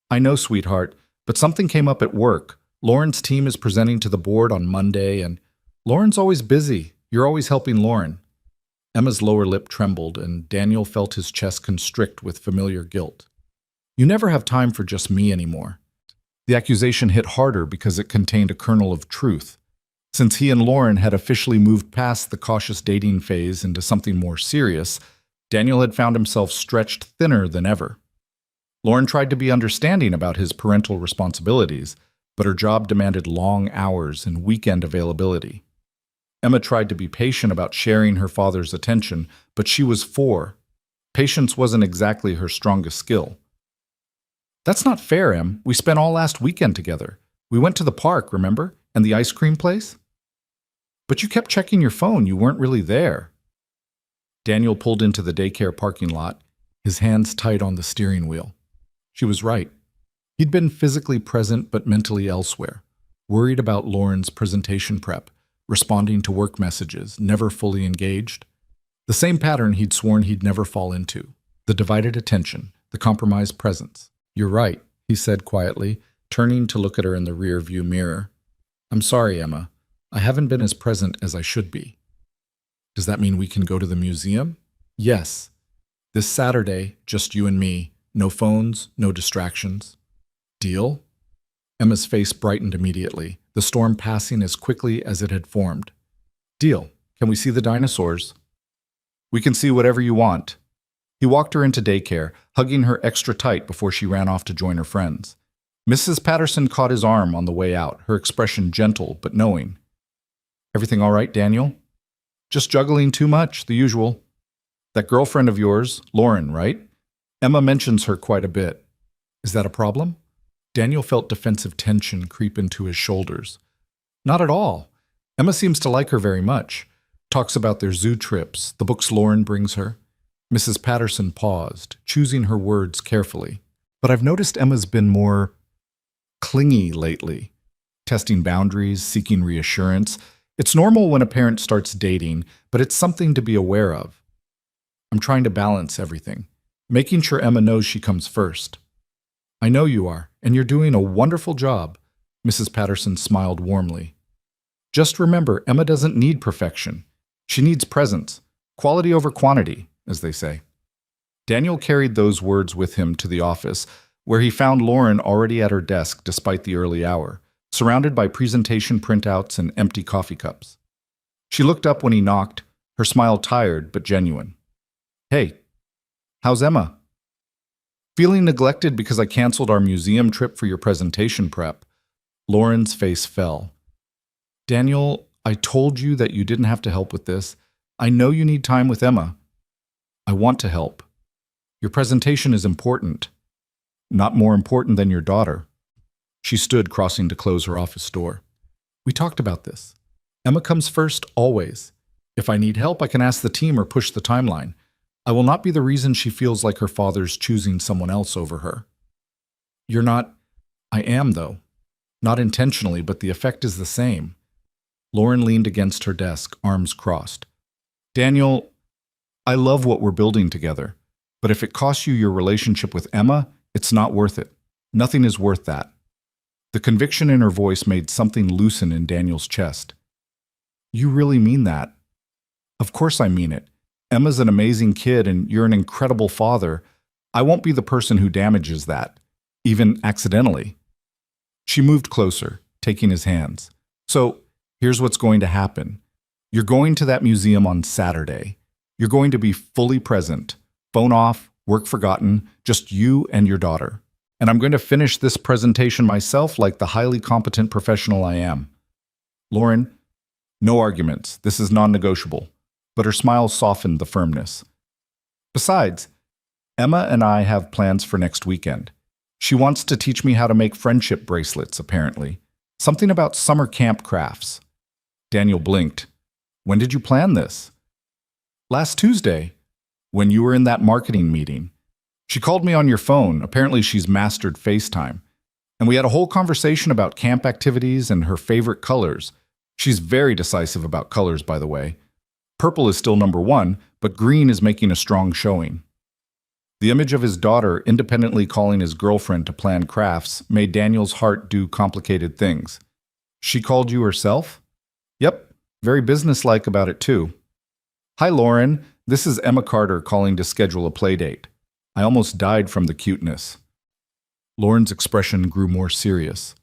I know, sweetheart, but something came up at work. Lauren's team is presenting to the board on Monday, and Lauren's always busy. You're always helping Lauren. Emma's lower lip trembled, and Daniel felt his chest constrict with familiar guilt. You never have time for just me anymore. The accusation hit harder because it contained a kernel of truth. Since he and Lauren had officially moved past the cautious dating phase into something more serious, Daniel had found himself stretched thinner than ever. Lauren tried to be understanding about his parental responsibilities, but her job demanded long hours and weekend availability. Emma tried to be patient about sharing her father's attention, but she was 4. Patience wasn't exactly her strongest skill. That's not fair, Em. We spent all last weekend together. We went to the park, remember? And the ice cream place? But you kept checking your phone. You weren't really there. Daniel pulled into the daycare parking lot, his hands tight on the steering wheel. She was right. He'd been physically present but mentally elsewhere, worried about Lauren's presentation prep, responding to work messages, never fully engaged. The same pattern he'd sworn he'd never fall into. The divided attention, the compromised presence. You're right, he said quietly, turning to look at her in the rear-view mirror. I'm sorry, Emma. I haven't been as present as I should be. Does that mean we can go to the museum? Yes. This Saturday, just you and me. No phones, no distractions. Deal? Emma's face brightened immediately, the storm passing as quickly as it had formed. Deal. Can we see the dinosaurs? We can see whatever you want. He walked her into daycare, hugging her extra tight before she ran off to join her friends. Mrs. Patterson caught his arm on the way out, her expression gentle but knowing. Everything all right, Daniel? Just juggling too much, the usual. That girlfriend of yours, Lauren, right? Emma mentions her quite a bit. Is that a problem? Daniel felt defensive tension creep into his shoulders. Not at all. Emma seems to like her very much. Talks about their zoo trips, the books Lauren brings her. Mrs. Patterson paused, choosing her words carefully. But I've noticed Emma's been more clingy lately, testing boundaries, seeking reassurance. It's normal when a parent starts dating, but it's something to be aware of. I'm trying to balance everything, making sure Emma knows she comes first. I know you are, and you're doing a wonderful job, Mrs. Patterson smiled warmly. Just remember, Emma doesn't need perfection. She needs presence, quality over quantity, as they say. Daniel carried those words with him to the office, where he found Lauren already at her desk despite the early hour, surrounded by presentation printouts and empty coffee cups. She looked up when he knocked, her smile tired but genuine. Hey, how's Emma? Feeling neglected because I canceled our museum trip for your presentation prep. Lauren's face fell. Daniel, I told you that you didn't have to help with this. I know you need time with Emma. I want to help. Your presentation is important. Not more important than your daughter. She stood, crossing to close her office door. We talked about this. Emma comes first, always. If I need help, I can ask the team or push the timeline. I will not be the reason she feels like her father's choosing someone else over her. You're not... I am, though. Not intentionally, but the effect is the same. Lauren leaned against her desk, arms crossed. Daniel, I love what we're building together, but if it costs you your relationship with Emma, it's not worth it. Nothing is worth that. The conviction in her voice made something loosen in Daniel's chest. You really mean that? Of course I mean it. Emma's an amazing kid and you're an incredible father. I won't be the person who damages that, even accidentally. She moved closer, taking his hands. So, here's what's going to happen. You're going to that museum on Saturday. You're going to be fully present, phone off, work forgotten, just you and your daughter. And I'm going to finish this presentation myself like the highly competent professional I am. Lauren, no arguments. This is non-negotiable. But her smile softened the firmness. Besides, Emma and I have plans for next weekend. She wants to teach me how to make friendship bracelets, apparently. Something about summer camp crafts. Daniel blinked. When did you plan this? Last Tuesday, when you were in that marketing meeting. She called me on your phone. Apparently she's mastered FaceTime. And we had a whole conversation about camp activities and her favorite colors. She's very decisive about colors, by the way. Purple is still number one, but green is making a strong showing. The image of his daughter independently calling his girlfriend to plan crafts made Daniel's heart do complicated things. She called you herself? Yep, very businesslike about it too. Hi Lauren, this is Emma Carter calling to schedule a play date. I almost died from the cuteness. Lauren's expression grew more serious.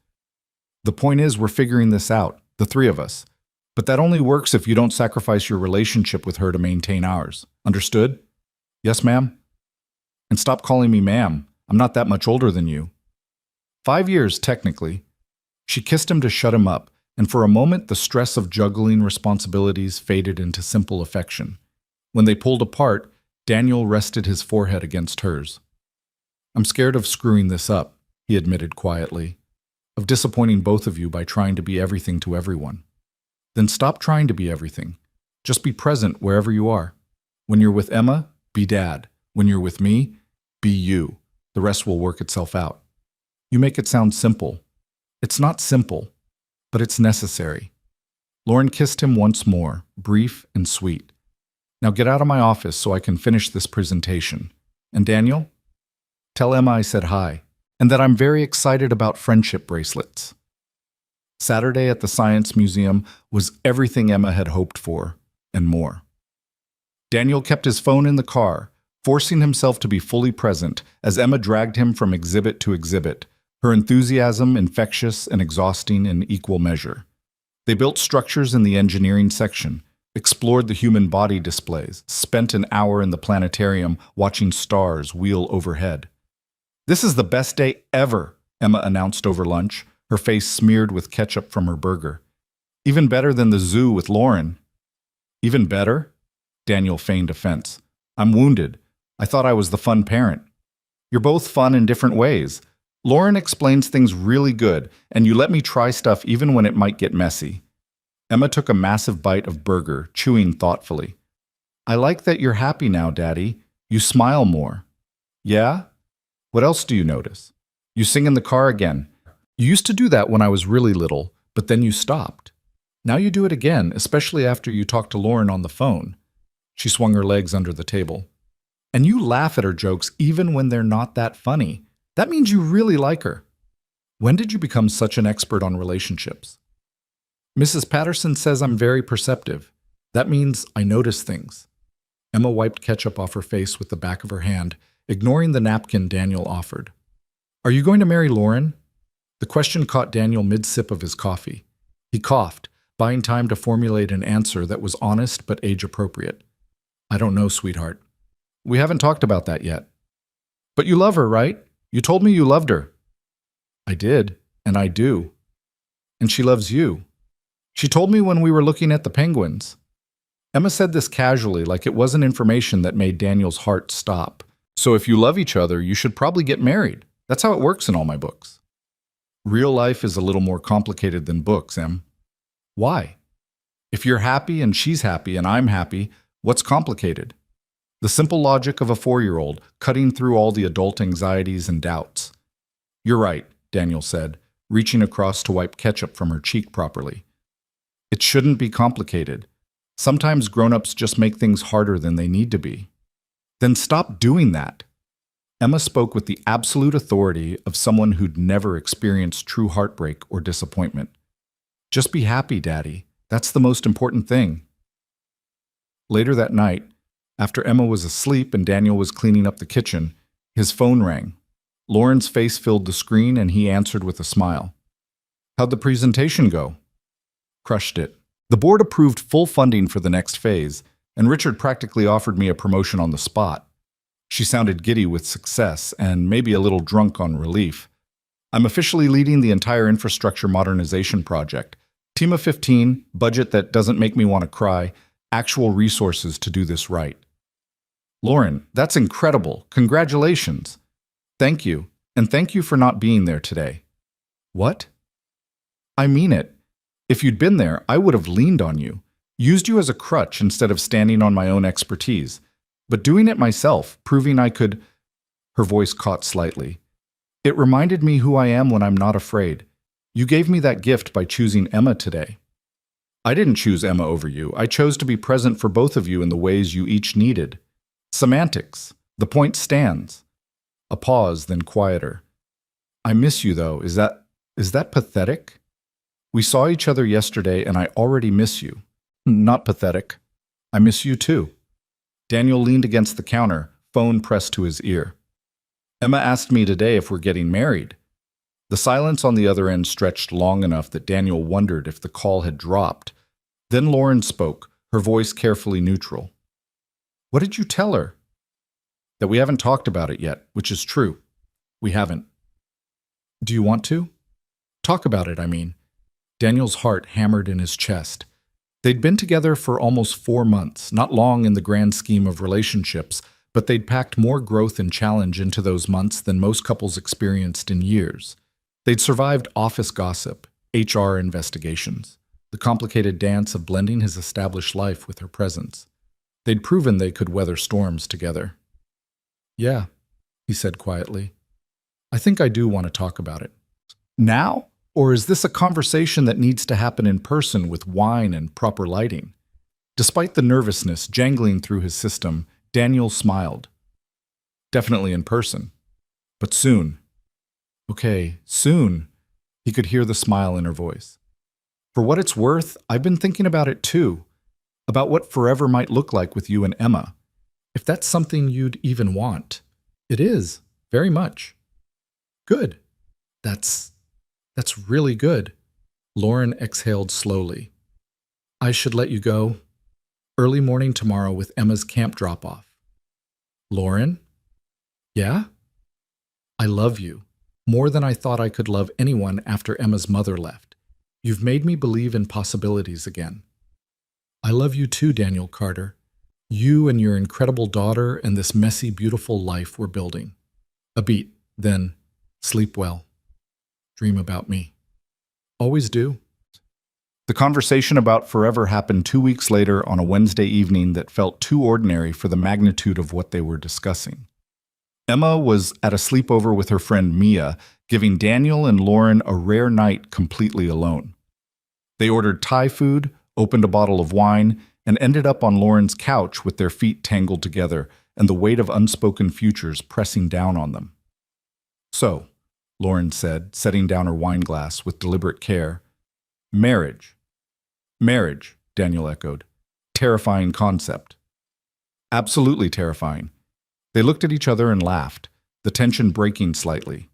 The point is, we're figuring this out, the three of us. But that only works if you don't sacrifice your relationship with her to maintain ours. Understood? Yes, ma'am? And stop calling me ma'am. I'm not that much older than you. 5 years, technically. She kissed him to shut him up, and for a moment the stress of juggling responsibilities faded into simple affection. When they pulled apart, Daniel rested his forehead against hers. I'm scared of screwing this up, he admitted quietly, of disappointing both of you by trying to be everything to everyone. Then stop trying to be everything. Just be present wherever you are. When you're with Emma, be dad. When you're with me, be you. The rest will work itself out. You make it sound simple. It's not simple, but it's necessary. Lauren kissed him once more, brief and sweet. Now get out of my office so I can finish this presentation. And Daniel? Tell Emma I said hi, and that I'm very excited about friendship bracelets. Saturday at the Science Museum was everything Emma had hoped for, and more. Daniel kept his phone in the car, forcing himself to be fully present as Emma dragged him from exhibit to exhibit, her enthusiasm infectious and exhausting in equal measure. They built structures in the engineering section, explored the human body displays, spent an hour in the planetarium watching stars wheel overhead. This is the best day ever, Emma announced over lunch, her face smeared with ketchup from her burger. Even better than the zoo with Lauren. Even better? Daniel feigned offense. I'm wounded. I thought I was the fun parent. You're both fun in different ways. Lauren explains things really good, and you let me try stuff even when it might get messy. Emma took a massive bite of burger, chewing thoughtfully. I like that you're happy now, Daddy. You smile more. Yeah? What else do you notice? You sing in the car again. You used to do that when I was really little, but then you stopped. Now you do it again, especially after you talk to Lauren on the phone. She swung her legs under the table. And you laugh at her jokes even when they're not that funny. That means you really like her. When did you become such an expert on relationships? Mrs. Patterson says I'm very perceptive. That means I notice things. Emma wiped ketchup off her face with the back of her hand, ignoring the napkin Daniel offered. Are you going to marry Lauren? The question caught Daniel mid-sip of his coffee. He coughed, buying time to formulate an answer that was honest but age-appropriate. I don't know, sweetheart. We haven't talked about that yet. But you love her, right? You told me you loved her. I did, and I do. And she loves you. She told me when we were looking at the penguins. Emma said this casually, like it wasn't information that made Daniel's heart stop. So if you love each other, you should probably get married. That's how it works in all my books. Real life is a little more complicated than books, Em. Why? If you're happy and she's happy and I'm happy, what's complicated? The simple logic of a 4-year-old, cutting through all the adult anxieties and doubts. You're right, Daniel said, reaching across to wipe ketchup from her cheek properly. It shouldn't be complicated. Sometimes grown-ups just make things harder than they need to be. Then stop doing that. Emma spoke with the absolute authority of someone who'd never experienced true heartbreak or disappointment. Just be happy, Daddy. That's the most important thing. Later that night, after Emma was asleep and Daniel was cleaning up the kitchen, his phone rang. Lauren's face filled the screen and he answered with a smile. How'd the presentation go? Crushed it. The board approved full funding for the next phase, and Richard practically offered me a promotion on the spot. She sounded giddy with success and maybe a little drunk on relief. I'm officially leading the entire infrastructure modernization project. Team of 15, budget that doesn't make me want to cry, actual resources to do this right. Lauren, that's incredible. Congratulations. Thank you, and thank you for not being there today. What? I mean it. If you'd been there, I would have leaned on you, used you as a crutch instead of standing on my own expertise. But doing it myself, proving I could... Her voice caught slightly. It reminded me who I am when I'm not afraid. You gave me that gift by choosing Emma today. I didn't choose Emma over you. I chose to be present for both of you in the ways you each needed. Semantics. The point stands. A pause, then quieter. I miss you, though. Is that pathetic? We saw each other yesterday, and I already miss you. Not pathetic. I miss you, too. Daniel leaned against the counter, phone pressed to his ear. Emma asked me today if we're getting married. The silence on the other end stretched long enough that Daniel wondered if the call had dropped. Then Lauren spoke, her voice carefully neutral. What did you tell her? That we haven't talked about it yet, which is true. We haven't. Do you want to? Talk about it, I mean. Daniel's heart hammered in his chest. They'd been together for almost 4 months, not long in the grand scheme of relationships, but they'd packed more growth and challenge into those months than most couples experienced in years. They'd survived office gossip, HR investigations, the complicated dance of blending his established life with her presence. They'd proven they could weather storms together. Yeah, he said quietly. I think I do want to talk about it. Now? Or is this a conversation that needs to happen in person with wine and proper lighting? Despite the nervousness jangling through his system, Daniel smiled. Definitely in person. But soon. Okay, soon. He could hear the smile in her voice. For what it's worth, I've been thinking about it too. About what forever might look like with you and Emma. If that's something you'd even want. It is, very much. Good. That's really good. Lauren exhaled slowly. I should let you go. Early morning tomorrow with Emma's camp drop-off. Lauren? Yeah? I love you. More than I thought I could love anyone after Emma's mother left. You've made me believe in possibilities again. I love you too, Daniel Carter. You and your incredible daughter and this messy, beautiful life we're building. A beat, then sleep well. Dream about me. Always do. The conversation about forever happened 2 weeks later on a Wednesday evening that felt too ordinary for the magnitude of what they were discussing. Emma was at a sleepover with her friend Mia, giving Daniel and Lauren a rare night completely alone. They ordered Thai food, opened a bottle of wine, and ended up on Lauren's couch with their feet tangled together and the weight of unspoken futures pressing down on them. So, Lauren said, setting down her wine glass with deliberate care. Marriage. Marriage, Daniel echoed. Terrifying concept. Absolutely terrifying. They looked at each other and laughed, the tension breaking slightly.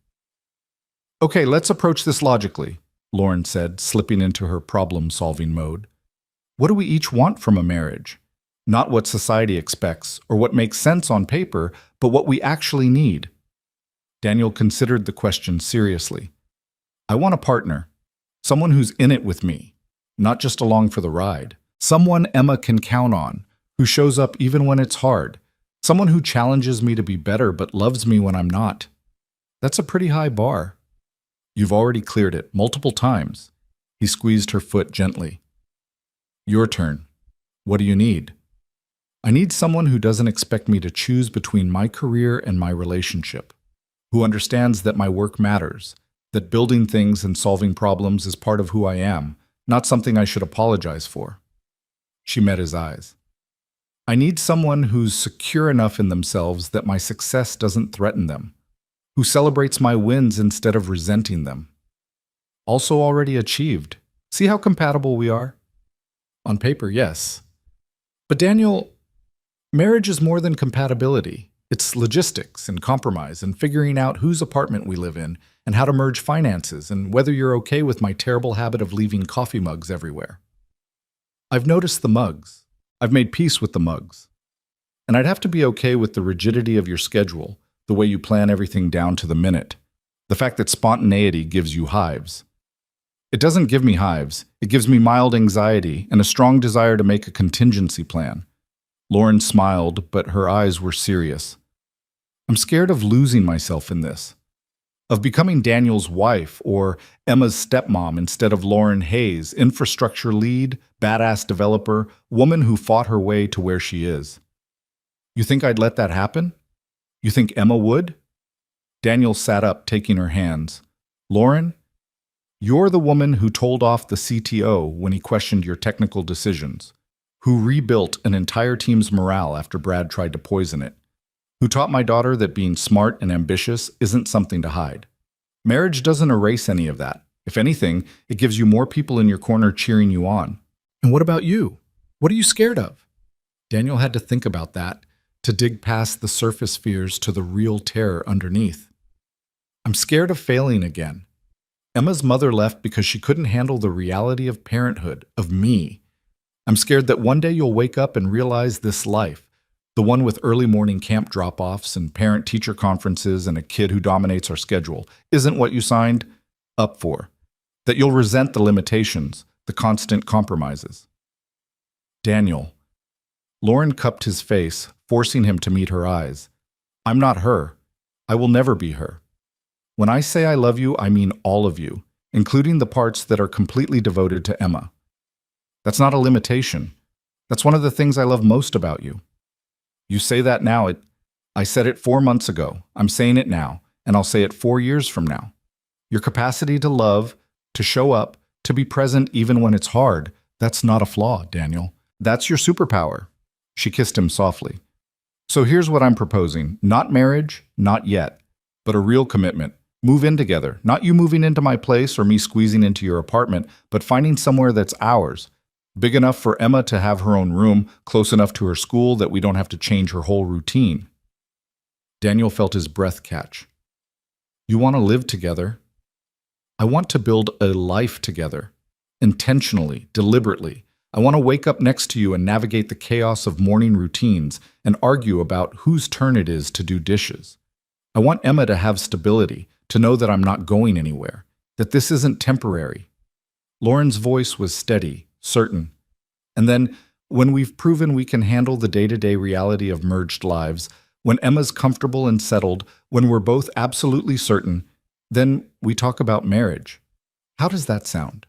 Okay, let's approach this logically, Lauren said, slipping into her problem-solving mode. What do we each want from a marriage? Not what society expects or what makes sense on paper, but what we actually need. Daniel considered the question seriously. I want a partner, someone who's in it with me, not just along for the ride. Someone Emma can count on, who shows up even when it's hard. Someone who challenges me to be better but loves me when I'm not. That's a pretty high bar. You've already cleared it multiple times. He squeezed her foot gently. Your turn. What do you need? I need someone who doesn't expect me to choose between my career and my relationship. Who understands that my work matters, that building things and solving problems is part of who I am, not something I should apologize for. She met his eyes. I need someone who's secure enough in themselves that my success doesn't threaten them, who celebrates my wins instead of resenting them. Also already achieved. See how compatible we are? On paper, yes. But Daniel, marriage is more than compatibility. It's logistics and compromise and figuring out whose apartment we live in and how to merge finances and whether you're okay with my terrible habit of leaving coffee mugs everywhere. I've noticed the mugs. I've made peace with the mugs. And I'd have to be okay with the rigidity of your schedule, the way you plan everything down to the minute, the fact that spontaneity gives you hives. It doesn't give me hives. It gives me mild anxiety and a strong desire to make a contingency plan. Lauren smiled, but her eyes were serious. I'm scared of losing myself in this, of becoming Daniel's wife or Emma's stepmom instead of Lauren Hayes, infrastructure lead, badass developer, woman who fought her way to where she is. You think I'd let that happen? You think Emma would? Daniel sat up, taking her hands. Lauren, you're the woman who told off the CTO when he questioned your technical decisions, who rebuilt an entire team's morale after Brad tried to poison it, who taught my daughter that being smart and ambitious isn't something to hide. Marriage doesn't erase any of that. If anything, it gives you more people in your corner cheering you on. And what about you? What are you scared of? Daniel had to think about that, to dig past the surface fears to the real terror underneath. I'm scared of failing again. Emma's mother left because she couldn't handle the reality of parenthood, of me. I'm scared that one day you'll wake up and realize this life, the one with early morning camp drop-offs and parent-teacher conferences and a kid who dominates our schedule, isn't what you signed up for. That you'll resent the limitations, the constant compromises. Daniel. Lauren cupped his face, forcing him to meet her eyes. I'm not her. I will never be her. When I say I love you, I mean all of you, including the parts that are completely devoted to Emma. That's not a limitation. That's one of the things I love most about you. You say that now. I said it 4 months ago. I'm saying it now, and I'll say it 4 years from now. Your capacity to love, to show up, to be present even when it's hard, that's not a flaw, Daniel. That's your superpower. She kissed him softly. So here's what I'm proposing. Not marriage, not yet, but a real commitment. Move in together. Not you moving into my place or me squeezing into your apartment, but finding somewhere that's ours. Big enough for Emma to have her own room, close enough to her school that we don't have to change her whole routine. Daniel felt his breath catch. You want to live together? I want to build a life together. Intentionally, deliberately. I want to wake up next to you and navigate the chaos of morning routines and argue about whose turn it is to do dishes. I want Emma to have stability, to know that I'm not going anywhere, that this isn't temporary. Lauren's voice was steady, certain. And then, when we've proven we can handle the day-to-day reality of merged lives, when Emma's comfortable and settled, when we're both absolutely certain, then we talk about marriage. How does that sound?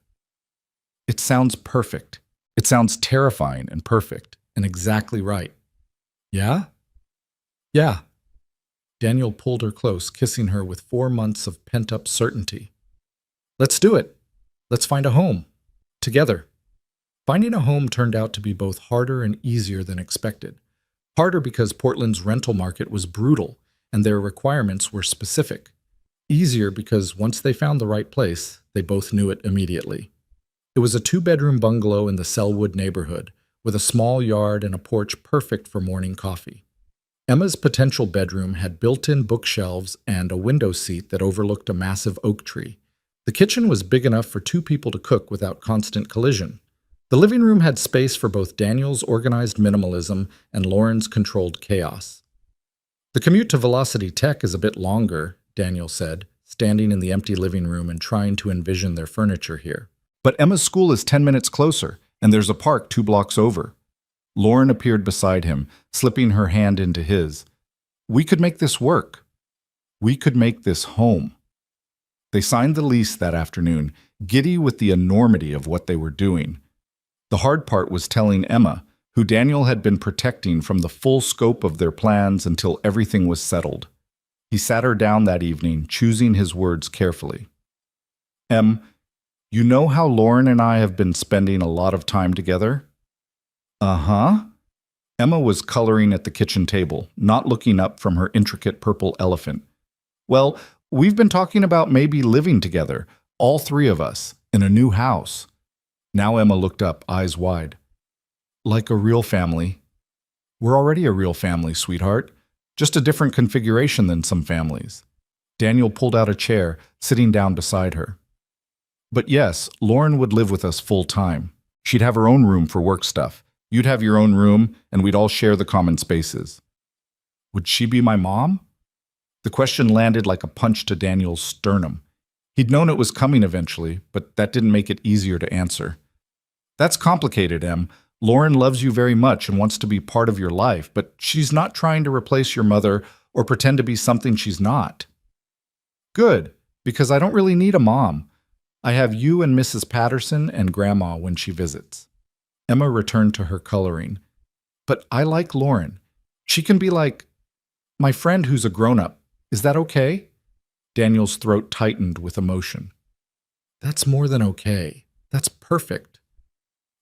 It sounds perfect. It sounds terrifying and perfect and exactly right. Yeah? Yeah. Daniel pulled her close, kissing her with 4 months of pent-up certainty. Let's do it. Let's find a home. Together. Finding a home turned out to be both harder and easier than expected. Harder because Portland's rental market was brutal and their requirements were specific. Easier because once they found the right place, they both knew it immediately. It was a 2-bedroom bungalow in the Selwood neighborhood, with a small yard and a porch perfect for morning coffee. Emma's potential bedroom had built-in bookshelves and a window seat that overlooked a massive oak tree. The kitchen was big enough for 2 people to cook without constant collision. The living room had space for both Daniel's organized minimalism and Lauren's controlled chaos. The commute to Velocity Tech is a bit longer, Daniel said, standing in the empty living room and trying to envision their furniture here. But Emma's school is 10 minutes closer, and there's a park 2 blocks over. Lauren appeared beside him, slipping her hand into his. We could make this work. We could make this home. They signed the lease that afternoon, giddy with the enormity of what they were doing. The hard part was telling Emma, who Daniel had been protecting from the full scope of their plans until everything was settled. He sat her down that evening, choosing his words carefully. You know how Lauren and I have been spending a lot of time together? Uh-huh. Emma was coloring at the kitchen table, not looking up from her intricate purple elephant. Well, we've been talking about maybe living together, all 3 of us, in a new house. Now Emma looked up, eyes wide. Like a real family. We're already a real family, sweetheart. Just a different configuration than some families. Daniel pulled out a chair, sitting down beside her. But yes, Lauren would live with us full time. She'd have her own room for work stuff. You'd have your own room, and we'd all share the common spaces. Would she be my mom? The question landed like a punch to Daniel's sternum. He'd known it was coming eventually, but that didn't make it easier to answer. That's complicated, Em. Lauren loves you very much and wants to be part of your life, but she's not trying to replace your mother or pretend to be something she's not. Good, because I don't really need a mom. I have you and Mrs. Patterson and Grandma when she visits. Emma returned to her coloring. But I like Lauren. She can be like my friend who's a grown-up. Is that okay? Daniel's throat tightened with emotion. That's more than okay. That's perfect.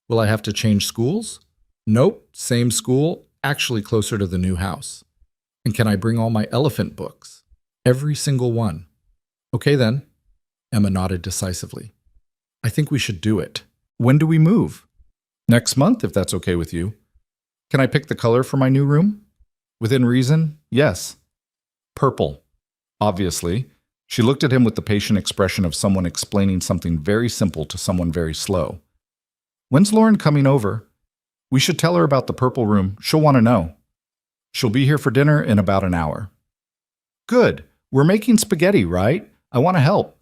Will I have to change schools? Nope, same school, actually closer to the new house. And can I bring all my elephant books? Every single one. Okay then, Emma nodded decisively. I think we should do it. When do we move? Next month, if that's okay with you. Can I pick the color for my new room? Within reason, yes. Purple. Obviously. She looked at him with the patient expression of someone explaining something very simple to someone very slow. When's Lauren coming over? We should tell her about the purple room. She'll want to know. She'll be here for dinner in about an hour. Good. We're making spaghetti, right? I want to help.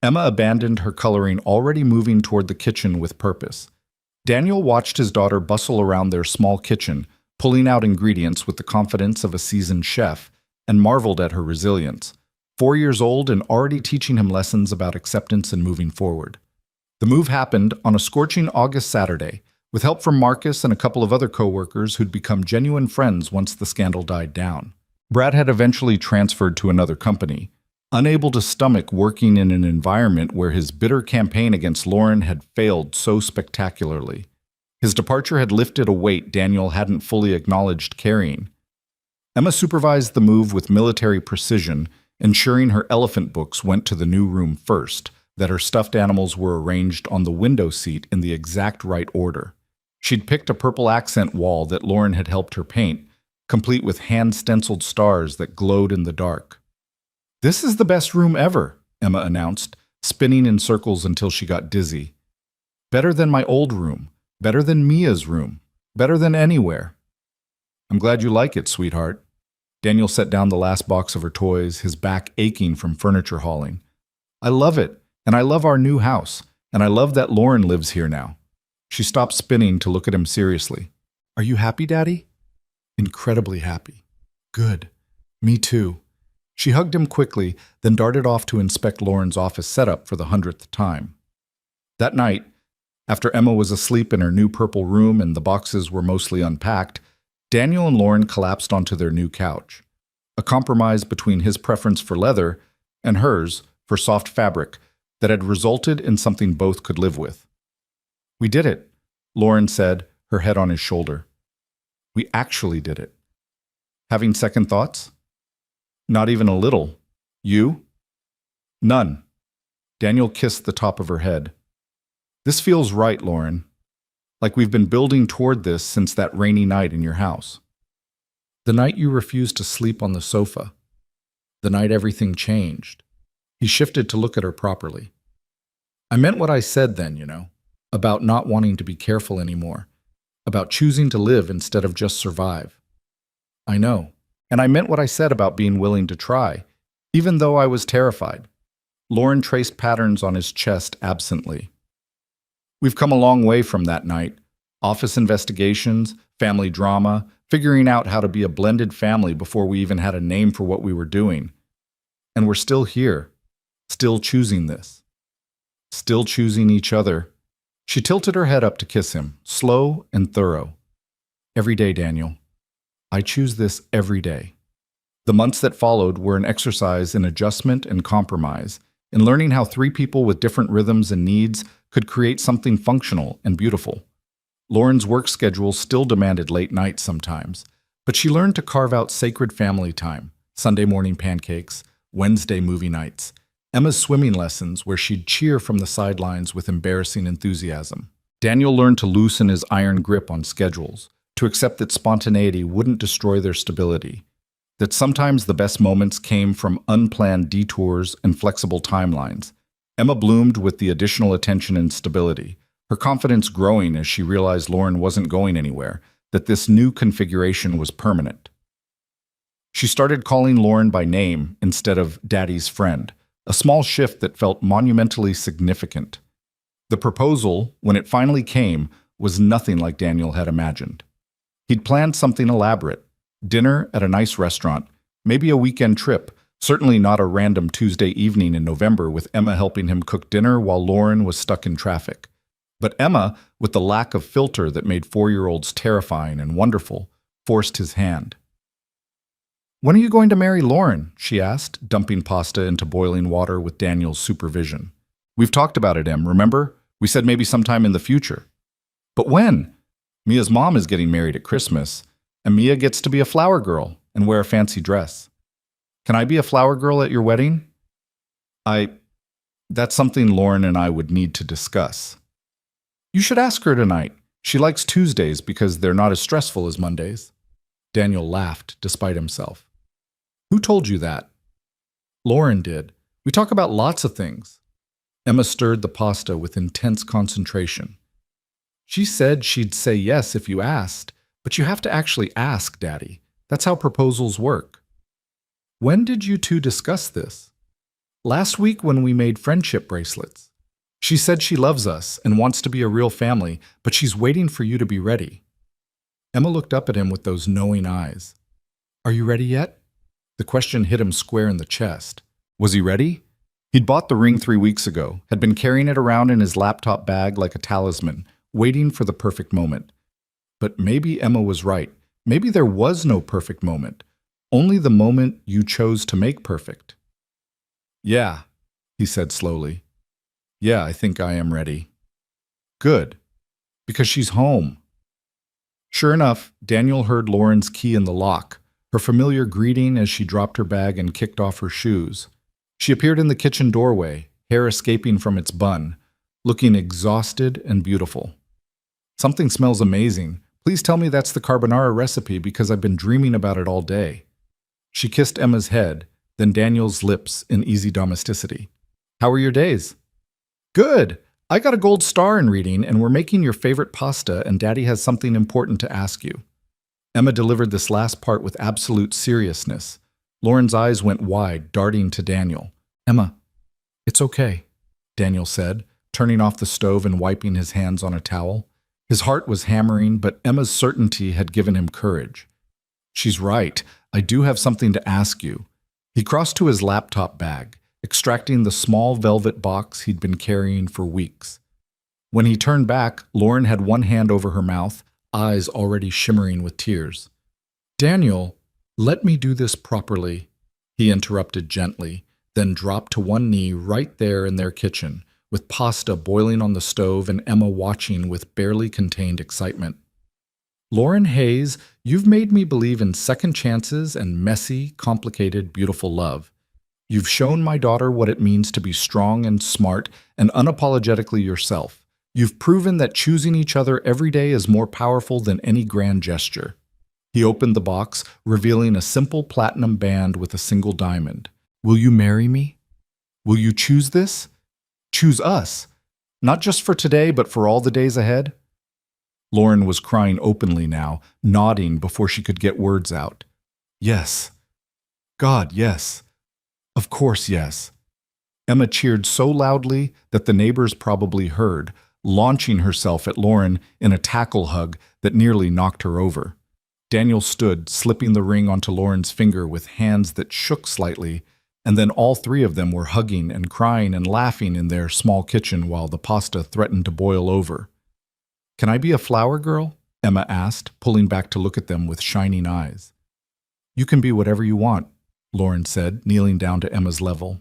Emma abandoned her coloring, already moving toward the kitchen with purpose. Daniel watched his daughter bustle around their small kitchen, pulling out ingredients with the confidence of a seasoned chef, and marveled at her resilience. 4 years old and already teaching him lessons about acceptance and moving forward. The move happened on a scorching August Saturday, with help from Marcus and a couple of other co-workers who'd become genuine friends once the scandal died down. Brad had eventually transferred to another company, unable to stomach working in an environment where his bitter campaign against Lauren had failed so spectacularly. His departure had lifted a weight Daniel hadn't fully acknowledged carrying. Emma supervised the move with military precision, ensuring her elephant books went to the new room first, that her stuffed animals were arranged on the window seat in the exact right order. She'd picked a purple accent wall that Lauren had helped her paint, complete with hand-stenciled stars that glowed in the dark. This is the best room ever, Emma announced, spinning in circles until she got dizzy. Better than my old room, better than Mia's room, better than anywhere. I'm glad you like it, sweetheart. Daniel set down the last box of her toys, his back aching from furniture hauling. I love it, and I love our new house, and I love that Lauren lives here now. She stopped spinning to look at him seriously. Are you happy, Daddy? Incredibly happy. Good. Me too. She hugged him quickly, then darted off to inspect Lauren's office setup for the 100th time. That night, after Emma was asleep in her new purple room and the boxes were mostly unpacked, Daniel and Lauren collapsed onto their new couch, a compromise between his preference for leather and hers for soft fabric that had resulted in something both could live with. We did it, Lauren said, her head on his shoulder. We actually did it. Having second thoughts? Not even a little. You? None. Daniel kissed the top of her head. This feels right, Lauren. Like we've been building toward this since that rainy night in your house. The night you refused to sleep on the sofa. The night everything changed. He shifted to look at her properly. I meant what I said then, about not wanting to be careful anymore, about choosing to live instead of just survive. I know, and I meant what I said about being willing to try, even though I was terrified. Lauren traced patterns on his chest absently. We've come a long way from that night. Office investigations, family drama, figuring out how to be a blended family before we even had a name for what we were doing. And we're still here, still choosing this. Still choosing each other. She tilted her head up to kiss him, slow and thorough. Every day, Daniel. I choose this every day. The months that followed were an exercise in adjustment and compromise, in learning how three people with different rhythms and needs could create something functional and beautiful. Lauren's work schedule still demanded late nights sometimes, but she learned to carve out sacred family time, Sunday morning pancakes, Wednesday movie nights, Emma's swimming lessons where she'd cheer from the sidelines with embarrassing enthusiasm. Daniel learned to loosen his iron grip on schedules, to accept that spontaneity wouldn't destroy their stability, that sometimes the best moments came from unplanned detours and flexible timelines. Emma bloomed with the additional attention and stability, her confidence growing as she realized Lauren wasn't going anywhere, that this new configuration was permanent. She started calling Lauren by name instead of Daddy's friend, a small shift that felt monumentally significant. The proposal, when it finally came, was nothing like Daniel had imagined. He'd planned something elaborate, dinner at a nice restaurant, maybe a weekend trip, certainly not a random Tuesday evening in November with Emma helping him cook dinner while Lauren was stuck in traffic. But Emma, with the lack of filter that made 4-year-olds terrifying and wonderful, forced his hand. When are you going to marry Lauren? She asked, dumping pasta into boiling water with Daniel's supervision. We've talked about it, Em, remember? We said maybe sometime in the future. But when? Mia's mom is getting married at Christmas, and Mia gets to be a flower girl and wear a fancy dress. Can I be a flower girl at your wedding? That's something Lauren and I would need to discuss. You should ask her tonight. She likes Tuesdays because they're not as stressful as Mondays. Daniel laughed despite himself. Who told you that? Lauren did. We talk about lots of things. Emma stirred the pasta with intense concentration. She said she'd say yes if you asked, but you have to actually ask, Daddy. That's how proposals work. When did you two discuss this? Last week when we made friendship bracelets. She said she loves us and wants to be a real family, but she's waiting for you to be ready. Emma looked up at him with those knowing eyes. Are you ready yet? The question hit him square in the chest. Was he ready? He'd bought the ring 3 weeks ago, had been carrying it around in his laptop bag like a talisman, waiting for the perfect moment. But maybe Emma was right. Maybe there was no perfect moment, only the moment you chose to make perfect. Yeah, he said slowly. Yeah, I think I am ready. Good, because she's home. Sure enough, Daniel heard Lauren's key in the lock, her familiar greeting as she dropped her bag and kicked off her shoes. She appeared in the kitchen doorway, hair escaping from its bun, looking exhausted and beautiful. Something smells amazing. Please tell me that's the carbonara recipe because I've been dreaming about it all day. She kissed Emma's head, then Daniel's lips in easy domesticity. How were your days? Good. I got a gold star in reading and we're making your favorite pasta and Daddy has something important to ask you. Emma delivered this last part with absolute seriousness. Lauren's eyes went wide, darting to Daniel. Emma, it's okay, Daniel said, turning off the stove and wiping his hands on a towel. His heart was hammering, but Emma's certainty had given him courage. She's right. I do have something to ask you. He crossed to his laptop bag, extracting the small velvet box he'd been carrying for weeks. When he turned back, Lauren had one hand over her mouth, eyes already shimmering with tears. Daniel, let me do this properly, he interrupted gently, then dropped to one knee right there in their kitchen, with pasta boiling on the stove and Emma watching with barely contained excitement. Lauren Hayes, you've made me believe in second chances and messy, complicated, beautiful love. You've shown my daughter what it means to be strong and smart and unapologetically yourself. You've proven that choosing each other every day is more powerful than any grand gesture. He opened the box, revealing a simple platinum band with a single diamond. Will you marry me? Will you choose this? Choose us. Not just for today, but for all the days ahead? Lauren was crying openly now, nodding before she could get words out. Yes. God, yes. Of course, yes. Emma cheered so loudly that the neighbors probably heard, launching herself at Lauren in a tackle hug that nearly knocked her over. Daniel stood, slipping the ring onto Lauren's finger with hands that shook slightly, and then all three of them were hugging and crying and laughing in their small kitchen while the pasta threatened to boil over. Can I be a flower girl? Emma asked, pulling back to look at them with shining eyes. You can be whatever you want, Lauren said, kneeling down to Emma's level.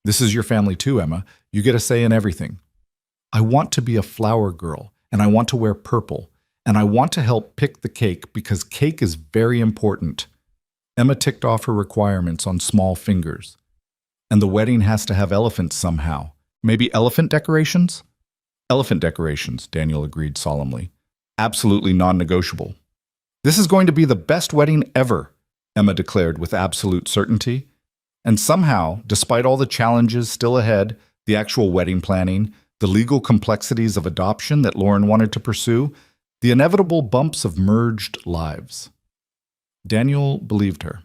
This is your family too, Emma. You get a say in everything. I want to be a flower girl, and I want to wear purple, and I want to help pick the cake because cake is very important. Emma ticked off her requirements on small fingers. And the wedding has to have elephants somehow. Maybe elephant decorations? Elephant decorations, Daniel agreed solemnly. Absolutely non-negotiable. This is going to be the best wedding ever, Emma declared with absolute certainty. And somehow, despite all the challenges still ahead, the actual wedding planning, the legal complexities of adoption that Lauren wanted to pursue, the inevitable bumps of merged lives. Daniel believed her.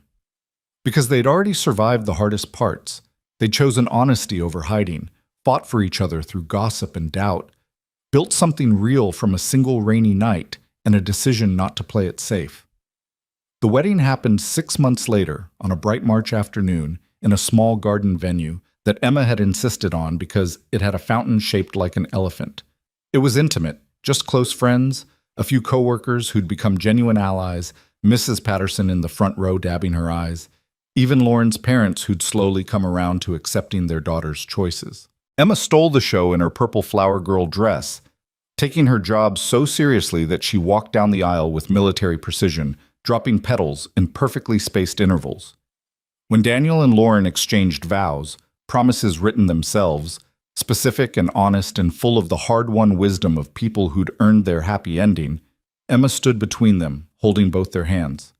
Because they'd already survived the hardest parts. They'd chosen honesty over hiding, fought for each other through gossip and doubt, built something real from a single rainy night and a decision not to play it safe. The wedding happened 6 months later on a bright March afternoon in a small garden venue that Emma had insisted on because it had a fountain shaped like an elephant. It was intimate, just close friends, a few coworkers who'd become genuine allies, Mrs. Patterson in the front row dabbing her eyes, even Lauren's parents who'd slowly come around to accepting their daughter's choices. Emma stole the show in her purple flower girl dress, taking her job so seriously that she walked down the aisle with military precision, dropping petals in perfectly spaced intervals. When Daniel and Lauren exchanged vows, promises written themselves, specific and honest and full of the hard-won wisdom of people who'd earned their happy ending, Emma stood between them, holding both their hands.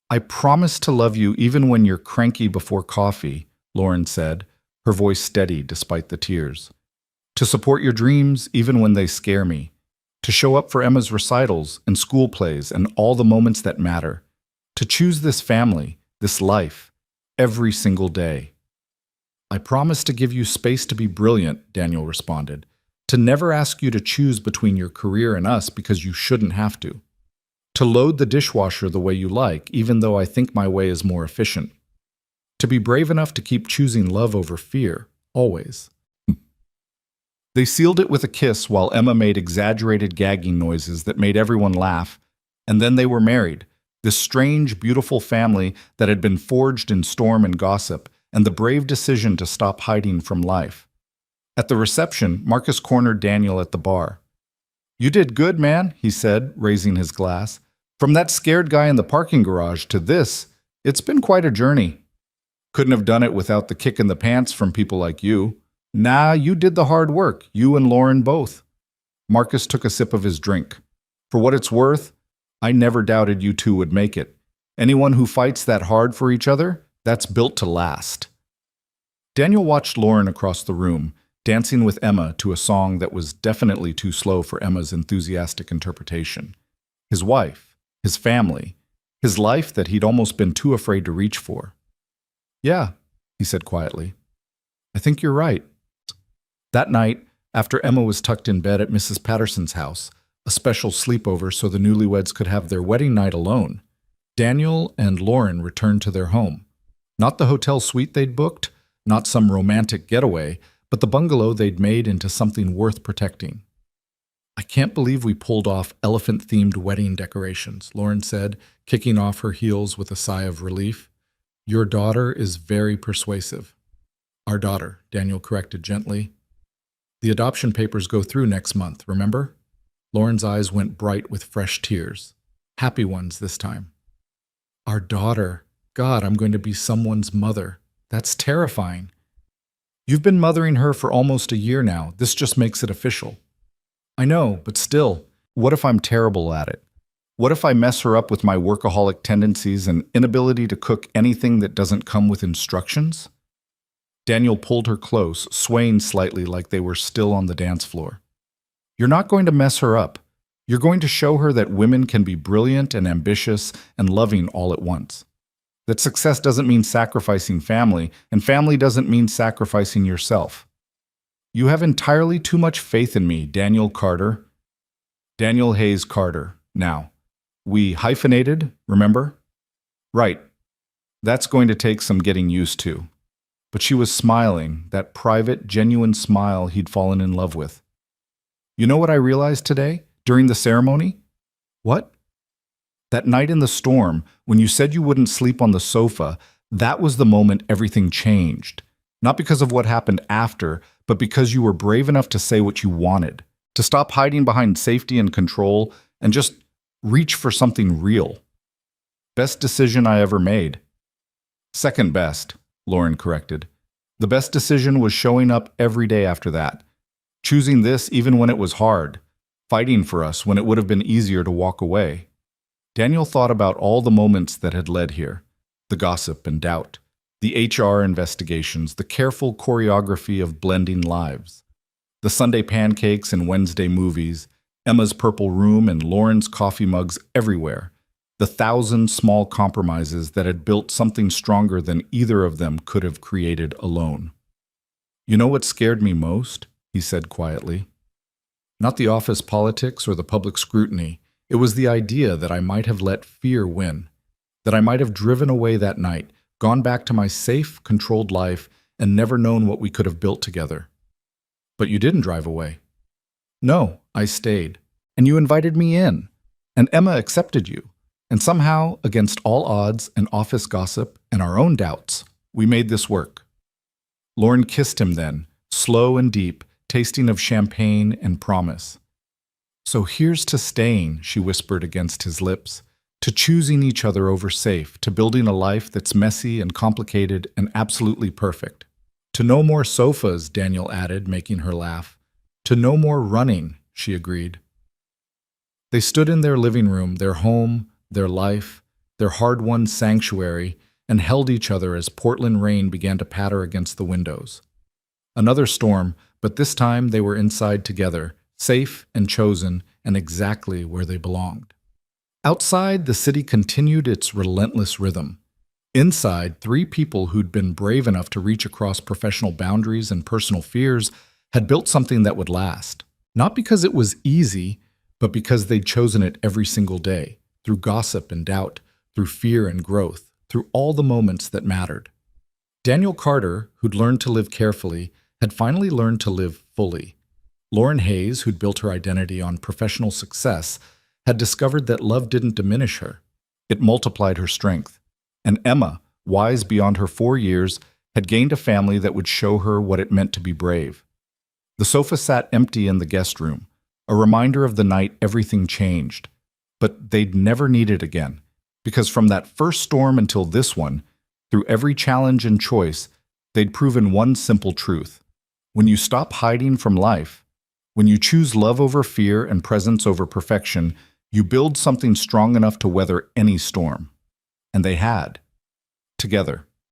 "I promise to love you even when you're cranky before coffee," Lauren said, her voice steady despite the tears. "To support your dreams even when they scare me. To show up for Emma's recitals and school plays and all the moments that matter. To choose this family, this life, every single day." "I promise to give you space to be brilliant," Daniel responded. "To never ask you to choose between your career and us because you shouldn't have to. To load the dishwasher the way you like, even though I think my way is more efficient. To be brave enough to keep choosing love over fear, always." They sealed it with a kiss while Emma made exaggerated gagging noises that made everyone laugh, and then they were married, this strange, beautiful family that had been forged in storm and gossip, and the brave decision to stop hiding from life. At the reception, Marcus cornered Daniel at the bar. "You did good, man," he said, raising his glass. "From that scared guy in the parking garage to this, it's been quite a journey. Couldn't have done it without the kick in the pants from people like you. Nah, you did the hard work, you and Lauren both." Marcus took a sip of his drink. "For what it's worth, I never doubted you two would make it. Anyone who fights that hard for each other, that's built to last." Daniel watched Lauren across the room, dancing with Emma to a song that was definitely too slow for Emma's enthusiastic interpretation. His wife, his family, his life that he'd almost been too afraid to reach for. "Yeah," he said quietly. "I think you're right." That night, after Emma was tucked in bed at Mrs. Patterson's house, a special sleepover so the newlyweds could have their wedding night alone, Daniel and Lauren returned to their home. Not the hotel suite they'd booked, not some romantic getaway, but the bungalow they'd made into something worth protecting. "I can't believe we pulled off elephant-themed wedding decorations," Lauren said, kicking off her heels with a sigh of relief. "Your daughter is very persuasive." "Our daughter," Daniel corrected gently. "The adoption papers go through next month, remember?" Lauren's eyes went bright with fresh tears. Happy ones this time. "Our daughter. God, I'm going to be someone's mother. That's terrifying." "You've been mothering her for almost a year now. This just makes it official." "I know, but still, what if I'm terrible at it? What if I mess her up with my workaholic tendencies and inability to cook anything that doesn't come with instructions?" Daniel pulled her close, swaying slightly like they were still on the dance floor. "You're not going to mess her up. You're going to show her that women can be brilliant and ambitious and loving all at once. That success doesn't mean sacrificing family, and family doesn't mean sacrificing yourself. You have entirely too much faith in me, Daniel Carter." Daniel Hayes Carter, now. We hyphenated, remember? Right. That's going to take some getting used to. But she was smiling, that private, genuine smile he'd fallen in love with. "You know what I realized today, during the ceremony?" "What?" "That night in the storm, when you said you wouldn't sleep on the sofa, that was the moment everything changed. Not because of what happened after, but because you were brave enough to say what you wanted, to stop hiding behind safety and control, and just reach for something real. Best decision I ever made." "Second best," Lauren corrected. "The best decision was showing up every day after that. Choosing this even when it was hard. Fighting for us when it would have been easier to walk away." Daniel thought about all the moments that had led here. The gossip and doubt. The HR investigations. The careful choreography of blending lives. The Sunday pancakes and Wednesday movies. Emma's purple room and Lauren's coffee mugs everywhere. The 1,000 small compromises that had built something stronger than either of them could have created alone. "You know what scared me most?" he said quietly. "Not the office politics or the public scrutiny. It was the idea that I might have let fear win. That I might have driven away that night, gone back to my safe, controlled life, and never known what we could have built together." "But you didn't drive away." "No, I stayed. And you invited me in. And Emma accepted you. And somehow, against all odds and office gossip and our own doubts, we made this work. Lauren kissed him then, slow and deep, tasting of champagne and promise. "So here's to staying," she whispered against his lips, "to choosing each other over safe, to building a life that's messy and complicated and absolutely perfect. To no more sofas," Daniel added, making her laugh. "To no more running," she agreed. They stood in their living room, their home, their life, their hard-won sanctuary, and held each other as Portland rain began to patter against the windows. Another storm, but this time they were inside together, safe and chosen, and exactly where they belonged. Outside, the city continued its relentless rhythm. Inside, three people who'd been brave enough to reach across professional boundaries and personal fears had built something that would last. Not because it was easy, but because they'd chosen it every single day, through gossip and doubt, through fear and growth, through all the moments that mattered. Daniel Carter, who'd learned to live carefully, had finally learned to live fully. Lauren Hayes, who'd built her identity on professional success, had discovered that love didn't diminish her. It multiplied her strength. And Emma, wise beyond her 4 years, had gained a family that would show her what it meant to be brave. The sofa sat empty in the guest room, a reminder of the night everything changed. But they'd never need it again, because from that first storm until this one, through every challenge and choice, they'd proven one simple truth. When you stop hiding from life, when you choose love over fear and presence over perfection, you build something strong enough to weather any storm. And they had. Together.